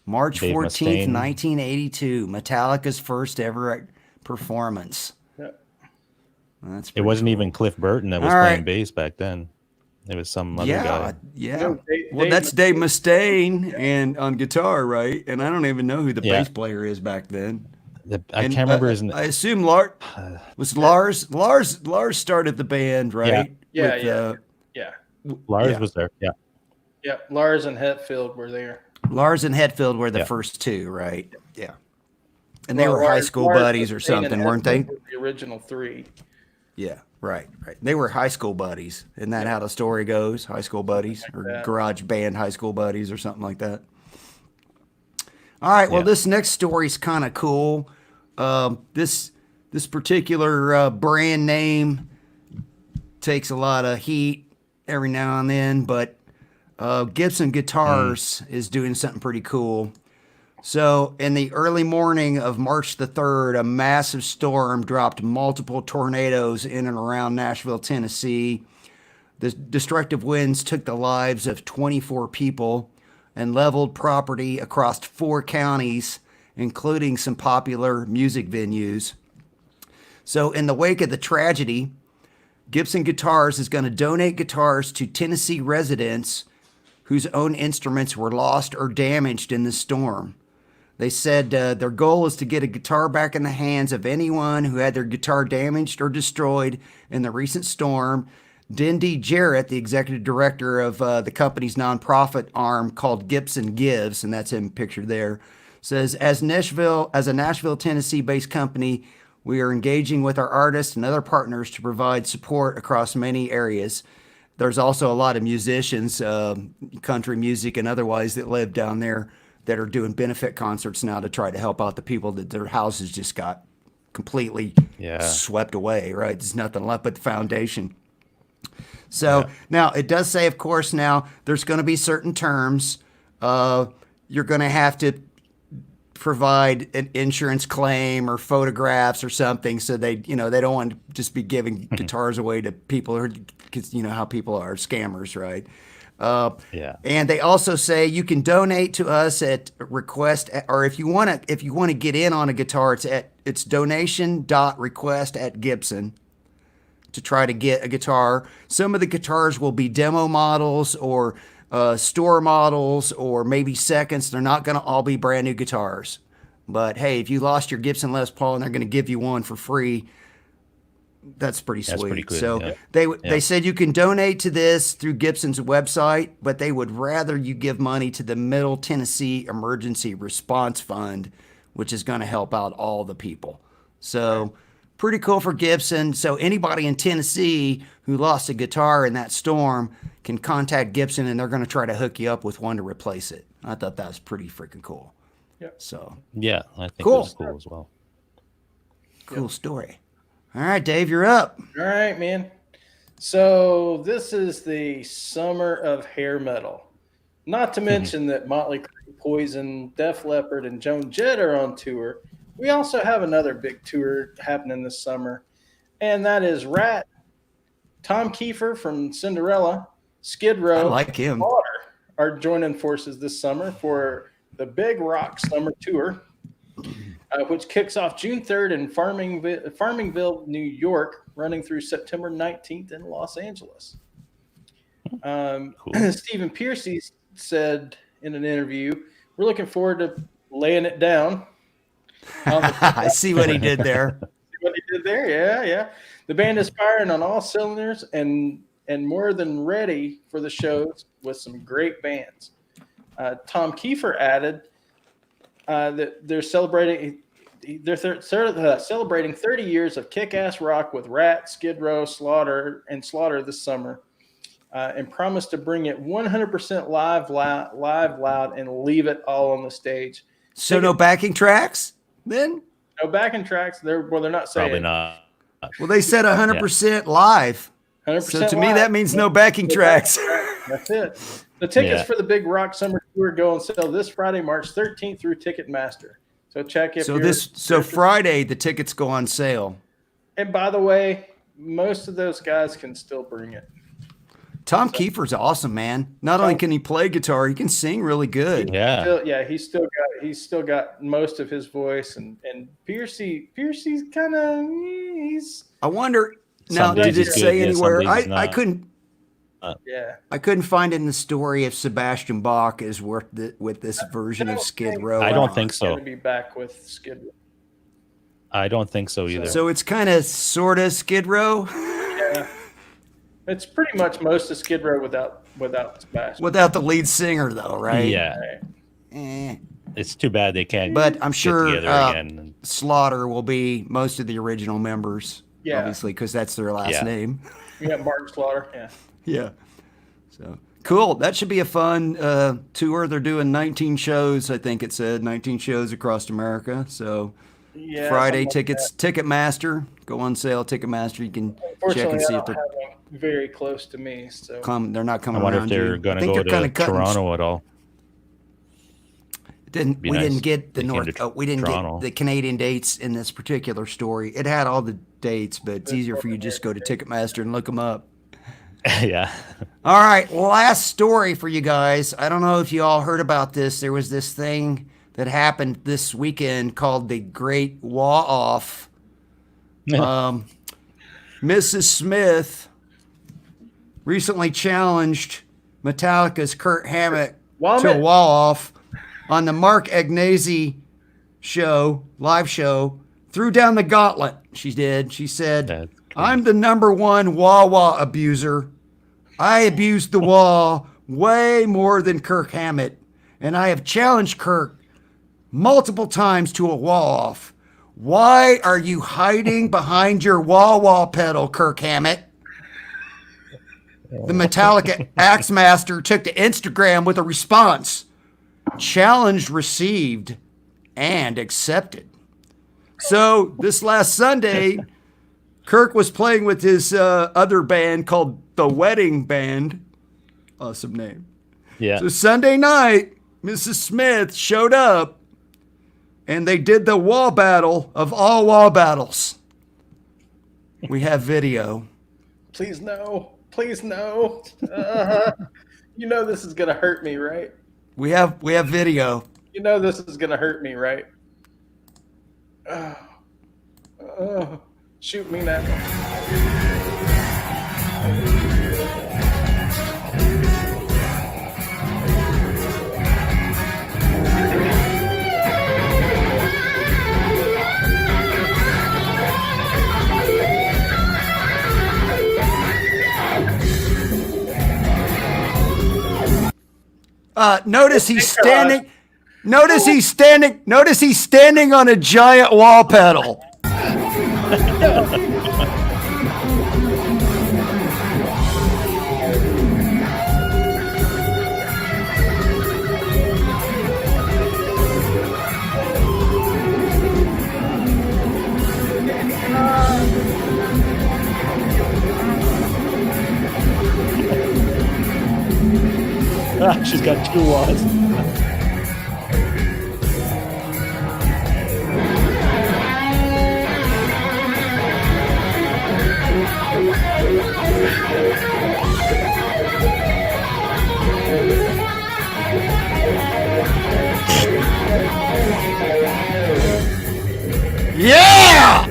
Speaker 2: March
Speaker 3: Dave
Speaker 2: 14th,
Speaker 3: Mustaine.
Speaker 2: 1982. Metallica's first ever performance.
Speaker 1: Yep.
Speaker 2: That's
Speaker 3: It
Speaker 2: pretty
Speaker 3: wasn't
Speaker 2: cool.
Speaker 3: even Cliff Burton that was
Speaker 2: All
Speaker 3: playing
Speaker 2: right.
Speaker 3: bass back then. It was some other guy.
Speaker 2: Yeah.
Speaker 1: No,
Speaker 2: Well, that's Dave Mustaine and on guitar, right? And I don't even know who the bass player is back then.
Speaker 3: I can't remember his name.
Speaker 2: I assume Lars was Lars. Lars started the band, right?
Speaker 1: Yeah.
Speaker 3: Lars was there. Yeah.
Speaker 1: Yeah, Lars and Hetfield were there.
Speaker 2: Lars and Hetfield were the first two, right? Yeah. And they were high school buddies or something, weren't they?
Speaker 1: The original three.
Speaker 2: Yeah, right. They were high school buddies. Isn't that how the story goes? High school buddies or garage band high school buddies or something like that. All right. Well, this next story's kind of cool. This particular brand name takes a lot of heat every now and then, but Gibson Guitars is doing something pretty cool. So in the early morning of March the 3rd, a massive storm dropped multiple tornadoes in and around Nashville, Tennessee. The destructive winds took the lives of 24 people and leveled property across 4 counties, including some popular music venues. So in the wake of the tragedy, Gibson Guitars is going to donate guitars to Tennessee residents whose own instruments were lost or damaged in the storm. They said their goal is to get a guitar back in the hands of anyone who had their guitar damaged or destroyed in the recent storm. Dindy Jarrett, the executive director of the company's nonprofit arm called Gibson Gives, and that's him pictured there, says, as a Nashville, Tennessee-based company, we are engaging with our artists and other partners to provide support across many areas. There's also a lot of musicians, country music and otherwise, that live down there that are doing benefit concerts now to try to help out the people that their houses just got completely swept away, right? There's nothing left but the foundation. So now it does say, of course, now there's going to be certain terms. You're going to have to provide an insurance claim or photographs or something, so they don't want to just be giving guitars away to people who, because you know how people are, scammers, right? And they also say you can donate to us at request, or if you want to get in on a guitar, it's donation.request@Gibson to try to get a guitar. Some of the guitars will be demo models or store models or maybe seconds. They're not going to all be brand new guitars. But hey, if you lost your Gibson Les Paul and they're going to give you one for free, that's pretty sweet. Pretty good, so they said you can donate to this through Gibson's website, but they would rather you give money to the Middle Tennessee Emergency Response Fund, which is going to help out all the people. So pretty cool for Gibson. So anybody in Tennessee who lost a guitar in that storm can contact Gibson, and they're going to try to hook you up with one to replace it. I thought that was pretty freaking cool.
Speaker 1: Yep.
Speaker 2: So
Speaker 3: I think it was cool as well.
Speaker 2: Cool story. All right, Dave, you're up.
Speaker 1: All right, man. So this is the summer of hair metal. Not to mention that Motley Crue, Poison, Def Leppard, and Joan Jett are on tour. We also have another big tour happening this summer, and that is Rat, Tom Kiefer from Cinderella, Skid Row,
Speaker 2: I like him.
Speaker 1: Slaughter are joining forces this summer for the Big Rock Summer Tour, which kicks off June 3rd in Farmingville, New York, running through September 19th in Los Angeles. Stephen Pearcy said in an interview, we're looking forward to laying it down.
Speaker 2: I see what he did there.
Speaker 1: Yeah. The band is firing on all cylinders and more than ready for the shows with some great bands. Tom Kiefer added that they're celebrating 30 years of kick-ass rock with Rat, Skid Row, Slaughter this summer, and promised to bring it 100% live, loud, and leave it all on the stage.
Speaker 2: So no backing tracks then?
Speaker 1: No backing tracks. They're not saying.
Speaker 3: Probably not.
Speaker 2: Well, they said 100% live.
Speaker 1: 100%
Speaker 2: So to me,
Speaker 1: live.
Speaker 2: that means no backing tracks.
Speaker 1: That's it. The tickets for the Big Rock Summer Tour go on sale this Friday, March 13th through Ticketmaster. So check if
Speaker 2: so Friday the tickets go on sale.
Speaker 1: And by the way, most of those guys can still bring it.
Speaker 2: Tom Kiefer's awesome, man. Not only can he play guitar, he can sing really good.
Speaker 3: Yeah.
Speaker 1: He's still got most of his voice, and Piercy's kind of
Speaker 2: I wonder now. Did it say anywhere? I couldn't. I couldn't find in the story if Sebastian Bach is with this version of Skid Row.
Speaker 3: I don't think so.
Speaker 1: Going to be back with Skid Row.
Speaker 3: I don't think so either.
Speaker 2: So it's kind of sort of Skid Row.
Speaker 1: Yeah, it's pretty much most of Skid Row without Sebastian.
Speaker 2: Without the lead singer, though, right?
Speaker 3: Yeah. It's too bad they can't.
Speaker 2: But I'm sure
Speaker 3: get together again.
Speaker 2: Slaughter will be most of the original members.
Speaker 1: Yeah.
Speaker 2: Obviously, because that's their last name.
Speaker 1: We got Martin Slaughter. Yeah.
Speaker 2: Yeah. So cool. That should be a fun tour. They're doing 19 shows. I think it said 19 shows across America. So Friday tickets, Ticketmaster, go on sale. Ticketmaster. You can check and see if they're
Speaker 1: very close to me. So
Speaker 2: they're not coming.
Speaker 3: I wonder
Speaker 2: around
Speaker 3: if they're going to go to Toronto at all.
Speaker 2: We didn't get the Canadian dates in this particular story. It had all the dates, but it's easier for you to just go to Ticketmaster and look them up.
Speaker 3: Yeah.
Speaker 2: All right, last story for you guys. I don't know if you all heard about this. There was this thing that happened this weekend called the Great Wall-Off. Mrs. Smith recently challenged Metallica's Kirk Hammett to a wall-off on the Mark Agnesi live show, threw down the gauntlet. She did. She said, I'm the #1 wah-wah abuser. I abused the wall way more than Kirk Hammett, and I have challenged Kirk multiple times to a wall-off. Why are you hiding behind your wah-wah pedal, Kirk Hammett? The Metallica Axe Master took to Instagram with a response. Challenge received and accepted. So this last Sunday, Kirk was playing with his other band called The Wedding Band. Awesome name.
Speaker 3: Yeah.
Speaker 2: So Sunday night, Mrs. Smith showed up and they did the wall battle of all wall battles. We have video.
Speaker 1: Please no. Please no. You know this is going to hurt me, right?
Speaker 2: We have video.
Speaker 1: You know this is going to hurt me, right? Shoot me now.
Speaker 2: Notice he's standing. Notice he's standing on a giant wall pedal.
Speaker 3: She's got 2 walls.
Speaker 2: Yeah!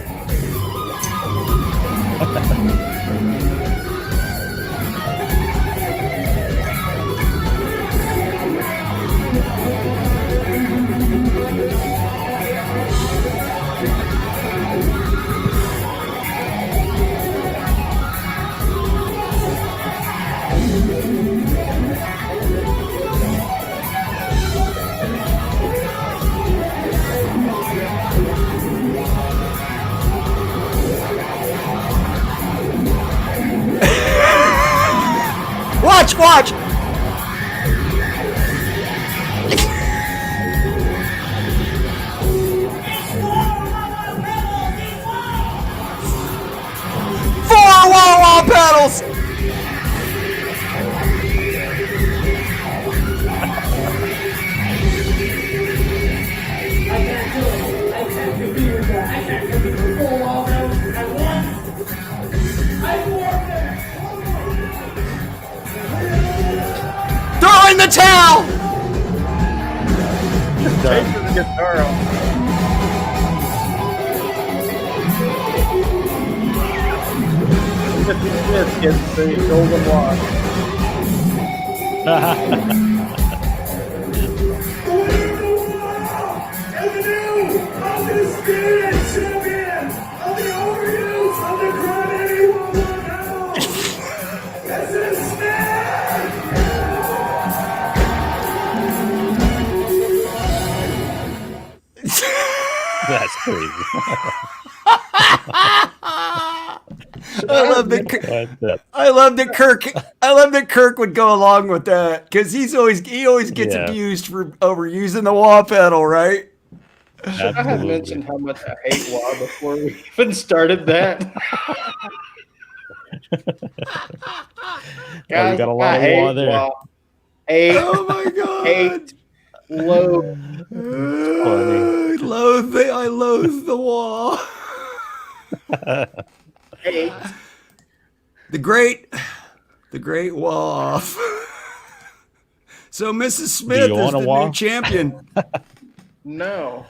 Speaker 2: Watch! the towel.
Speaker 1: Taking the guitar off. This gets the golden watch.
Speaker 4: And the new undisputed champion of the overuse of the Gravity World Medal. This is Smith!
Speaker 3: That's crazy.
Speaker 2: I love that Kirk would go along with that because he always gets abused for overusing the wah pedal, right?
Speaker 1: Should I have mentioned how much I hate wah before we even started that?
Speaker 3: Guys, we got a lot of wah there.
Speaker 1: Wah. Hate,
Speaker 2: Oh my god!
Speaker 1: hate, loathe.
Speaker 2: I loathe the wah.
Speaker 1: Hate.
Speaker 2: The great wah off. So Mrs. Smith
Speaker 3: you
Speaker 2: is
Speaker 3: own a
Speaker 2: the
Speaker 3: wah?
Speaker 2: new champion.
Speaker 1: No,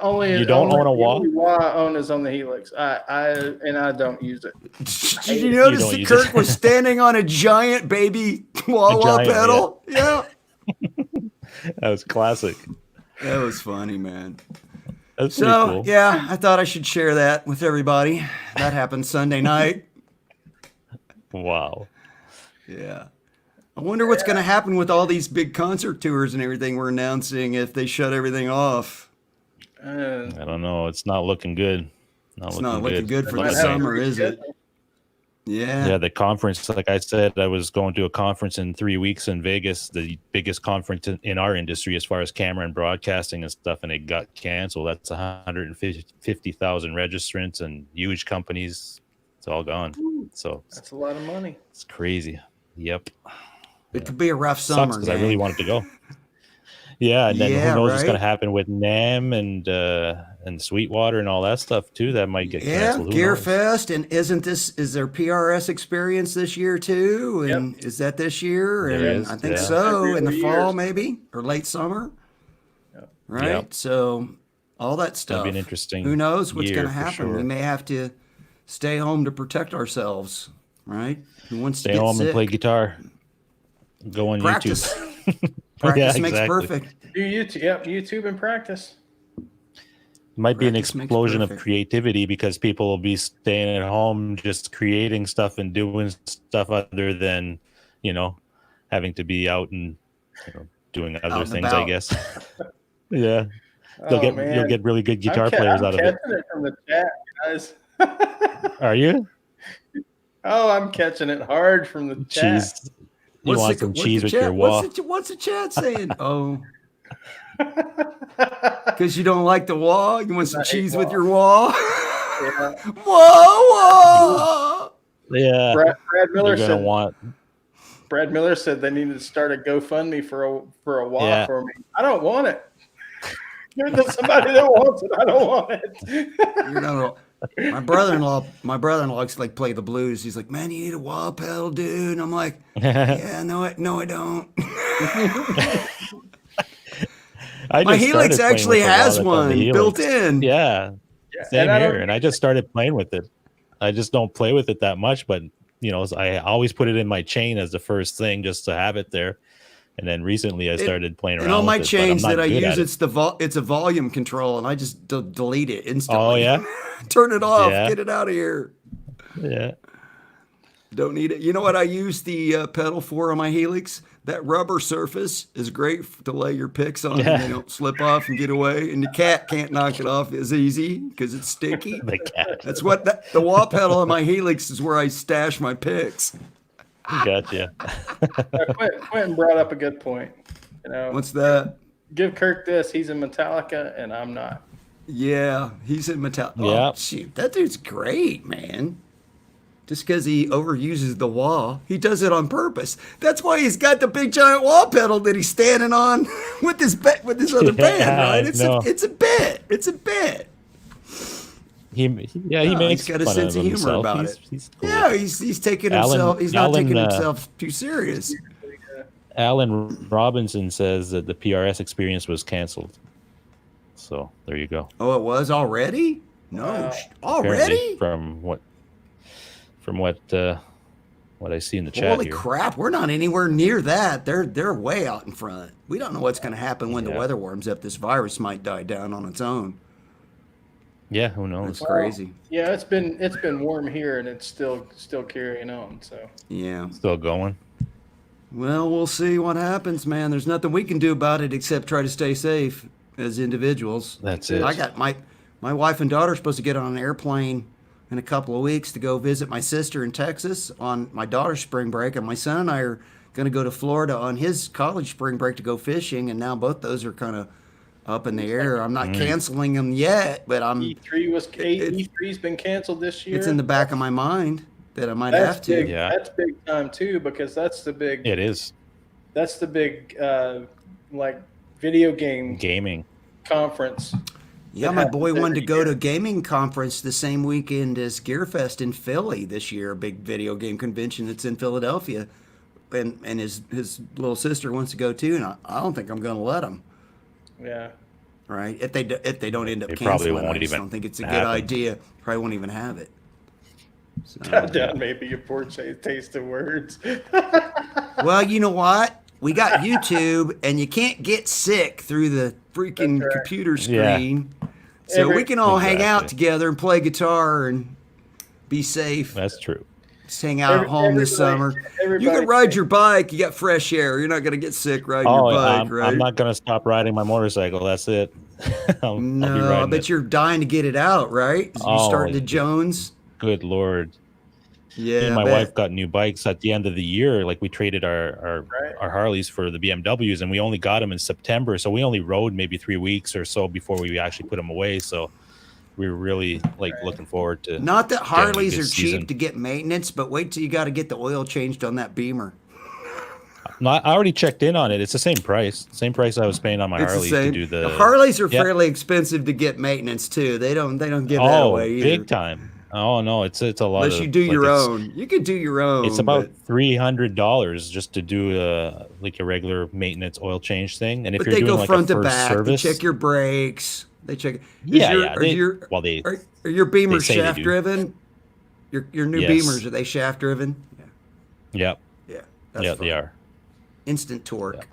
Speaker 1: only
Speaker 3: You don't own a wah?
Speaker 1: The only wah I own is on the Helix. I don't use it.
Speaker 2: Did you notice
Speaker 3: don't
Speaker 2: that
Speaker 3: use
Speaker 2: Kirk
Speaker 3: it.
Speaker 2: was standing on a giant baby wah
Speaker 3: giant,
Speaker 2: pedal? Yeah.
Speaker 3: That was classic.
Speaker 2: That was funny, man.
Speaker 3: That's pretty
Speaker 2: So,
Speaker 3: cool.
Speaker 2: yeah, I thought I should share that with everybody. That happened Sunday night.
Speaker 3: Wow.
Speaker 2: Yeah. I wonder what's going to happen with all these big concert tours and everything we're announcing if they shut everything off.
Speaker 3: I don't know. It's not looking good.
Speaker 2: It's not looking good for
Speaker 3: Like
Speaker 2: the
Speaker 3: I said.
Speaker 2: summer, is it? Yeah.
Speaker 3: Yeah, the conference, like I said, I was going to a conference in 3 weeks in Vegas, the biggest conference in our industry as far as camera and broadcasting and stuff, and it got canceled. That's 150,000 registrants and huge companies. It's all gone. So
Speaker 1: That's a lot of money.
Speaker 3: it's crazy. Yep.
Speaker 2: It could be a rough
Speaker 3: Sucks
Speaker 2: summer.
Speaker 3: because I really wanted to go. Yeah, and then
Speaker 2: Yeah,
Speaker 3: who knows what's
Speaker 2: right?
Speaker 3: going to happen with NAM and Sweetwater and all that stuff too. That might get
Speaker 2: Yeah,
Speaker 3: canceled. Who
Speaker 2: Gear
Speaker 3: knows?
Speaker 2: Fest, and is there PRS experience this year too? And is that this year?
Speaker 3: There
Speaker 2: And
Speaker 3: is,
Speaker 2: I think
Speaker 3: yeah.
Speaker 2: so.
Speaker 1: Every
Speaker 2: In the
Speaker 1: 3
Speaker 2: fall,
Speaker 1: years.
Speaker 2: maybe, or late summer.
Speaker 1: Yep.
Speaker 2: Right.
Speaker 3: Yep.
Speaker 2: So all that stuff.
Speaker 3: That'd be an interesting
Speaker 2: Who knows what's
Speaker 3: year
Speaker 2: going to
Speaker 3: for
Speaker 2: happen?
Speaker 3: sure.
Speaker 2: We may have to stay home to protect ourselves. Right. Who wants
Speaker 3: Stay
Speaker 2: to get
Speaker 3: home
Speaker 2: sick?
Speaker 3: and play guitar. Go on
Speaker 2: Practice.
Speaker 3: YouTube.
Speaker 2: Practice
Speaker 3: Yeah,
Speaker 2: makes
Speaker 3: exactly.
Speaker 2: perfect.
Speaker 1: Do YouTube, yep, YouTube and practice.
Speaker 3: Might be an
Speaker 2: Practice makes
Speaker 3: explosion of
Speaker 2: perfect.
Speaker 3: creativity because people will be staying at home just creating stuff and doing stuff other than, having to be out and doing other
Speaker 2: and
Speaker 3: things, I
Speaker 2: about.
Speaker 3: guess. Yeah.
Speaker 1: Oh,
Speaker 3: You'll
Speaker 1: man.
Speaker 3: get really good guitar
Speaker 1: I'm
Speaker 3: players out of it.
Speaker 1: catching it from the chat, guys.
Speaker 3: Are you?
Speaker 1: Oh, I'm catching it hard from the chat.
Speaker 3: Cheese. You want some
Speaker 2: what's
Speaker 3: cheese
Speaker 2: the
Speaker 3: with
Speaker 2: chat-
Speaker 3: your wah.
Speaker 2: What's the chat saying? Oh, because you don't like the wah? You want some
Speaker 1: I hate
Speaker 2: cheese with
Speaker 1: wah.
Speaker 2: your wah?
Speaker 1: Yeah.
Speaker 2: Wah!
Speaker 3: Yeah.
Speaker 1: Brad Miller
Speaker 3: You're gonna
Speaker 1: said.
Speaker 3: want
Speaker 1: Brad Miller said they needed to start a GoFundMe for a wah
Speaker 3: Yeah.
Speaker 1: for me. I don't want it. Give it to somebody that wants it. I don't want it.
Speaker 2: You know, my brother-in-law likes to play the blues. He's like, man, you need a wah pedal, dude. And I'm like, yeah, no, I don't.
Speaker 3: I
Speaker 2: My
Speaker 3: just
Speaker 2: Helix
Speaker 3: started playing
Speaker 2: actually
Speaker 3: with the wah
Speaker 2: has
Speaker 3: that's on the
Speaker 2: one
Speaker 3: Helix.
Speaker 2: built in.
Speaker 3: Yeah.
Speaker 1: Yeah,
Speaker 3: Same
Speaker 1: and I
Speaker 3: here.
Speaker 1: don't-
Speaker 3: And I just started playing with it. I just don't play with it that much, but I always put it in my chain as the first thing just to have it there. And then recently I started playing around
Speaker 2: And on my
Speaker 3: with it, but I'm
Speaker 2: chains
Speaker 3: not
Speaker 2: that I
Speaker 3: good
Speaker 2: use,
Speaker 3: at it.
Speaker 2: it's a volume control, and I just delete it instantly.
Speaker 3: Oh, yeah?
Speaker 2: Turn it off.
Speaker 3: Yeah.
Speaker 2: Get it out of here.
Speaker 3: Yeah.
Speaker 2: Don't need it. You know what I use the pedal for on my Helix? That rubber surface is great to lay your picks on and they don't slip off and get away. And the cat can't knock it off as easy because it's sticky.
Speaker 3: The cat.
Speaker 2: That's what the wah pedal on my Helix is where I stash my picks.
Speaker 3: Gotcha.
Speaker 1: Quentin brought up a good point.
Speaker 2: What's that?
Speaker 1: Give Kirk this. He's in Metallica, and I'm not.
Speaker 2: Yeah, he's in Metallica.
Speaker 3: Yeah.
Speaker 2: Oh, shoot, that dude's great, man. Just because he overuses the wah, he does it on purpose. That's why he's got the big giant wah pedal that he's standing on with this other band, right? It's
Speaker 3: know.
Speaker 2: a bit. It's a bit.
Speaker 3: He makes
Speaker 2: he's got a
Speaker 3: fun
Speaker 2: sense of humor
Speaker 3: himself.
Speaker 2: about
Speaker 3: He's-
Speaker 2: it.
Speaker 3: He's cool.
Speaker 2: Yeah, he's taking
Speaker 3: Alan-
Speaker 2: himself. He's not
Speaker 3: Alan,
Speaker 2: taking himself too serious.
Speaker 3: Alan Robinson says that the PRS experience was canceled. So there you go.
Speaker 2: Oh, it was already? No, already?
Speaker 3: Apparently, from what I see in the chat
Speaker 2: Holy
Speaker 3: here.
Speaker 2: crap! We're not anywhere near that. They're way out in front. We don't know what's going to happen when the weather warms up. This virus might die down on its own.
Speaker 3: Yeah, who knows?
Speaker 2: That's crazy.
Speaker 1: Yeah, it's been warm here, and it's still carrying on. So
Speaker 2: Yeah.
Speaker 3: Still going.
Speaker 2: Well, we'll see what happens, man. There's nothing we can do about it except try to stay safe as individuals.
Speaker 3: That's it.
Speaker 2: I got my wife and daughter are supposed to get on an airplane in a couple of weeks to go visit my sister in Texas on my daughter's spring break, and my son and I are going to go to Florida on his college spring break to go fishing, and now both those are kind of up in the air. I'm not canceling them yet, but
Speaker 1: E3's been canceled this year.
Speaker 2: It's in the back of my mind that I might have to.
Speaker 1: Big.
Speaker 3: Yeah.
Speaker 1: That's big time too, because that's the big.
Speaker 3: It is.
Speaker 1: That's the big like video game
Speaker 3: Gaming.
Speaker 1: conference.
Speaker 2: Yeah, my boy wanted to go to a gaming conference the same weekend as GearFest in Philly this year, a big video game convention that's in Philadelphia. And his little sister wants to go too, and I don't think I'm going to let him.
Speaker 1: Yeah.
Speaker 2: Right? If they don't end up
Speaker 3: They probably
Speaker 2: canceling,
Speaker 3: won't
Speaker 2: I just
Speaker 3: even
Speaker 2: don't think it's a good
Speaker 3: happen.
Speaker 2: idea. Probably won't even have it. So,
Speaker 1: That may be a poor taste of words.
Speaker 2: well, you know what? We got YouTube, and you can't get sick through the freaking
Speaker 1: That's right.
Speaker 2: computer screen. So
Speaker 1: Every-
Speaker 2: we can all hang out
Speaker 3: Exactly.
Speaker 2: together and play guitar and be safe.
Speaker 3: That's true.
Speaker 2: Just hang out at home this summer. You can ride your bike. You got fresh air. You're not going to get sick riding your bike, right?
Speaker 3: I'm not going to stop riding my motorcycle. That's it. I'll be
Speaker 2: No, I
Speaker 3: riding
Speaker 2: bet
Speaker 3: it.
Speaker 2: you're dying to get it out, right? You
Speaker 3: Oh,
Speaker 2: starting to Jones.
Speaker 3: Good Lord.
Speaker 2: Yeah,
Speaker 3: Me and
Speaker 2: I
Speaker 3: my
Speaker 2: bet.
Speaker 3: wife got new bikes at the end of the year. Like we traded our Harleys for the BMWs, and we only got them in September. So we only rode maybe 3 weeks or so before we actually put them away. So we were really looking forward to.
Speaker 2: Not that
Speaker 3: getting a
Speaker 2: Harleys
Speaker 3: good
Speaker 2: are
Speaker 3: season.
Speaker 2: cheap to get maintenance, but wait till you got to get the oil changed on that Beamer.
Speaker 3: No, I already checked in on it. It's the same price. Same price I was paying on my
Speaker 2: It's
Speaker 3: Harleys
Speaker 2: the same.
Speaker 3: to do
Speaker 2: The
Speaker 3: the
Speaker 2: Harleys are
Speaker 3: Yeah.
Speaker 2: fairly expensive to get maintenance too. They don't give that
Speaker 3: Oh,
Speaker 2: away either.
Speaker 3: big time. Oh no, it's a lot.
Speaker 2: Unless you do your own. You can do your own.
Speaker 3: It's about
Speaker 2: but
Speaker 3: $300 just to do like a regular maintenance oil change thing. And if you're
Speaker 2: they
Speaker 3: doing
Speaker 2: go
Speaker 3: like
Speaker 2: front
Speaker 3: a
Speaker 2: to
Speaker 3: first
Speaker 2: back.
Speaker 3: service,
Speaker 2: They check your brakes. They check.
Speaker 3: Yeah,
Speaker 2: your,
Speaker 3: yeah,
Speaker 2: Are
Speaker 3: they-
Speaker 2: your,
Speaker 3: well, they-
Speaker 2: are your Beamers
Speaker 3: say they
Speaker 2: shaft
Speaker 3: do.
Speaker 2: driven? Your new
Speaker 3: Yes.
Speaker 2: Beamers, are they shaft driven?
Speaker 3: Yep,
Speaker 2: Yeah. That's
Speaker 3: yeah,
Speaker 2: fine.
Speaker 3: they are.
Speaker 2: Instant torque.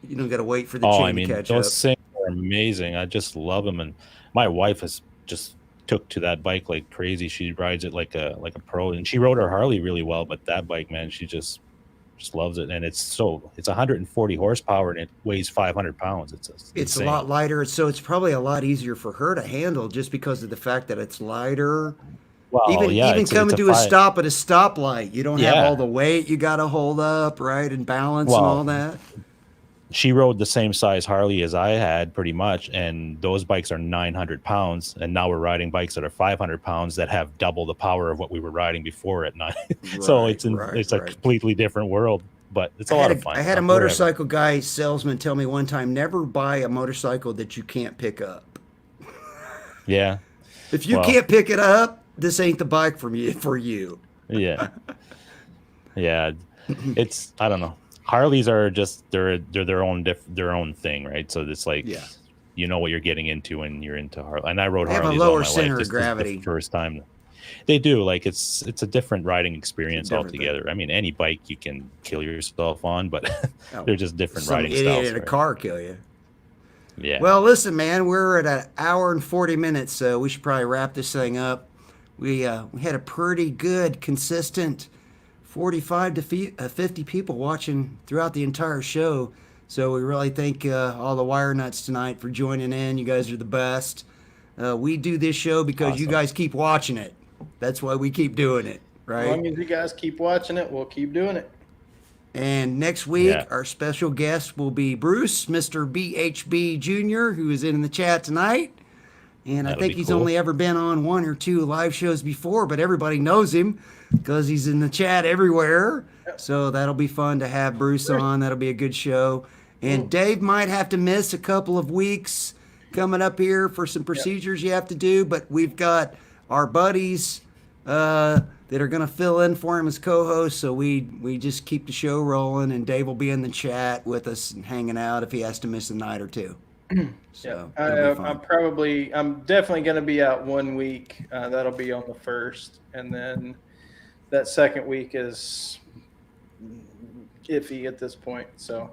Speaker 2: You don't got to wait for the
Speaker 3: Oh,
Speaker 2: chain
Speaker 3: I mean,
Speaker 2: to catch
Speaker 3: those
Speaker 2: up.
Speaker 3: things are amazing. I just love them, and my wife has just took to that bike like crazy. She rides it like a pro, and she rode her Harley really well. But that bike, man, she just loves it, and it's 140 horsepower and it weighs 500 pounds. It's
Speaker 2: It's a
Speaker 3: insane.
Speaker 2: lot lighter, so it's probably a lot easier for her to handle just because of the fact that it's lighter.
Speaker 3: Well,
Speaker 2: even
Speaker 3: yeah,
Speaker 2: even
Speaker 3: it's
Speaker 2: coming to a
Speaker 3: five-
Speaker 2: stop at a stoplight, you don't have
Speaker 3: Yeah.
Speaker 2: all the weight you got to hold up, right, and balance and
Speaker 3: Well,
Speaker 2: all that.
Speaker 3: She rode the same size Harley as I had pretty much, and those bikes are 900 pounds, and now we're riding bikes that are 500 pounds that have double the power of what we were riding before at night. So
Speaker 2: Right,
Speaker 3: it's a
Speaker 2: right.
Speaker 3: completely different world, but it's a lot of fun.
Speaker 2: I had a
Speaker 3: I'm forever.
Speaker 2: motorcycle guy salesman tell me one time, never buy a motorcycle that you can't pick up.
Speaker 3: Yeah,
Speaker 2: If you
Speaker 3: Well-
Speaker 2: can't pick it up, this ain't the bike for you.
Speaker 3: yeah, yeah. It's I don't know. Harleys are just they're their own thing, right? So it's like
Speaker 2: Yeah.
Speaker 3: you know what you're getting into when you're into Harley. And I rode
Speaker 2: They have a
Speaker 3: Harleys all
Speaker 2: lower
Speaker 3: my
Speaker 2: center
Speaker 3: life.
Speaker 2: of
Speaker 3: This is the
Speaker 2: gravity.
Speaker 3: first time. They do like it's a different riding experience
Speaker 2: different
Speaker 3: altogether. I mean, any bike you can kill yourself on, but
Speaker 2: Oh,
Speaker 3: they're just different
Speaker 2: Some
Speaker 3: riding
Speaker 2: idiot
Speaker 3: styles.
Speaker 2: in a
Speaker 3: right?
Speaker 2: car kill you.
Speaker 3: Yeah.
Speaker 2: Well, listen, man, we're at an hour and 40 minutes, so we should probably wrap this thing up. We had a pretty good, consistent 45 to 50 people watching throughout the entire show. So we really thank all the wire nuts tonight for joining in. You guys are the best. We do this show because you
Speaker 3: Awesome.
Speaker 2: guys keep watching it. That's why we keep doing it,
Speaker 1: As
Speaker 2: right?
Speaker 1: long as you guys keep watching it, we'll keep doing it.
Speaker 2: And next week,
Speaker 3: Yeah.
Speaker 2: our special guest will be Bruce, Mr. BHB Jr., who is in the chat tonight. And I
Speaker 3: That'll
Speaker 2: think
Speaker 3: be
Speaker 2: he's
Speaker 3: cool.
Speaker 2: only ever been on 1 or 2 live shows before, but everybody knows him because he's in the chat everywhere. So that'll be fun to have Bruce on. That'll be a good show. And Dave might have to miss a couple of weeks coming up here for some procedures you have to do, but we've got our buddies that are going to fill in for him as co-host. So we just keep the show rolling, and Dave will be in the chat with us and hanging out if he has to miss a night or two. So
Speaker 1: I'm definitely going to be out 1 week. That'll be on the 1st, and then that second week is iffy at this point. So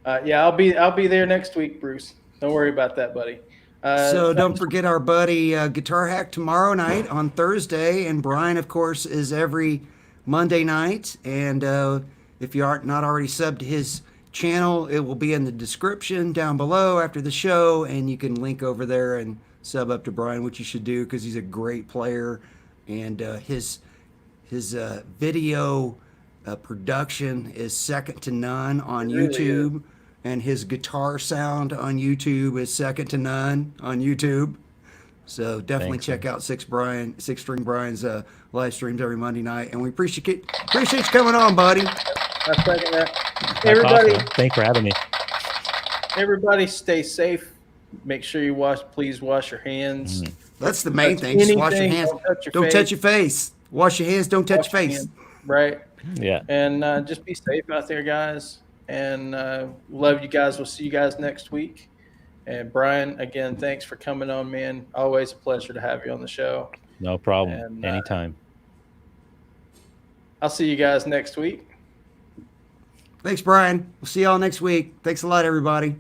Speaker 1: I'll be there next week, Bruce. Don't worry about that, buddy.
Speaker 2: So don't forget our buddy Guitar Hack tomorrow night on Thursday, and Brian, of course, is every Monday night. And if you aren't not already subbed to his channel, it will be in the description down below after the show, and you can link over there and sub up to Brian, which you should do because he's a great player, and his video production is second to none on YouTube. And his guitar sound on YouTube is second to none on YouTube. So definitely check out 6StringBryan's live streams every Monday night. And we appreciate you coming on, buddy.
Speaker 1: I second that.
Speaker 3: That's
Speaker 1: Everybody,
Speaker 3: awesome. Thanks for having me.
Speaker 1: everybody stay safe. Make sure you please wash your hands.
Speaker 2: That's the main thing. Just wash your hands. Don't touch your face. Wash your hands. Don't touch your face.
Speaker 1: Right.
Speaker 3: Yeah.
Speaker 1: And just be safe out there, guys. And love you guys. We'll see you guys next week. And Brian, again, thanks for coming on, man. Always a pleasure to have you on the show.
Speaker 3: No problem.
Speaker 1: And,
Speaker 3: Anytime.
Speaker 1: I'll see you guys next week.
Speaker 2: Thanks, Brian. We'll see y'all next week. Thanks a lot, everybody.